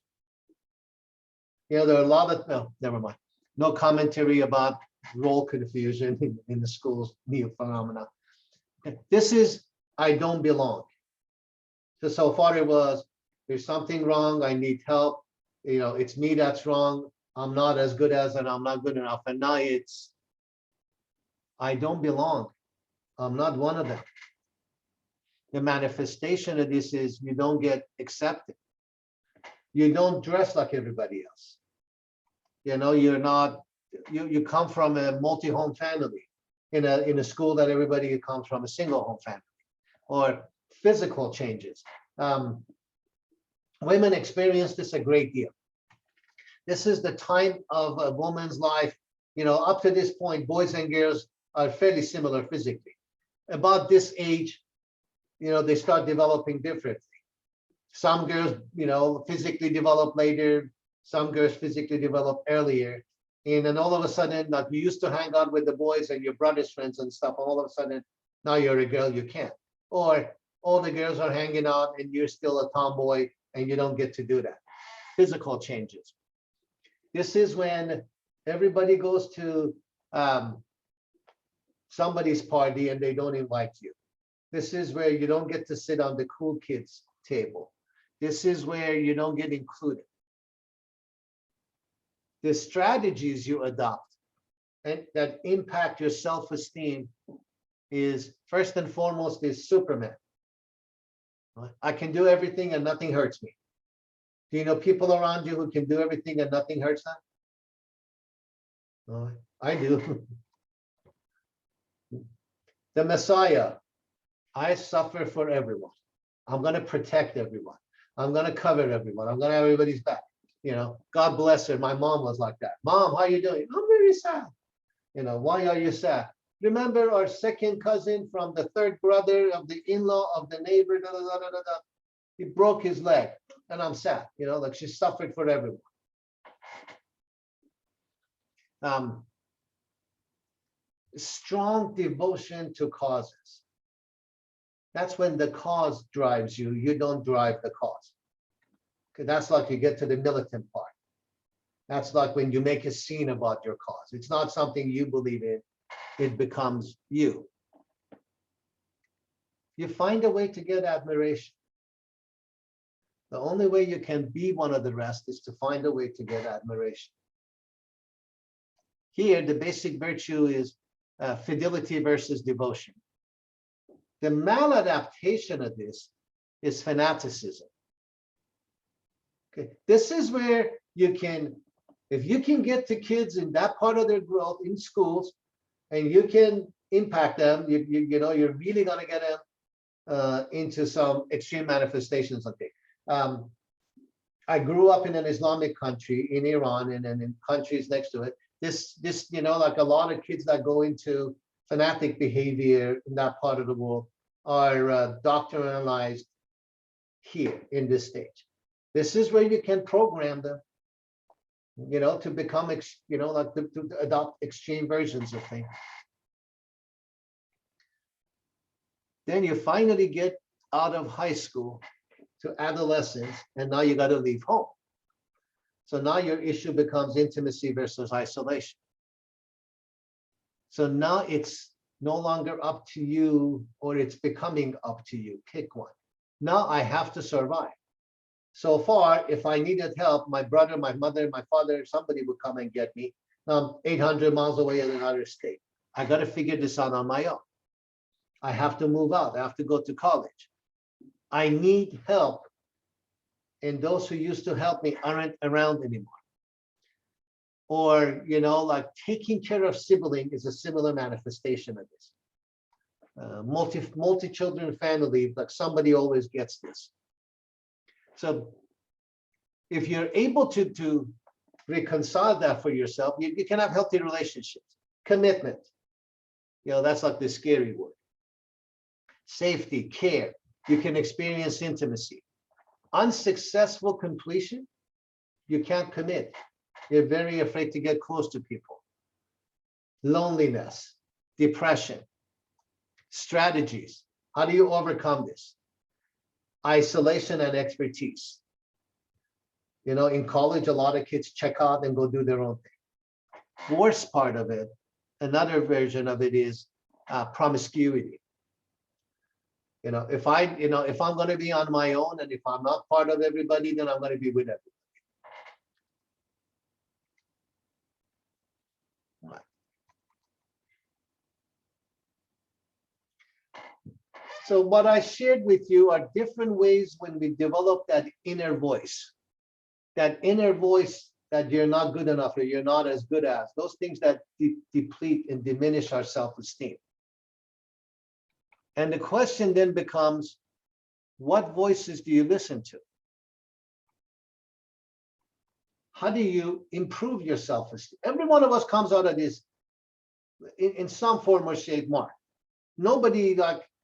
You know, there are a lot of, no, never mind. No commentary about role confusion in the school's new phenomena. This is, I don't belong. So far it was, there's something wrong, I need help. You know, it's me that's wrong. I'm not as good as, and I'm not good enough. And now it's, I don't belong. I'm not one of them. The manifestation of this is you don't get accepted. You don't dress like everybody else. You know, you're not, you come from a multi-home family in a school that everybody comes from a single home family, or physical changes. Women experience this a great deal. This is the time of a woman's life. You know, up to this point, boys and girls are fairly similar physically. About this age, you know, they start developing differently. Some girls, you know, physically develop later. Some girls physically develop earlier. And then all of a sudden, like you used to hang out with the boys and your brother's friends and stuff. All of a sudden, now you're a girl, you can't. Or all the girls are hanging out and you're still a tomboy and you don't get to do that. Physical changes. This is when everybody goes to somebody's party and they don't invite you. This is where you don't get to sit on the cool kids table. This is where you don't get included. The strategies you adopt and that impact your self-esteem is first and foremost is Superman. I can do everything and nothing hurts me. Do you know people around you who can do everything and nothing hurts them? I do. The Messiah, I suffer for everyone. I'm going to protect everyone. I'm going to cover everyone. I'm going to have everybody's back. You know, God bless her. My mom was like that. Mom, how you doing? I'm very sad. You know, why are you sad? Remember our second cousin from the third brother of the in-law of the neighbor, da, da, da, da, da. He broke his leg and I'm sad. You know, like she suffered for everyone. Strong devotion to causes. That's when the cause drives you. You don't drive the cause. Okay, that's like you get to the militant part. That's like when you make a scene about your cause. It's not something you believe in. It becomes you. You find a way to get admiration. The only way you can be one of the rest is to find a way to get admiration. Here, the basic virtue is fidelity versus devotion. The maladaptation of this is fanaticism. Okay, this is where you can, if you can get to kids in that part of their growth in schools, and you can impact them, you know, you're really going to get them into some extreme manifestations of it. I grew up in an Islamic country in Iran and in countries next to it. This, you know, like a lot of kids that go into fanatic behavior in that part of the world are doctrinalized here in this stage. This is where you can program them, you know, to become, you know, like to adopt extreme versions of things. Then you finally get out of high school to adolescence, and now you got to leave home. So now your issue becomes intimacy versus isolation. So now it's no longer up to you, or it's becoming up to you. Pick one. Now I have to survive. So far, if I needed help, my brother, my mother, my father, somebody would come and get me. Now I'm 800 miles away in another state. I got to figure this out on my own. I have to move out. I have to go to college. I need help. And those who used to help me aren't around anymore. Or, like taking care of sibling is a similar manifestation of this. Multi-children family, like somebody always gets this. So if you're able to reconcile that for yourself, you can have healthy relationships. Commitment, that's like the scary word. Safety, care, you can experience intimacy. Unsuccessful completion, you can't commit. You're very afraid to get close to people. Loneliness, depression, strategies. How do you overcome this? Isolation and expertise. In college, a lot of kids check out and go do their own thing. Worst part of it, another version of it is promiscuity. If I'm going to be on my own and if I'm not part of everybody, then I'm going to be with everybody. Right. So what I shared with you are different ways when we develop that inner voice that you're not good enough or you're not as good as, those things that deplete and diminish our self-esteem. And the question then becomes, what voices do you listen to? How do you improve your self-esteem? Every one of us comes out of this in some form or shape, Mark. Nobody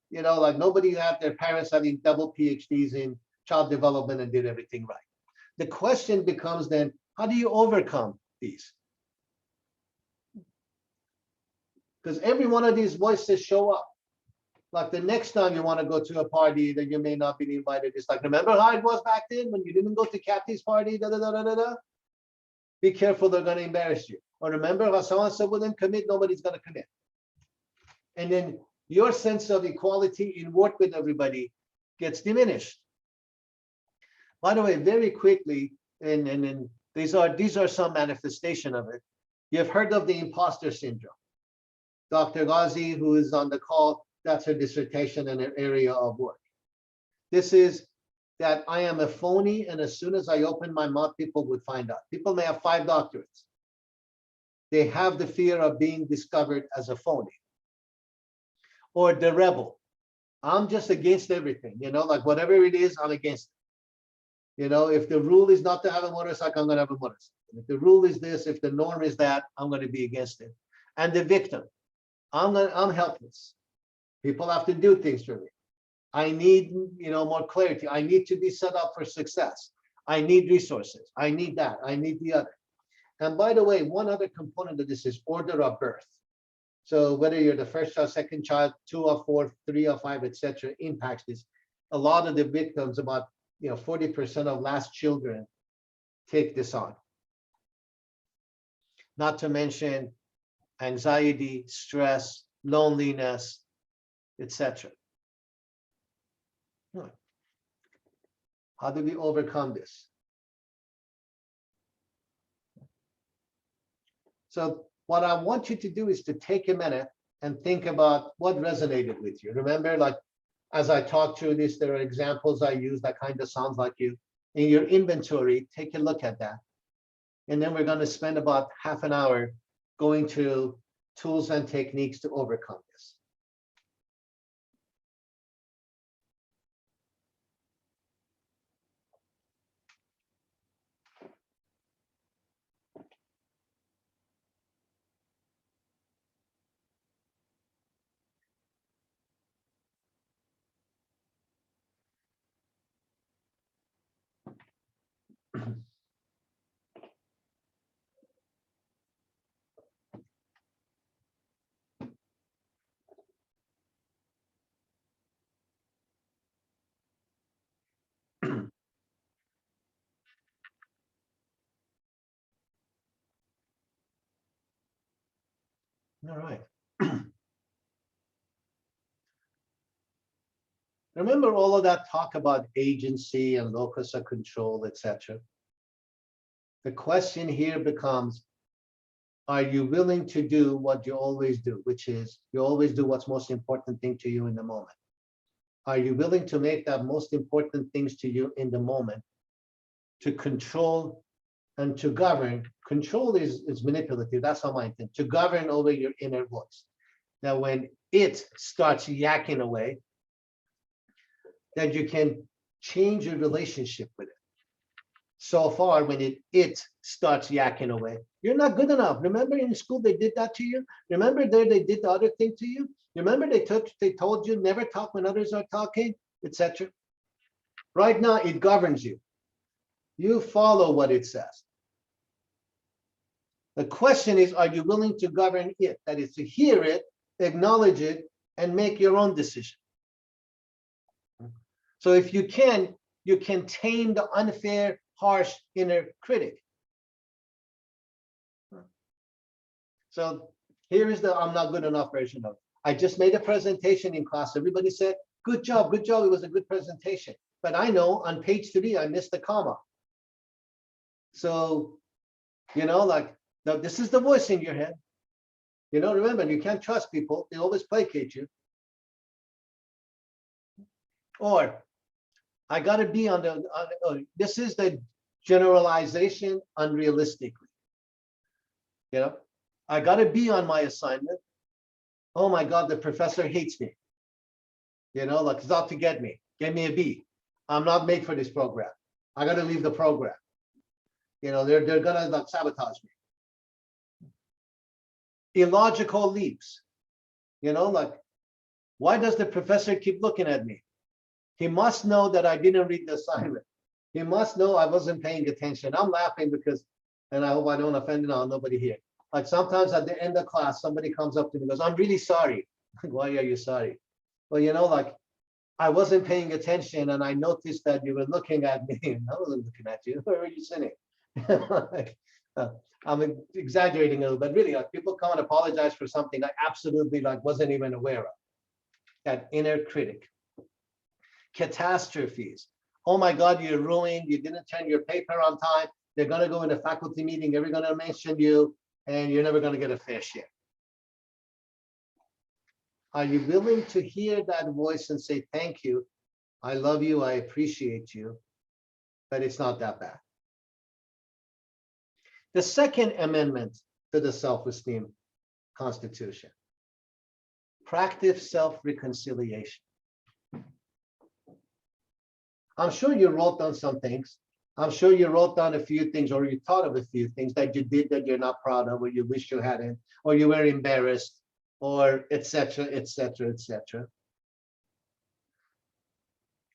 nobody had their parents having double PhDs in child development and did everything right. The question becomes then, how do you overcome these? Because every one of these voices show up. Like the next time you want to go to a party that you may not be invited, it's like, remember how it was back then when you didn't go to Kathy's party, da, da, da, da, da, da? Be careful, they're going to embarrass you. Or remember how so-and-so wouldn't commit, nobody's going to commit. And then your sense of equality in work with everybody gets diminished. By the way, very quickly, and these are some manifestation of it. You've heard of the imposter syndrome. Dr. Ghazi, who is on the call, that's her dissertation in her area of work. This is that I am a phony, and as soon as I open my mouth, people would find out. People may have 5 doctorates. They have the fear of being discovered as a phony. Or the rebel. I'm just against everything, like whatever it is, I'm against it. If the rule is not to have a motorcycle, I'm going to have a motorcycle. If the rule is this, if the norm is that, I'm going to be against it. And the victim, I'm helpless. People have to do things for me. I need, more clarity. I need to be set up for success. I need resources. I need that. I need the other. And by the way, one other component of this is order of birth. So whether you're the first child, second child, 2 of 4, 3 of 5, etc., impacts this. A lot of the victims, about 40% of last children, take this on. Not to mention anxiety, stress, loneliness, etc. How do we overcome this? So what I want you to do is to take a minute and think about what resonated with you. Remember, like as I talk through this, there are examples I use that kind of sounds like you. In your inventory, take a look at that. And then we're going to spend about half an hour going through tools and techniques to overcome this. All right. Remember all of that talk about agency and locus of control, etc. The question here becomes, are you willing to do what you always do, which is you always do what's most important thing to you in the moment? Are you willing to make that most important things to you in the moment to control and to govern? Control is manipulative. That's not my intent. To govern over your inner voice. Now, when it starts yakking away, that you can change your relationship with it. So far, when it starts yakking away, you're not good enough. Remember in school they did that to you? Remember there they did the other thing to you? Remember they told you never talk when others are talking, etc. Right now it governs you. You follow what it says. The question is, are you willing to govern it? That is to hear it, acknowledge it, and make your own decision. So if you can tame the unfair, harsh inner critic. So here is the I'm not good enough version of it. I just made a presentation in class. Everybody said, good job, good job. It was a good presentation. But I know on page 3, I missed the comma. So, like, now this is the voice in your head. Remember, you can't trust people. They always placate you. Or I got to be on this is the generalization unrealistically. I got to be on my assignment. Oh my God, the professor hates me. Like he's out to get me. Get me a B. I'm not made for this program. I got to leave the program. They're gonna like sabotage me. Illogical leaps. Like, why does the professor keep looking at me? He must know that I didn't read the assignment. He must know I wasn't paying attention. I'm laughing because, and I hope I don't offend nobody here. Like sometimes at the end of class, somebody comes up to me and goes, I'm really sorry. Why are you sorry? Well, like I wasn't paying attention and I noticed that you were looking at me. I wasn't looking at you. Where were you sitting? I'm exaggerating a little bit. Really, like people come and apologize for something I absolutely wasn't even aware of. That inner critic. Catastrophes. Oh my God, you're ruined. You didn't turn your paper on time. They're going to go in a faculty meeting. They're going to mention you, and you're never going to get a fair share. Are you willing to hear that voice and say, thank you, I love you, I appreciate you, but it's not that bad? The second amendment to the self-esteem constitution, practice self-reconciliation. I'm sure you wrote down some things. I'm sure you wrote down a few things, or you thought of a few things that you did that you're not proud of, or you wish you hadn't, or you were embarrassed, or etc., etc., etc.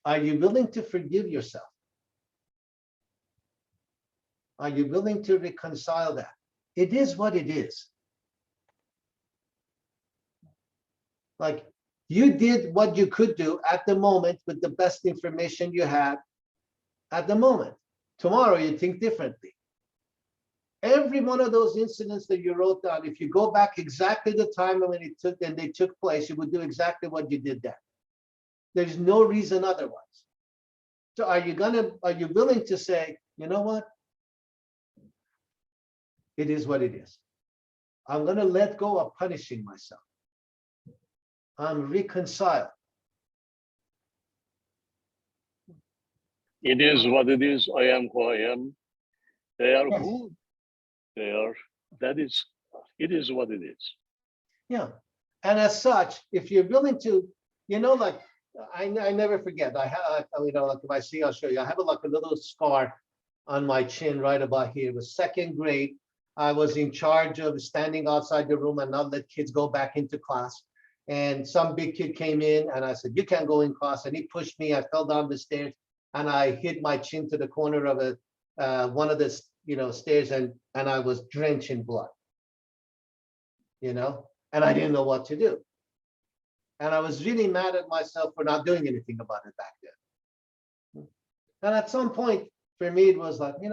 Are you willing to forgive yourself? Are you willing to reconcile that? It is what it is. Like you did what you could do at the moment with the best information you had at the moment. Tomorrow you think differently. Every one of those incidents that you wrote down, if you go back exactly the time when they took place, you would do exactly what you did then. There's no reason otherwise. So are you willing to say, you know what? It is what it is. I'm going to let go of punishing myself. I'm reconciled. It is what it is. I am who I am. They are who they are. It is what it is. Yeah. And as such, if you're willing to, like, I never forget. I have, like if I see, I'll show you. I have a little scar on my chin right about here. It was second grade. I was in charge of standing outside the room and not let kids go back into class. And some big kid came in and I said, you can't go in class. And he pushed me. I fell down the stairs and I hit my chin to the corner of one of the stairs, and I was drenched in blood. And I didn't know what to do. And I was really mad at myself for not doing anything about it back then. And at some point, for me, it was like, you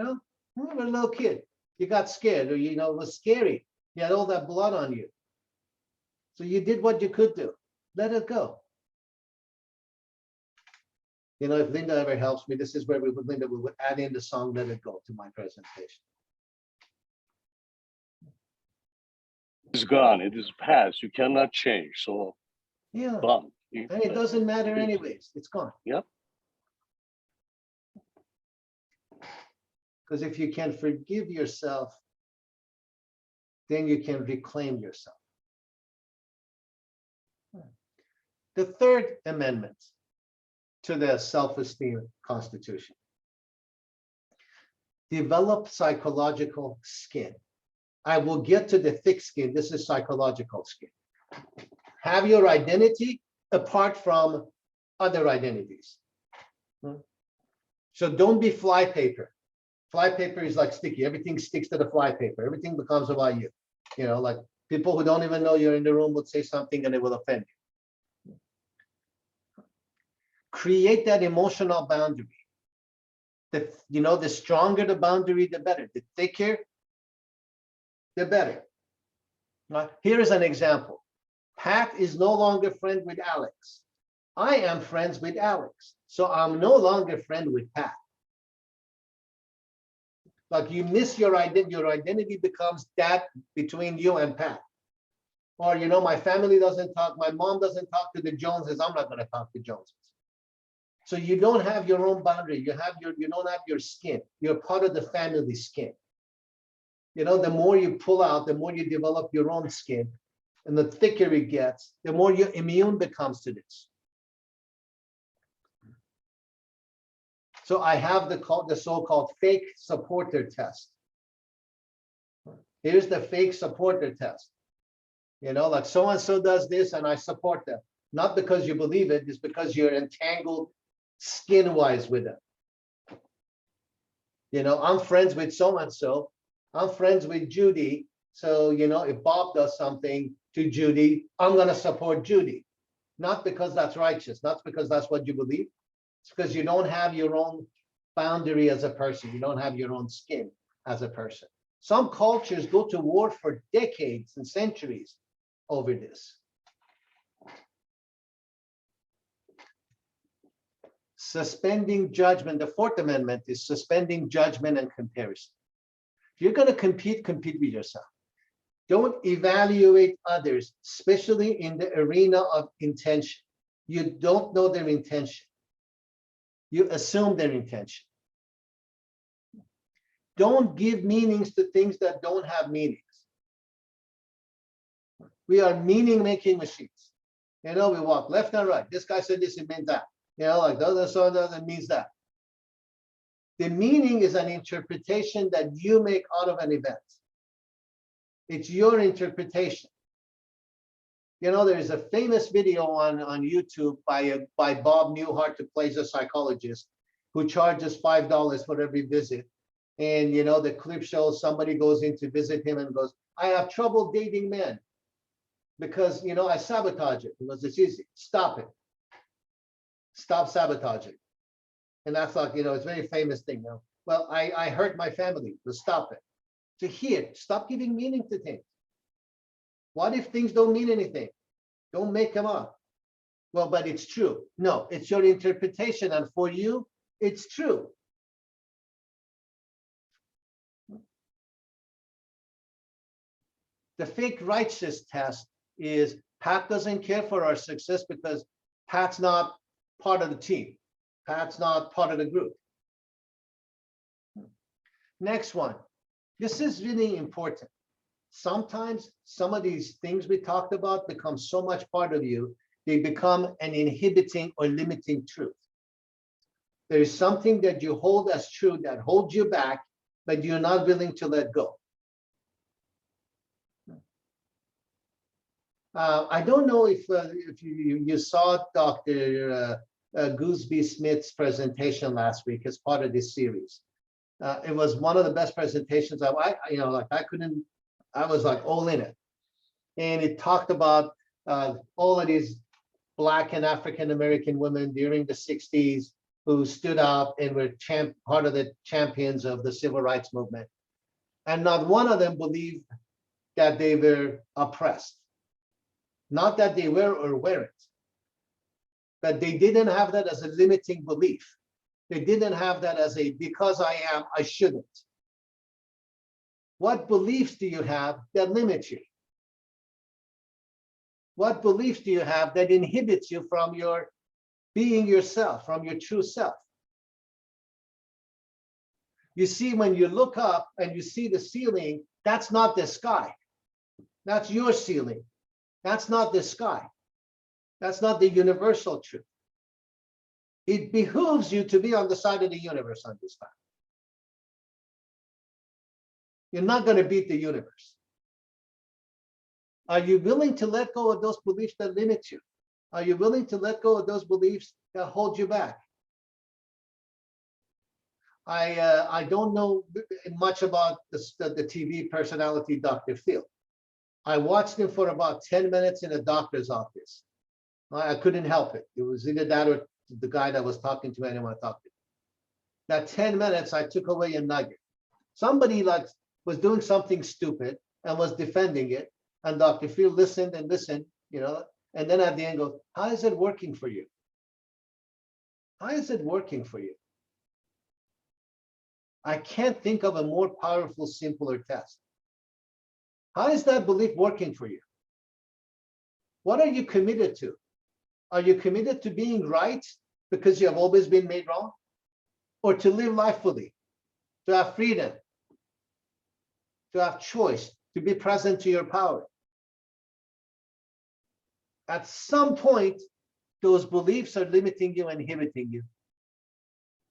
were a little kid. You got scared, or, it was scary. You had all that blood on you. So you did what you could do. Let it go. You know, if Linda ever helps me, this is where Linda would add in the song Let It Go to my presentation. It's gone. It is past. You cannot change. So Yeah, done. and it doesn't matter anyways. It's gone. Yep. Because if you can forgive yourself, then you can reclaim yourself. The third amendment to the self-esteem constitution. Develop psychological skin. I will get to the thick skin. This is psychological skin. Have your identity apart from other identities. So don't be flypaper. Flypaper is like sticky. Everything sticks to the flypaper. Everything becomes about you. You know, like people who don't even know you're in the room would say something and it will offend you. Create that emotional boundary. The stronger the boundary, the better. The thicker, the better. Right? Here is an example. Pat is no longer friend with Alex. I am friends with Alex. So I'm no longer friend with Pat. Like you miss your identity becomes that between you and Pat. Or, you know, my family doesn't talk, my mom doesn't talk to the Joneses, I'm not going to talk to Joneses. So you don't have your own boundary. You don't have your skin. You're part of the family skin. You know, the more you pull out, the more you develop your own skin, and the thicker it gets, the more your immune becomes to this. So I have the so-called fake supporter test. Here's the fake supporter test. You know, like so-and-so does this and I support them. Not because you believe it, it's because you're entangled skin-wise with them. You know, I'm friends with so-and-so. I'm friends with Judy. So, you know, if Bob does something to Judy, I'm going to support Judy. Not because that's righteous, not because that's what you believe. It's because you don't have your own boundary as a person. You don't have your own skin as a person. Some cultures go to war for decades and centuries over this. Suspending judgment. The Fourth Amendment is suspending judgment and comparison. If you're going to compete with yourself. Don't evaluate others, especially in the arena of intention. You don't know their intention. You assume their intention. Don't give meanings to things that don't have meanings. We are meaning-making machines. You know, we walk left and right. This guy said this, it means that. You know, like the other so that means that. The meaning is an interpretation that you make out of an event. It's your interpretation. You know, there is a famous video on YouTube by Bob Newhart, who plays a psychologist, who charges $5 for every visit. And, you know, the clip shows somebody goes in to visit him and goes, I have trouble dating men because, you know, I sabotage it. He goes, it's easy. Stop it. Stop sabotaging. And that's like, you know, it's a very famous thing. You know? Well, I hurt my family. So stop it. So here, stop giving meaning to things. What if things don't mean anything? Don't make them up. Well, but it's true. No, it's your interpretation. And for you, it's true. The fake righteous test is Pat doesn't care for our success because Pat's not part of the team. Pat's not part of the group. Next one. This is really important. Sometimes some of these things we talked about become so much part of you, they become an inhibiting or limiting truth. There is something that you hold as true that holds you back, but you're not willing to let go. I don't know if you saw Dr. Gooseby Smith's presentation last week as part of this series. It was one of the best presentations. I was like all in it. And it talked about all of these Black and African-American women during the 60s who stood out and were part of the champions of the civil rights movement. And not one of them believed that they were oppressed. Not that they were or weren't. That they didn't have that as a limiting belief. They didn't have that as a because I am, I shouldn't. What beliefs do you have that limit you? What beliefs do you have that inhibits you from your being yourself, from your true self? You see, when you look up and you see the ceiling, that's not the sky. That's your ceiling. That's not the sky. That's not the universal truth. It behooves you to be on the side of the universe on this time. You're not going to beat the universe. Are you willing to let go of those beliefs that limit you? Are you willing to let go of those beliefs that hold you back? I don't know much about the TV personality, Dr. Phil. I watched him for about 10 minutes in a doctor's office. I couldn't help it. It was either that or the guy that was talking to me, I didn't want to talk to. That 10 minutes, I took away a nugget. Somebody was doing something stupid and was defending it. And Dr. Phil listened and listened, and then at the end goes, how is it working for you? How is it working for you? I can't think of a more powerful, simpler test. How is that belief working for you? What are you committed to? Are you committed to being right because you have always been made wrong? Or to live life fully, to have freedom, to have choice, to be present to your power? At some point, those beliefs are limiting you and inhibiting you.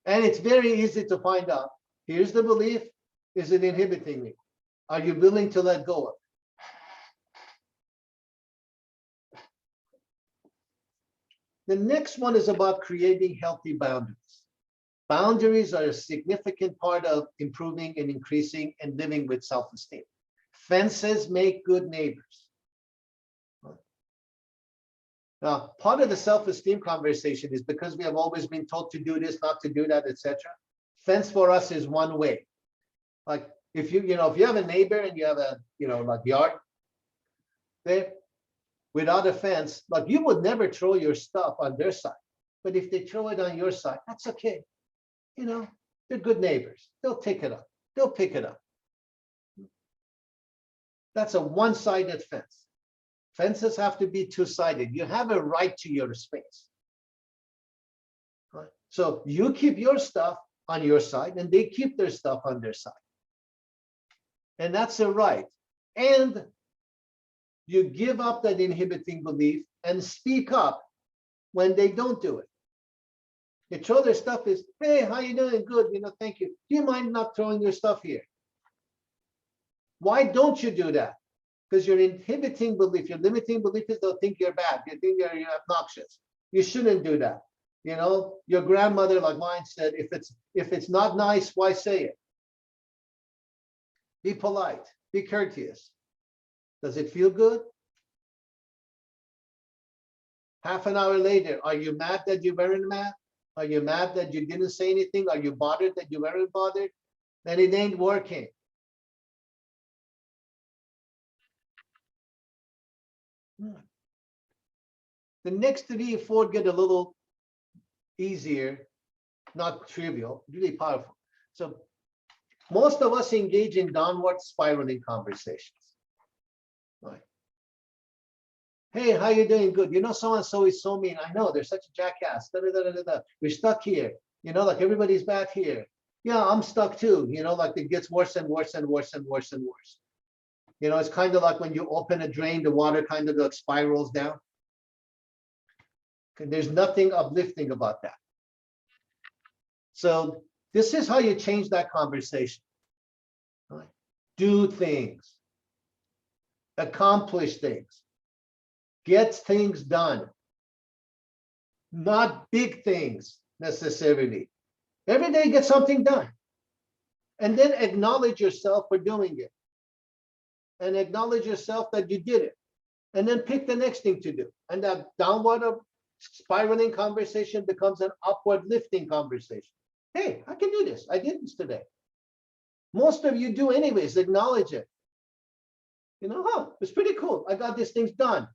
And it's very easy to find out. Here's the belief. Is it inhibiting me? Are you willing to let go of it? The next one is about creating healthy boundaries. Boundaries are a significant part of improving and increasing and living with self-esteem. Fences make good neighbors. Now, part of the self-esteem conversation is because we have always been told to do this, not to do that, etc. Fence for us is one way. Like if you have a neighbor and you have a yard there without a fence, like you would never throw your stuff on their side. But if they throw it on your side, that's okay. They're good neighbors. They'll take it up. They'll pick it up. That's a one-sided fence. Fences have to be two-sided. You have a right to your space. Right? So you keep your stuff on your side and they keep their stuff on their side. And that's a right. And you give up that inhibiting belief and speak up when they don't do it. You throw their stuff is, hey, how you doing? Good, thank you. Do you mind not throwing your stuff here? Why don't you do that? Because your inhibiting belief, your limiting belief is they'll think you're bad. You think you're obnoxious. You shouldn't do that. Your grandmother, like mine, said, if it's not nice, why say it? Be polite, be courteous. Does it feel good? Half an hour later, are you mad that you weren't mad? Are you mad that you didn't say anything? Are you bothered that you weren't bothered? Then it ain't working. The next 3 or 4 get a little easier, not trivial, really powerful. So most of us engage in downward spiraling conversations. Right. Hey, how you doing? Good. So-and-so is so mean. I know, they're such a jackass. Da, da, da, da, da. We're stuck here. Like everybody's bad here. Yeah, I'm stuck too. Like it gets worse and worse and worse and worse and worse. It's kind of like when you open a drain, the water kind of spirals down. There's nothing uplifting about that. So this is how you change that conversation. Right? Do things. Accomplish things. Get things done. Not big things necessarily. Every day get something done. And then acknowledge yourself for doing it. And acknowledge yourself that you did it. And then pick the next thing to do. And that downward spiraling conversation becomes an upward lifting conversation. Hey, I can do this. I did this today. Most of you do anyways. Acknowledge it. It's pretty cool. I got these things done.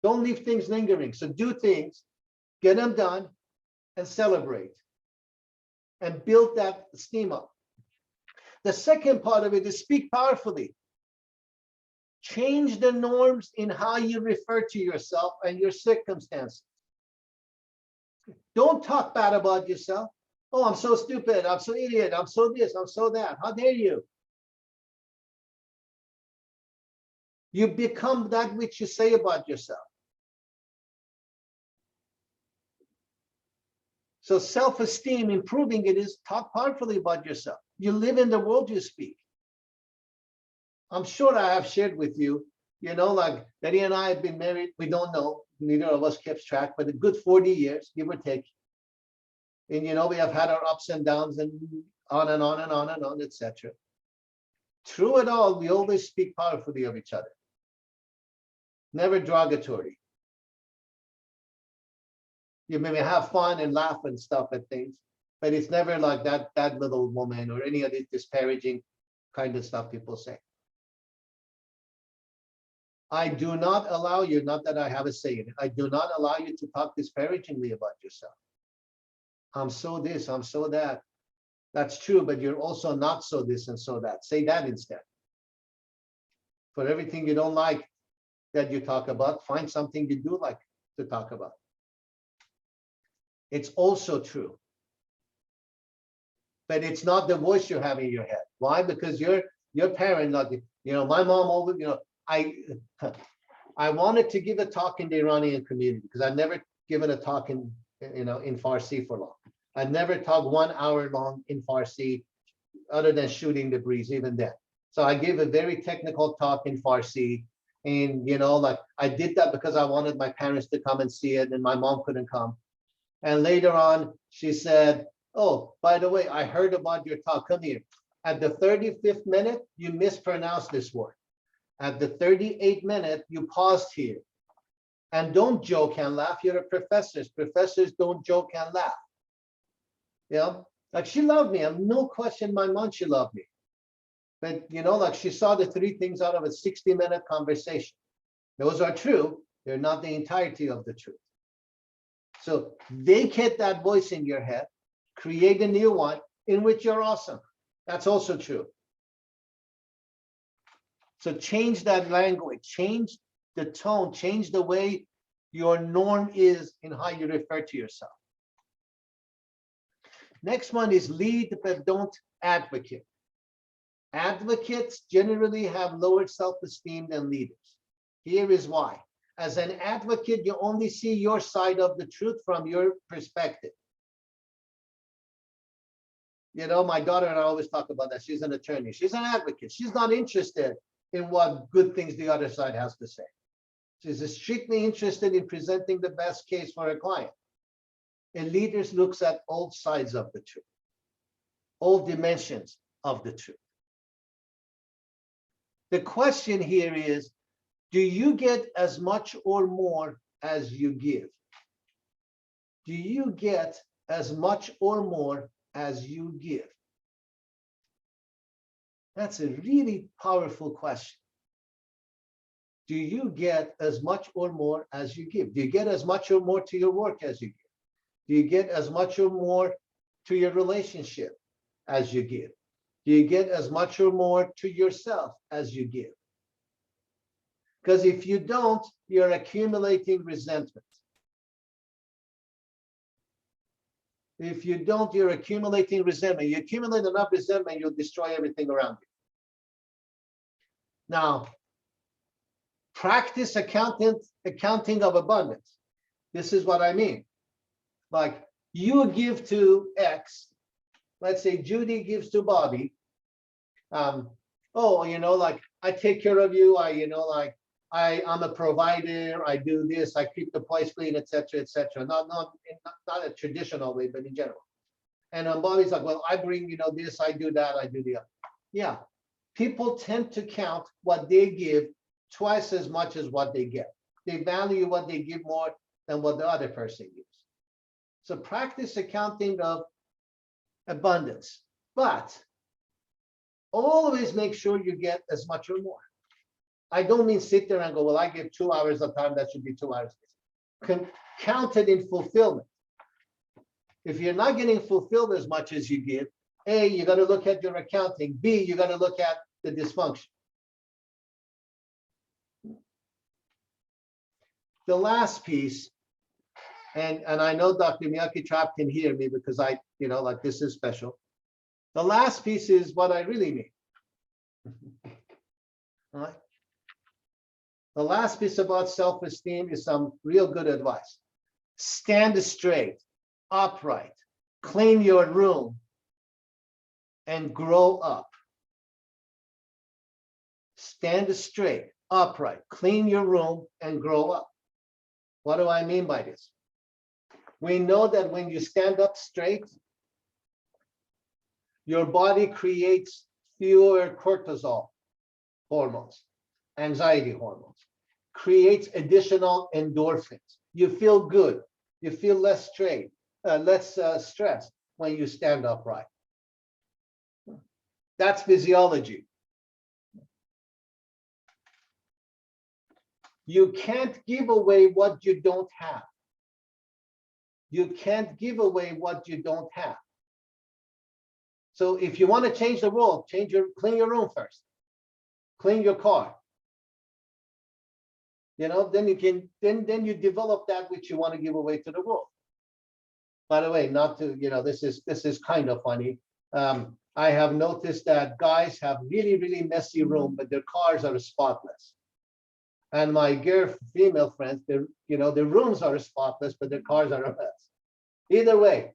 Don't leave things lingering. So do things. get them done, and celebrate, and build that esteem up. The second part of it is speak powerfully. Change the norms in how you refer to yourself and your circumstances. Don't talk bad about yourself. Oh, I'm so stupid. I'm so idiot. I'm so this. I'm so that. How dare you? You become that which you say about yourself. So self-esteem, improving it is talk powerfully about yourself. You live in the world you speak. I'm sure I have shared with you, like Betty and I have been married. We don't know, neither of us keeps track, but a good 40 years, give or take. And we have had our ups and downs and on and on and on and on, etc. Through it all, we always speak powerfully of each other. Never derogatory. You may have fun and laugh and stuff at things, but it's never like that little woman or any of the disparaging kind of stuff people say. I do not allow you, not that I have a say in it, I do not allow you to talk disparagingly about yourself. I'm so this, I'm so that. That's true, but you're also not so this and so that. Say that instead. For everything you don't like that you talk about, find something you do like to talk about. It's also true. But it's not the voice you have in your head. Why? Because your parent, like, my mom always, I wanted to give a talk in the Iranian community because I've never given a talk in Farsi for long. I've never talked 1 hour long in Farsi other than shooting the breeze, even then. So I gave a very technical talk in Farsi. And, I did that because I wanted my parents to come and see it and my mom couldn't come. And later on, she said, oh, by the way, I heard about your talk. Come here. At the 35th minute, you mispronounced this word. At the 38th minute, you paused here. And don't joke and laugh. You're a professor. Professors don't joke and laugh. Like she loved me. I have no question in my mind she loved me. But, like she saw the 3 things out of a 60-minute conversation. Those are true. They're not the entirety of the truth. So vacate that voice in your head, create a new one in which you're awesome. That's also true. So change that language, change the tone, change the way your norm is in how you refer to yourself. Next one is lead, but don't advocate. Advocates generally have lower self-esteem than leaders. Here is why. As an advocate, you only see your side of the truth from your perspective. My daughter and I always talk about that. She's an attorney. She's an advocate. She's not interested in what good things the other side has to say. She's strictly interested in presenting the best case for her client. A leader looks at all sides of the truth, all dimensions of the truth. The question here is, do you get as much or more as you give? Do you get as much or more as you give? That's a really powerful question. Do you get as much or more as you give? Do you get as much or more to your work as you give? Do you get as much or more to your relationship as you give? Do you get as much or more to yourself as you give? Because if you don't, you're accumulating resentment. If you don't, you're accumulating resentment. You accumulate enough resentment, you'll destroy everything around you. Now, practice accounting of abundance. This is what I mean. Like you give to X, let's say Judy gives to Bobby. Like I take care of you. I'm a provider. I do this. I keep the place clean, etc., etc. Not a traditional way, but in general. And Bobby's like, well, I bring this. I do that. I do the other. Yeah, people tend to count what they give twice as much as what they get. They value what they give more than what the other person gives. So practice accounting of abundance, but always make sure you get as much or more. I don't mean sit there and go, well, I give 2 hours of time, that should be 2 hours. counted in fulfillment. If you're not getting fulfilled as much as you give, A, you got to look at your accounting. B, you got to look at the dysfunction. The last piece, and I know Dr. Miyake Trap can hear me because I, like this is special. The last piece is what I really mean. All right. The last piece about self-esteem is some real good advice. Stand straight, upright, clean your room, and grow up. Stand straight, upright, clean your room, and grow up. What do I mean by this? We know that when you stand up straight, your body creates fewer cortisol hormones, anxiety hormones, creates additional endorphins. You feel good. You feel less stressed when you stand upright. That's physiology. You can't give away what you don't have. You can't give away what you don't have. So if you want to change the world, clean your room first. Clean your car. Then you can, then you develop that which you want to give away to the world. By the way, not to, this is kind of funny. I have noticed that guys have really, really messy room, but their cars are spotless. And my female friends, their rooms are spotless, but their cars are a mess. Either way,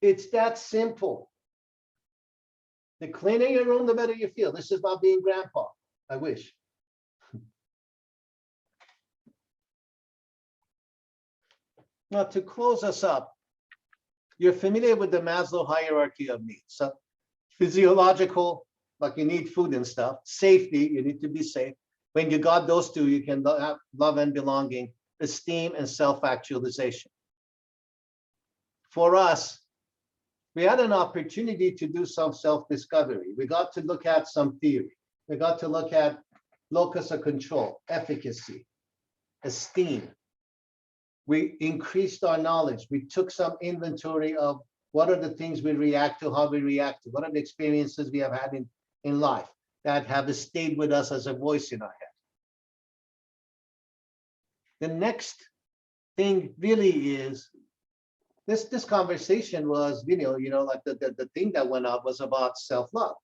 it's that simple. The cleaner your room, the better you feel. This is not being grandpa. I wish. Now, to close us up, you're familiar with the Maslow hierarchy of needs. So physiological, like you need food and stuff. Safety, you need to be safe. When you got those two, you can have love and belonging, esteem and self-actualization. For us, we had an opportunity to do some self-discovery. We got to look at some theory. We got to look at locus of control, efficacy, esteem. We increased our knowledge. We took some inventory of what are the things we react to, how we react to, what are the experiences we have had in life that have stayed with us as a voice in our head. The next thing really is, this conversation was, like the thing that went up was about self-love.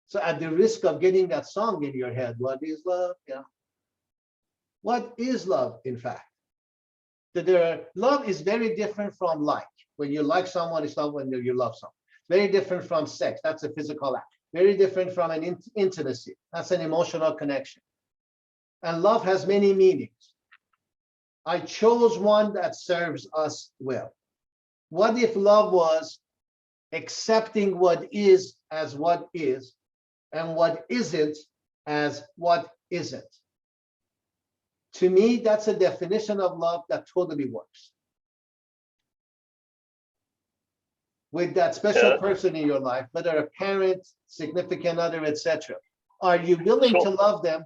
So at the risk of getting that song in your head, what is love? What is love, in fact? Love is very different from like. When you like someone, it's not when you love someone. Very different from sex. That's a physical act. Very different from an intimacy. That's an emotional connection. And love has many meanings. I chose one that serves us well. What if love was accepting what is as what is and what isn't as what isn't? To me, that's a definition of love that totally works. With that special person in your life, whether a parent, significant other, etc., are you willing to love them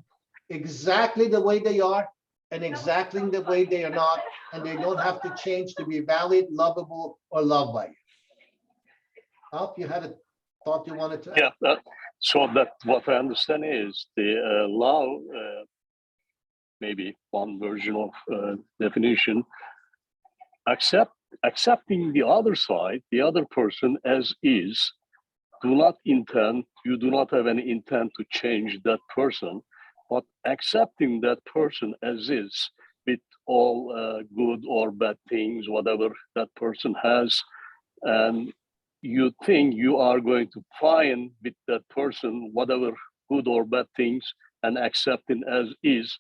exactly the way they are and exactly the way they are not, and they don't have to change to be valid, lovable, or loved by you? I hope you had a thought you wanted to add. Yeah, so that what I understand is the law, maybe one version of definition, accepting the other side, the other person as is, you do not have any intent to change that person, but accepting that person as is with all good or bad things, whatever that person has, and you think you are going to find with that person whatever good or bad things and accepting as is.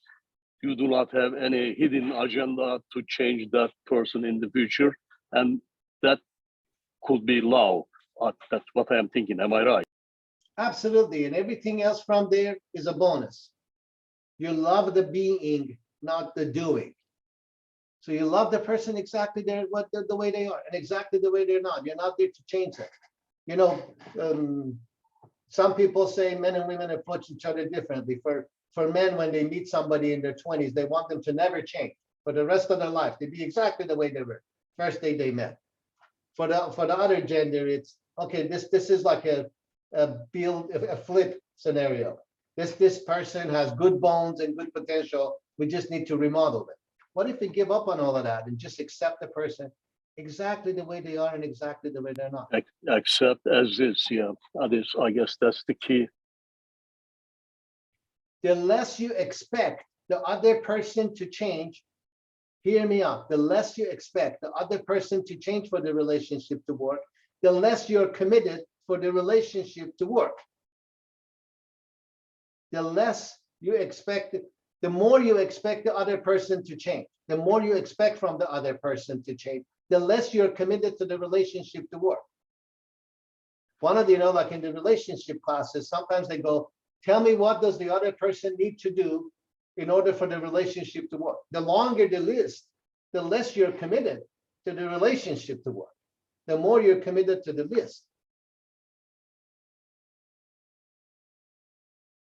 You do not have any hidden agenda to change that person in the future, and that could be love. That's what I am thinking. Am I right? Absolutely, and everything else from there is a bonus. You love the being, not the doing. So you love the person exactly the way they are and exactly the way they're not. You're not there to change them. Some people say men and women approach each other differently. For men, when they meet somebody in their 20s, they want them to never change. for the rest of their life to be exactly the way they were first day they met. For the other gender, it's okay. This is like a flip scenario. This person has good bones and good potential. We just need to remodel them. What if we give up on all of that and just accept the person exactly the way they are and exactly the way they're not? Accept as is, yeah. That is, I guess that's the key. The less you expect the other person to change, hear me out, the less you expect the other person to change for the relationship to work, the less you're committed for the relationship to work. The less you expect, the more you expect the other person to change, the more you expect from the other person to change, the less you're committed to the relationship to work. One of the, like in the relationship classes, sometimes they go, tell me what does the other person need to do in order for the relationship to work. The longer the list, the less you're committed to the relationship to work. The more you're committed to the list.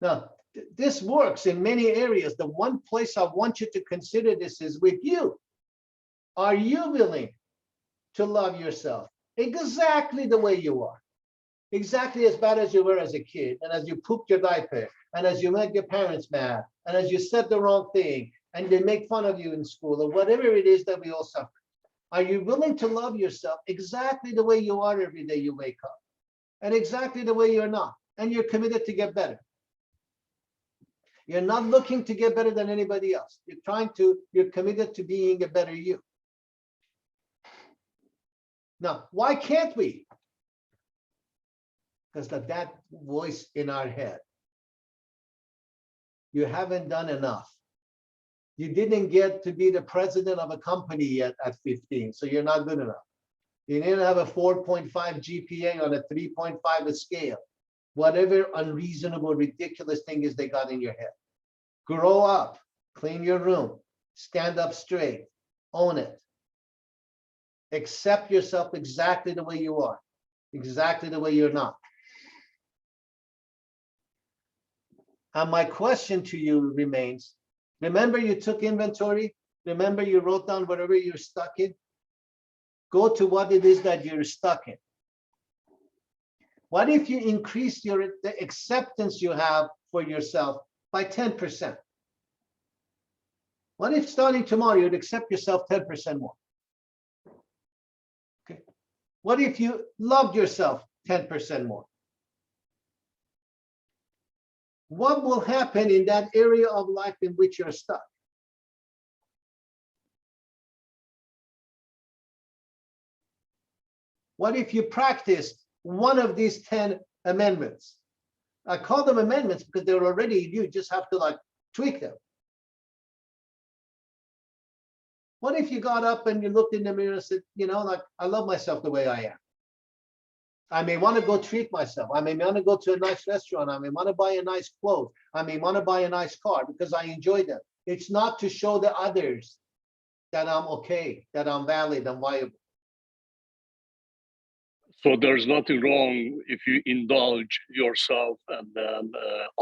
Now, this works in many areas. The one place I want you to consider this is with you. Are you willing to love yourself exactly the way you are? Exactly as bad as you were as a kid, and as you pooped your diaper, and as you make your parents mad, and as you said the wrong thing, and they make fun of you in school, or whatever it is that we all suffer. Are you willing to love yourself exactly the way you are every day you wake up, and exactly the way you're not, and you're committed to get better? You're not looking to get better than anybody else. You're committed to being a better you. Now, why can't we? Because that voice in our head. You haven't done enough. You didn't get to be the president of a company yet at 15, so you're not good enough. You didn't have a 4.5 GPA on a 3.5 scale. Whatever unreasonable, ridiculous thing is they got in your head. Grow up, clean your room, stand up straight, own it. Accept yourself exactly the way you are, exactly the way you're not. And my question to you remains, remember you took inventory? Remember you wrote down whatever you're stuck in? Go to what it is that you're stuck in. What if you increase the acceptance you have for yourself by 10%? What if starting tomorrow you'd accept yourself 10% more? Okay. What if you loved yourself 10% more? What will happen in that area of life in which you're stuck? What if you practiced one of these 10 amendments? I call them amendments because they're already, you just have to tweak them. What if you got up and you looked in the mirror and said, I love myself the way I am. I may want to go treat myself. I may want to go to a nice restaurant. I may want to buy a nice clothes. I may want to buy a nice car because I enjoy them. It's not to show the others that I'm okay, that I'm valid and viable. So there's nothing wrong if you indulge yourself and then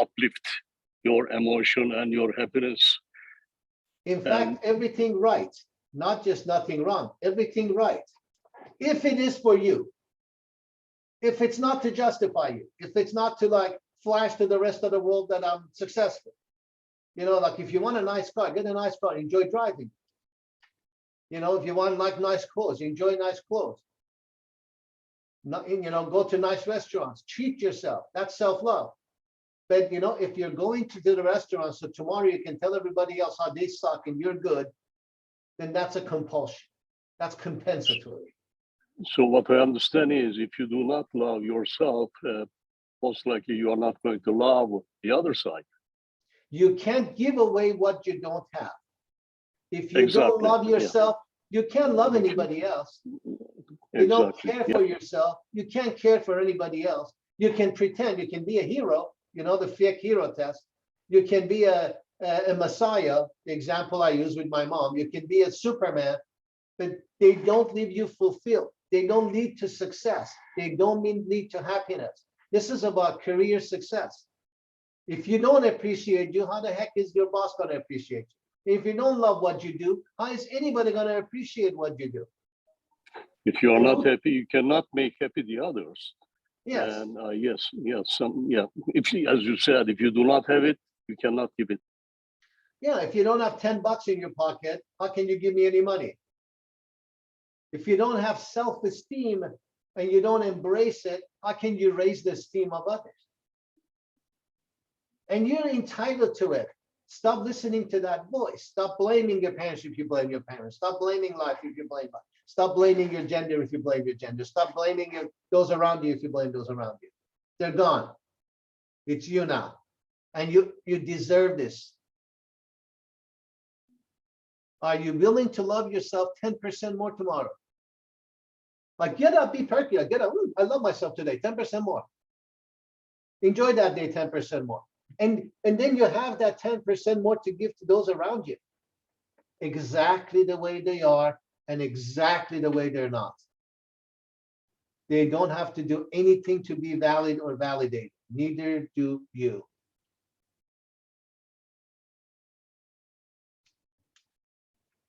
uplift your emotion and your happiness. In fact, everything right, not just nothing wrong, everything right. If it is for you, if it's not to justify you, if it's not to flash to the rest of the world that I'm successful, if you want a nice car, get a nice car, enjoy driving. If you want nice clothes, enjoy nice clothes. Go to nice restaurants, treat yourself. That's self-love. But if you're going to the restaurant, so tomorrow you can tell everybody else how they suck and you're good, then that's a compulsion. That's compensatory. So what I understand is if you do not love yourself, most likely you are not going to love the other side. You can't give away what you don't have. If you don't love yourself, you can't love anybody else. You don't care for yourself. You can't care for anybody else. You can pretend you can be a hero, the fake hero test. You can be a messiah, the example I use with my mom. You can be a Superman, but they don't leave you fulfilled. They don't lead to success. They don't lead to happiness. This is about career success. If you don't appreciate you, how the heck is your boss going to appreciate you? If you don't love what you do, how is anybody going to appreciate what you do? If you are not happy, you cannot make happy the others. Yes. And yes, If you, as you said, if you do not have it, you cannot give it. Yeah, if you don't have $10 in your pocket, how can you give me any money? If you don't have self-esteem and you don't embrace it, how can you raise the esteem of others? And you're entitled to it. Stop listening to that voice. Stop blaming your parents if you blame your parents. Stop blaming life if you blame life. Stop blaming your gender if you blame your gender. Stop blaming those around you if you blame those around you. They're gone. It's you now. And you deserve this. Are you willing to love yourself 10% more tomorrow? Like, get up, be perky. Get up. I love myself today. 10% more. Enjoy that day 10% more. And then you have that 10% more to give to those around you. Exactly the way they are and exactly the way they're not. They don't have to do anything to be valid or validated. Neither do you.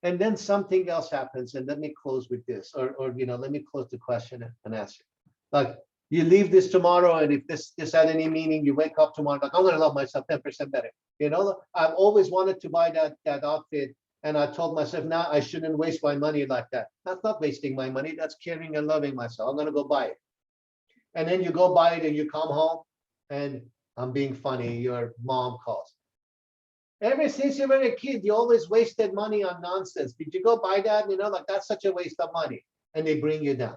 And then something else happens, and let me close with this, or let me close the question and answer. Like, you leave this tomorrow, and if this had any meaning, you wake up tomorrow like, I'm gonna love myself 10% better. I've always wanted to buy that outfit, and I told myself, now I shouldn't waste my money like that. That's not wasting my money. That's caring and loving myself. I'm gonna go buy it. And then you go buy it, and you come home, and I'm being funny. Your mom calls. Ever since you were a kid, you always wasted money on nonsense. Did you go buy that? Like, that's such a waste of money. And they bring you down.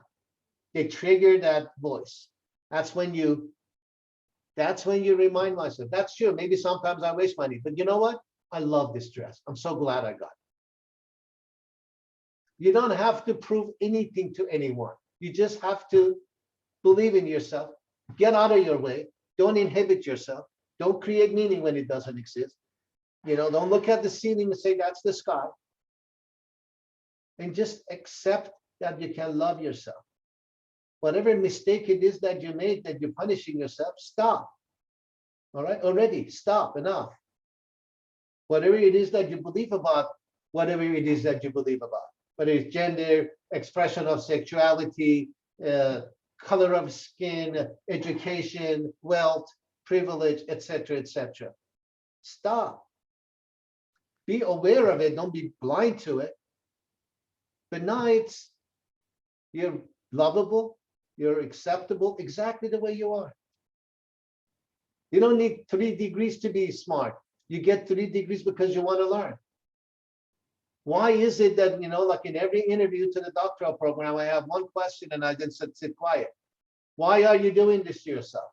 They trigger that voice. That's when you remind myself. That's true. Maybe sometimes I waste money, but you know what? I love this dress. I'm so glad I got it. You don't have to prove anything to anyone. You just have to believe in yourself. Get out of your way. Don't inhibit yourself. Don't create meaning when it doesn't exist. Don't look at the ceiling and say, that's the sky. And just accept that you can love yourself. Whatever mistake it is that you made, that you're punishing yourself, stop. All right, already, stop, enough. Whatever it is that you believe about, whatever it is that you believe about, whether it's gender, expression of sexuality, color of skin, education, wealth, privilege, etc., etc. Stop. Be aware of it, don't be blind to it. But now you're lovable, you're acceptable exactly the way you are. You don't need 3 degrees to be smart. You get 3 degrees because you want to learn. Why is it that, like in every interview to the doctoral program, I have one question and I then sit quiet. Why are you doing this to yourself?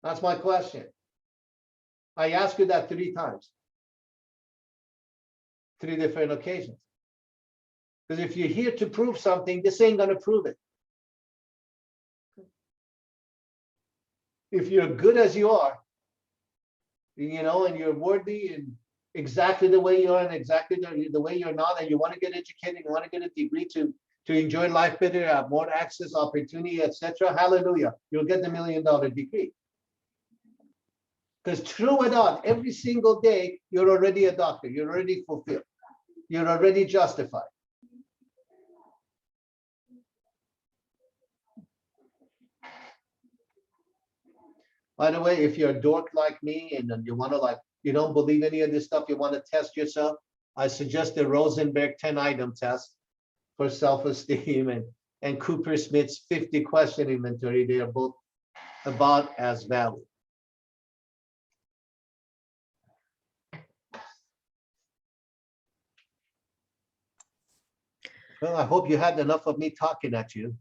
That's my question. I ask you that 3 times. 3 different occasions. Because if you're here to prove something, this ain't going to prove it. If you're good as you are, and you're worthy and exactly the way you are and exactly the way you're not, and you want to get educated, you want to get a degree to enjoy life better, have more access, opportunity, etc., hallelujah, you'll get the $1 million degree. Because true or not, every single day, you're already a doctor. You're already fulfilled. You're already justified. By the way, if you're a dork like me and you want to you don't believe any of this stuff, you want to test yourself, I suggest the Rosenberg 10-item test for self-esteem and Cooper Smith's 50 question inventory. They are both about as valid. Well, I hope you had enough of me talking at you.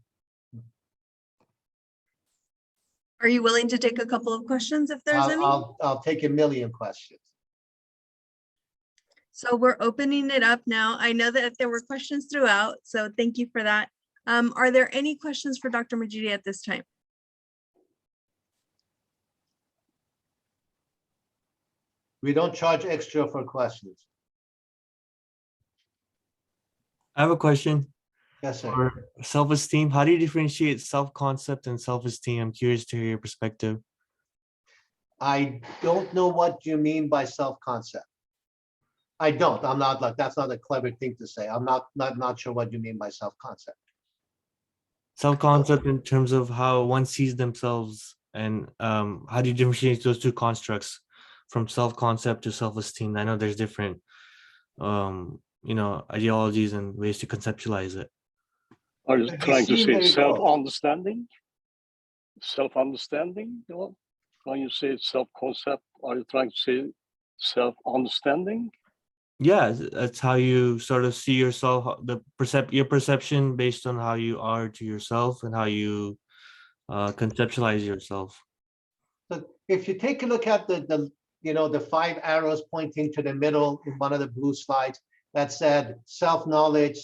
Are you willing to take a couple of questions if there's any? I'll take 1,000,000 questions. So we're opening it up now. I know that there were questions throughout, so thank you for that. Are there any questions for Dr. Madjidi at this time? We don't charge extra for questions. I have a question. Yes, sir. For self-esteem, how do you differentiate self-concept and self-esteem? I'm curious to hear your perspective. I don't know what you mean by self-concept. I don't. I'm not like, that's not a clever thing to say. I'm not sure what you mean by self-concept. Self-concept in terms of how one sees themselves, and how do you differentiate those two constructs from self-concept to self-esteem? I know there's different ideologies and ways to conceptualize it. Are you They trying to seem say very close. self-understanding? Self-understanding? When you say self-concept, are you trying to say self-understanding? Yeah, that's how you sort of see yourself, your perception based on how you are to yourself and how you conceptualize yourself. So if you take a look at the 5 arrows pointing to the middle in one of the blue slides that said self-knowledge,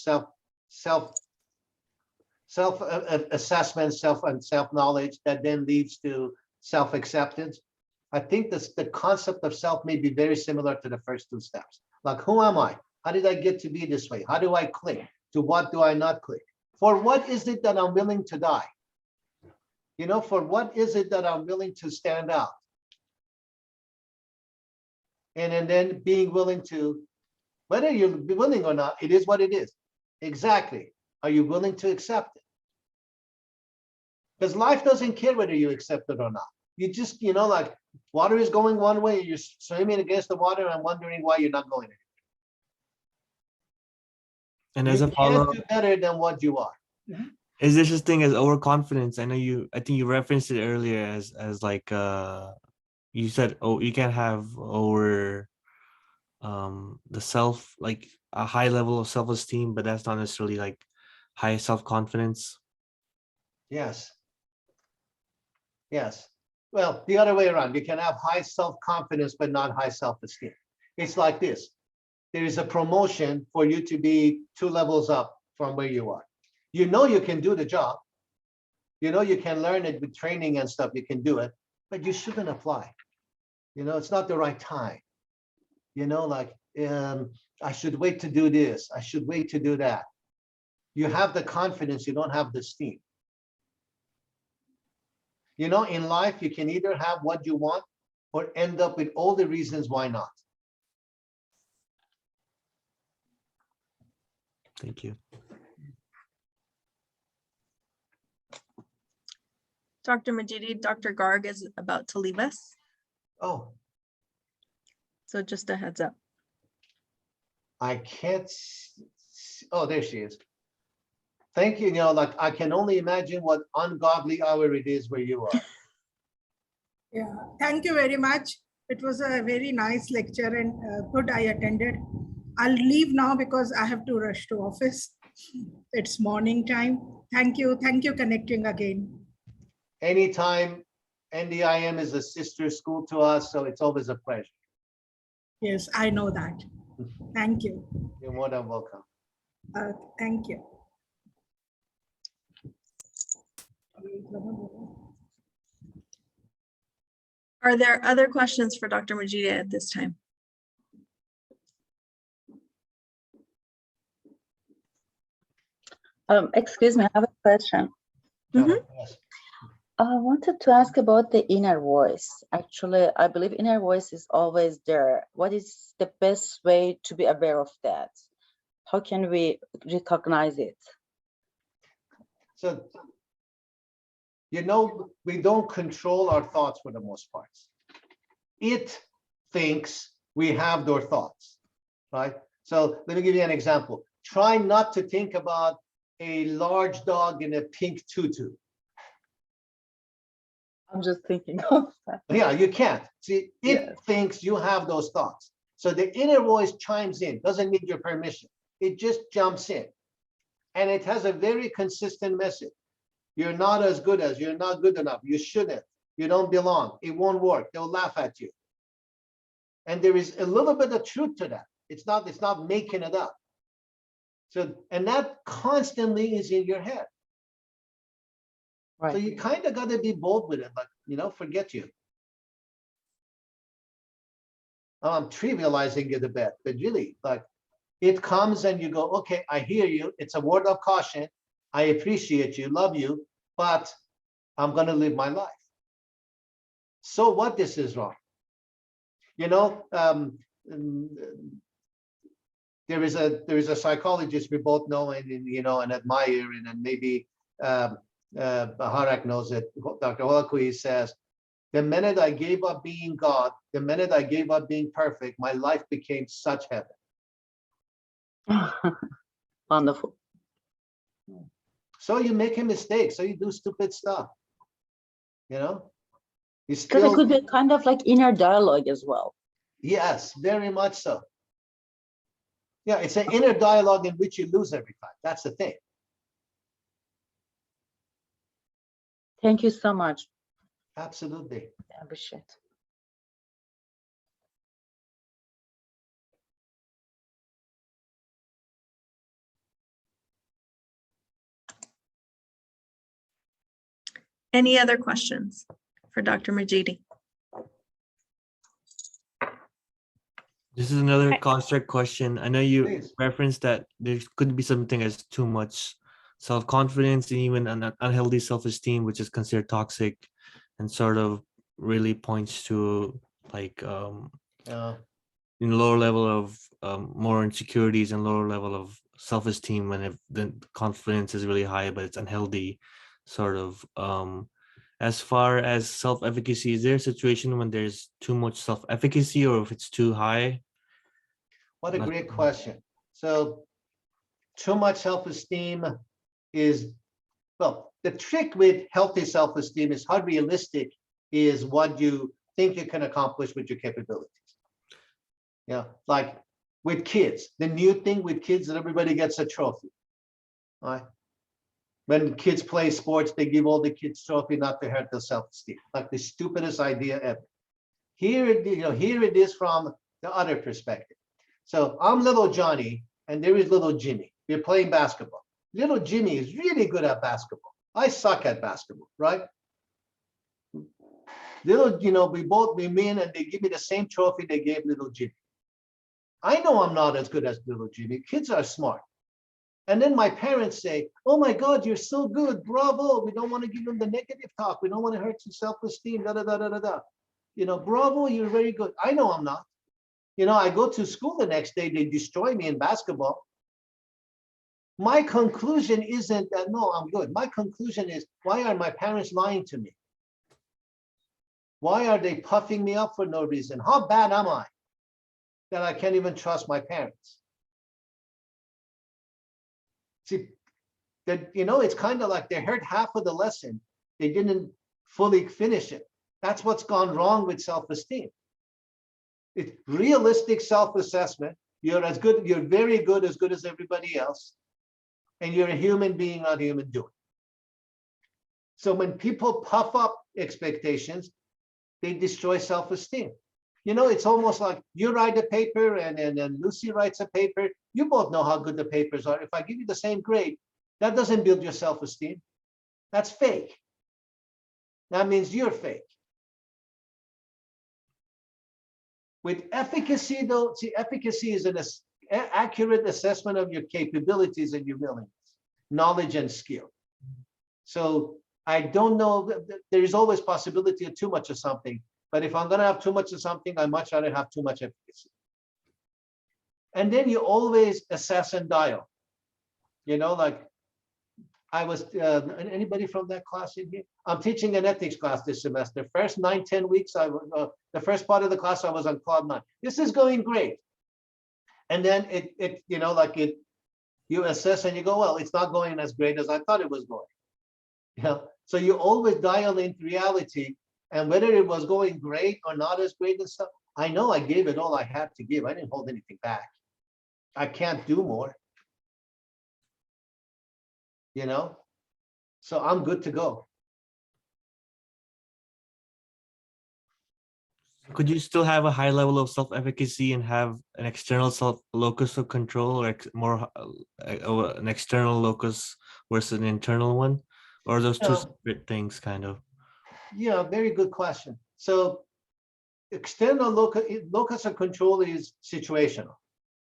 self-assessment, self-knowledge, that then leads to self-acceptance. I think the concept of self may be very similar to the first 2 steps. Like, who am I? How did I get to be this way? How do I click? To what do I not click? For what is it that I'm willing to die? For what is it that I'm willing to stand out? And then being willing to, whether you're willing or not, it is what it is. Exactly. Are you willing to accept it? Because life doesn't care whether you accept it or not. You just, like water is going one way, you're swimming against the water and wondering why you're not going anywhere. And as a You follow-up, can't do better than what you are. is there such thing as overconfidence? I think you referenced it earlier as like you said, oh, you can't have over the self, like a high level of self-esteem, but that's not necessarily like high self-confidence. Yes. Yes. Well, the other way around. You can have high self-confidence, but not high self-esteem. It's like this. There is a promotion for you to be 2 levels up from where you are. You can do the job. You can learn it with training and stuff. You can do it, but you shouldn't apply. It's not the right time. I should wait to do this. I should wait to do that. You have the confidence. You don't have the esteem. In life, you can either have what you want or end up with all the reasons why not. Thank you. Dr. Madjidi, Dr. Garg is about to leave us. Oh, So just a heads up. I can't. Oh, there she is. Thank you. Like I can only imagine what ungodly hour it is where you are. Yeah, thank you very much. It was a very nice lecture and good I attended. I'll leave now because I have to rush to office. It's morning time. Thank you connecting again. Anytime. NDIM is a sister school to us, so it's always a pleasure. Yes, I know that. Thank you. You're more than welcome. Thank you. Are there other questions for Dr. Madjidi at this time? Excuse me, I have a question. Yes. I wanted to ask about the inner voice. Actually, I believe inner voice is always there. What is the best way to be aware of that? How can we recognize it? So, we don't control our thoughts for the most part. It thinks we have their thoughts, right? So let me give you an example. Try not to think about a large dog in a pink tutu. I'm just thinking of that. Yeah, you can't. See, it Yes. thinks you have those thoughts. So the inner voice chimes in, doesn't need your permission. It just jumps in. And it has a very consistent message. You're not as good as, you're not good enough, you shouldn't, you don't belong, it won't work, they'll laugh at you. And there is a little bit of truth to that. It's not making it up. So, and that constantly is in your head. Right. So you kind of got to be bold with it, like, forget you. I'm trivializing it a bit, but really, like, it comes and you go, okay, I hear you. It's a word of caution. I appreciate you, love you, but I'm going to live my life. So what, this is wrong. there is a psychologist we both know and and admire, and then maybe Baharak knows it. Dr. Holakui says, the minute I gave up being God, the minute I gave up being perfect, my life became such heaven. Wonderful. So you make a mistake, so you do stupid stuff. You Because still, it could be kind of like inner dialogue as well. yes, very much so. Yeah, it's an inner dialogue in which you lose every time. That's the thing. Thank you so much. Absolutely. I appreciate it. Any other questions for Dr. Madjidi? This is another construct question. I know you Please. referenced that there could be something as too much self-confidence and even an unhealthy self-esteem, which is considered toxic, and sort of really points to like in lower level of more insecurities and lower level of self-esteem when the confidence is really high, but it's unhealthy, sort of. As far as self-efficacy, is there a situation when there's too much self-efficacy, or if it's too high? What a great question. So too much self-esteem is, well, the trick with healthy self-esteem is how realistic is what you think you can accomplish with your capabilities. Yeah, like with kids, the new thing with kids is everybody gets a trophy. Right? When kids play sports, they give all the kids trophy not to hurt their self-esteem. Like the stupidest idea ever. Here it is from the other perspective. So I'm little Johnny and there is little Jimmy. We're playing basketball. Little Jimmy is really good at basketball. I suck at basketball, right? Little, we win and they give me the same trophy they gave little Jimmy. I know I'm not as good as little Jimmy. Kids are smart. And then my parents say, oh my God, you're so good, bravo. We don't want to give them the negative talk. We don't want to hurt your self-esteem, da, da, da, da, da, da. Bravo, you're very good. I know I'm not. I go to school the next day, they destroy me in basketball. My conclusion isn't that, no, I'm good. My conclusion is, why are my parents lying to me? Why are they puffing me up for no reason? How bad am I that I can't even trust my parents? See, that it's kind of like they heard half of the lesson. They didn't fully finish it. That's what's gone wrong with self-esteem. It's realistic self-assessment. You're very good, as good as everybody else. And you're a human being, not a human doing. So when people puff up expectations, they destroy self-esteem. It's almost like you write a paper and Lucy writes a paper. You both know how good the papers are. If I give you the same grade, that doesn't build your self-esteem. That's fake. That means you're fake. With efficacy, though, see, efficacy is an accurate assessment of your capabilities and your willingness, knowledge and skill. So I don't know, there is always possibility of too much of something, but if I'm going to have too much of something, I much rather have too much efficacy. And then you always assess and dial. Like I was, anybody from that class in here? I'm teaching an ethics class this semester. First 9-10 weeks, the first part of the class, I was on cloud 9. This is going great. And then you assess and you go, well, it's not going as great as I thought it was going. So you always dial into reality, and whether it was going great or not as great and stuff, I know I gave it all I had to give. I didn't hold anything back. I can't do more. So I'm good to go. Could you still have a high level of self-efficacy and have an external locus of control, or more an external locus versus an internal one, or are those two separate things, kind of? Yeah, very good question. So external locus of control is situational,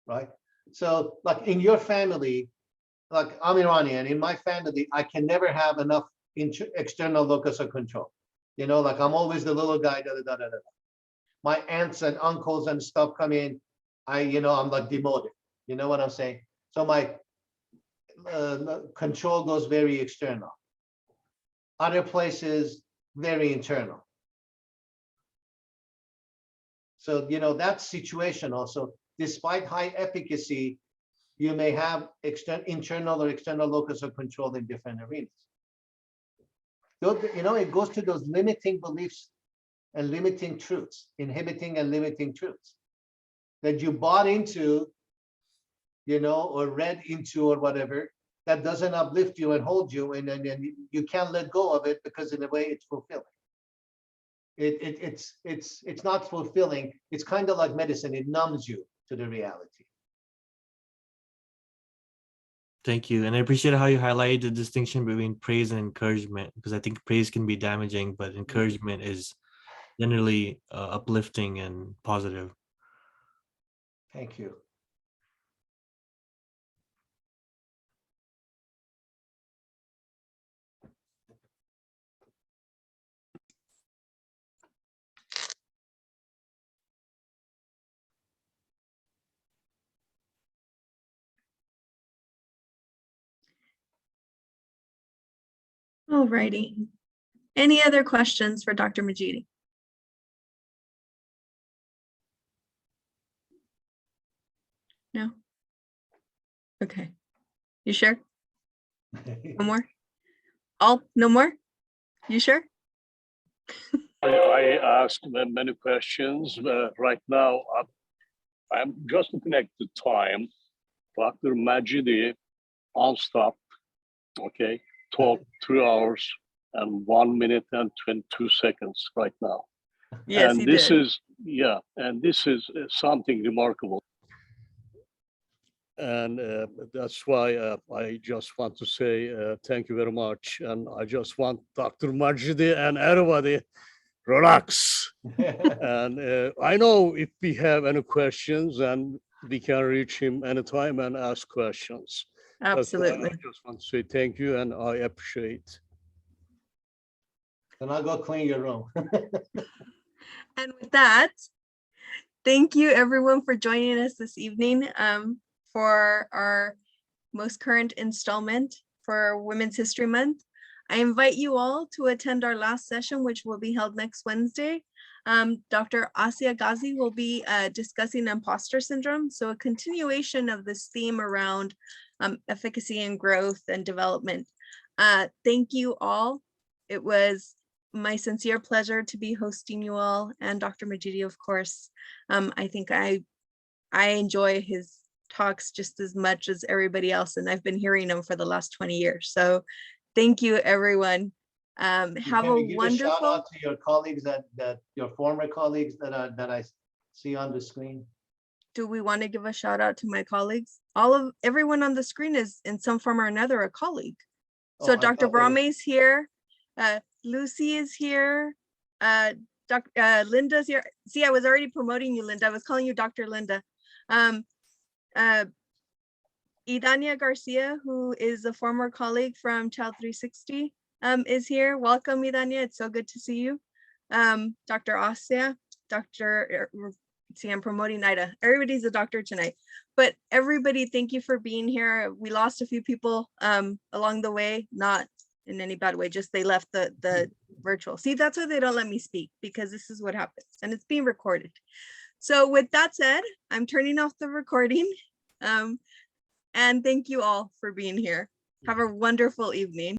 right? So like in your family, like I'm Iranian, in my family, I can never have enough external locus of control. Like I'm always the little guy, da, da, da, da, da. My aunts and uncles and stuff come in, I'm like demoted. You know what I'm saying? So my control goes very external. Other places, very internal. So, you know, that situation also, despite high efficacy, you may have internal or external locus of control in different arenas. You know, it goes to those limiting beliefs and limiting truths, inhibiting and limiting truths that you bought into, you know, or read into or whatever, that doesn't uplift you and hold you, and then you can't let go of it because in a way it's fulfilling. It's not fulfilling. It's kind of like medicine. It numbs you to the reality. Thank you. And I appreciate how you highlighted the distinction between praise and encouragement, because I think praise can be damaging, but encouragement is generally uplifting and positive. Thank you. All righty. Any other questions for Dr. Madjidi? No? Okay. You sure? No more? All? No more? You sure? I asked them many questions. Right now, I'm just looking at the time. Dr. Madjidi, unstopped, okay, talked 2 hours and 1 minute and 22 seconds right now. Yes, and he this did. is, yeah, and this is something remarkable. And that's why I just want to say thank you very much. And I just want Dr. Madjidi and everybody relax. And I know if we have any questions, and we can reach him anytime and ask questions. Absolutely. I just want to say thank you, and I appreciate. Then I'll go clean your room. And with that, thank you everyone for joining us this evening for our most current installment for Women's History Month. I invite you all to attend our last session, which will be held next Wednesday. Dr. Asia Ghazi will be discussing imposter syndrome. So a continuation of this theme around efficacy and growth and development. Thank you all. It was my sincere pleasure to be hosting you all, and Dr. Madjidi, of course. I think I enjoy his talks just as much as everybody else, and I've been hearing them for the last 20 years. So thank you, everyone. Have Can a we give a shout wonderful. out to your colleagues that your former colleagues that I see on the screen? Do we want to give a shout out to my colleagues? Everyone on the screen is in some form or another a colleague. So Oh, I Dr. thought there was- Brahme is here. Lucy is here. Linda's here. See, I was already promoting you, Linda. I was calling you Dr. Linda. Idania Garcia, who is a former colleague from Child 360, is here. Welcome, Idania. It's so good to see you. Dr. Asia, see, I'm promoting Ida. Everybody's a doctor tonight. But everybody, thank you for being here. We lost a few people along the way, not in any bad way, just they left the virtual. See, that's why they don't let me speak, because this is what happens and it's being recorded. So with that said, I'm turning off the recording. And thank you all for being here. Have a wonderful evening.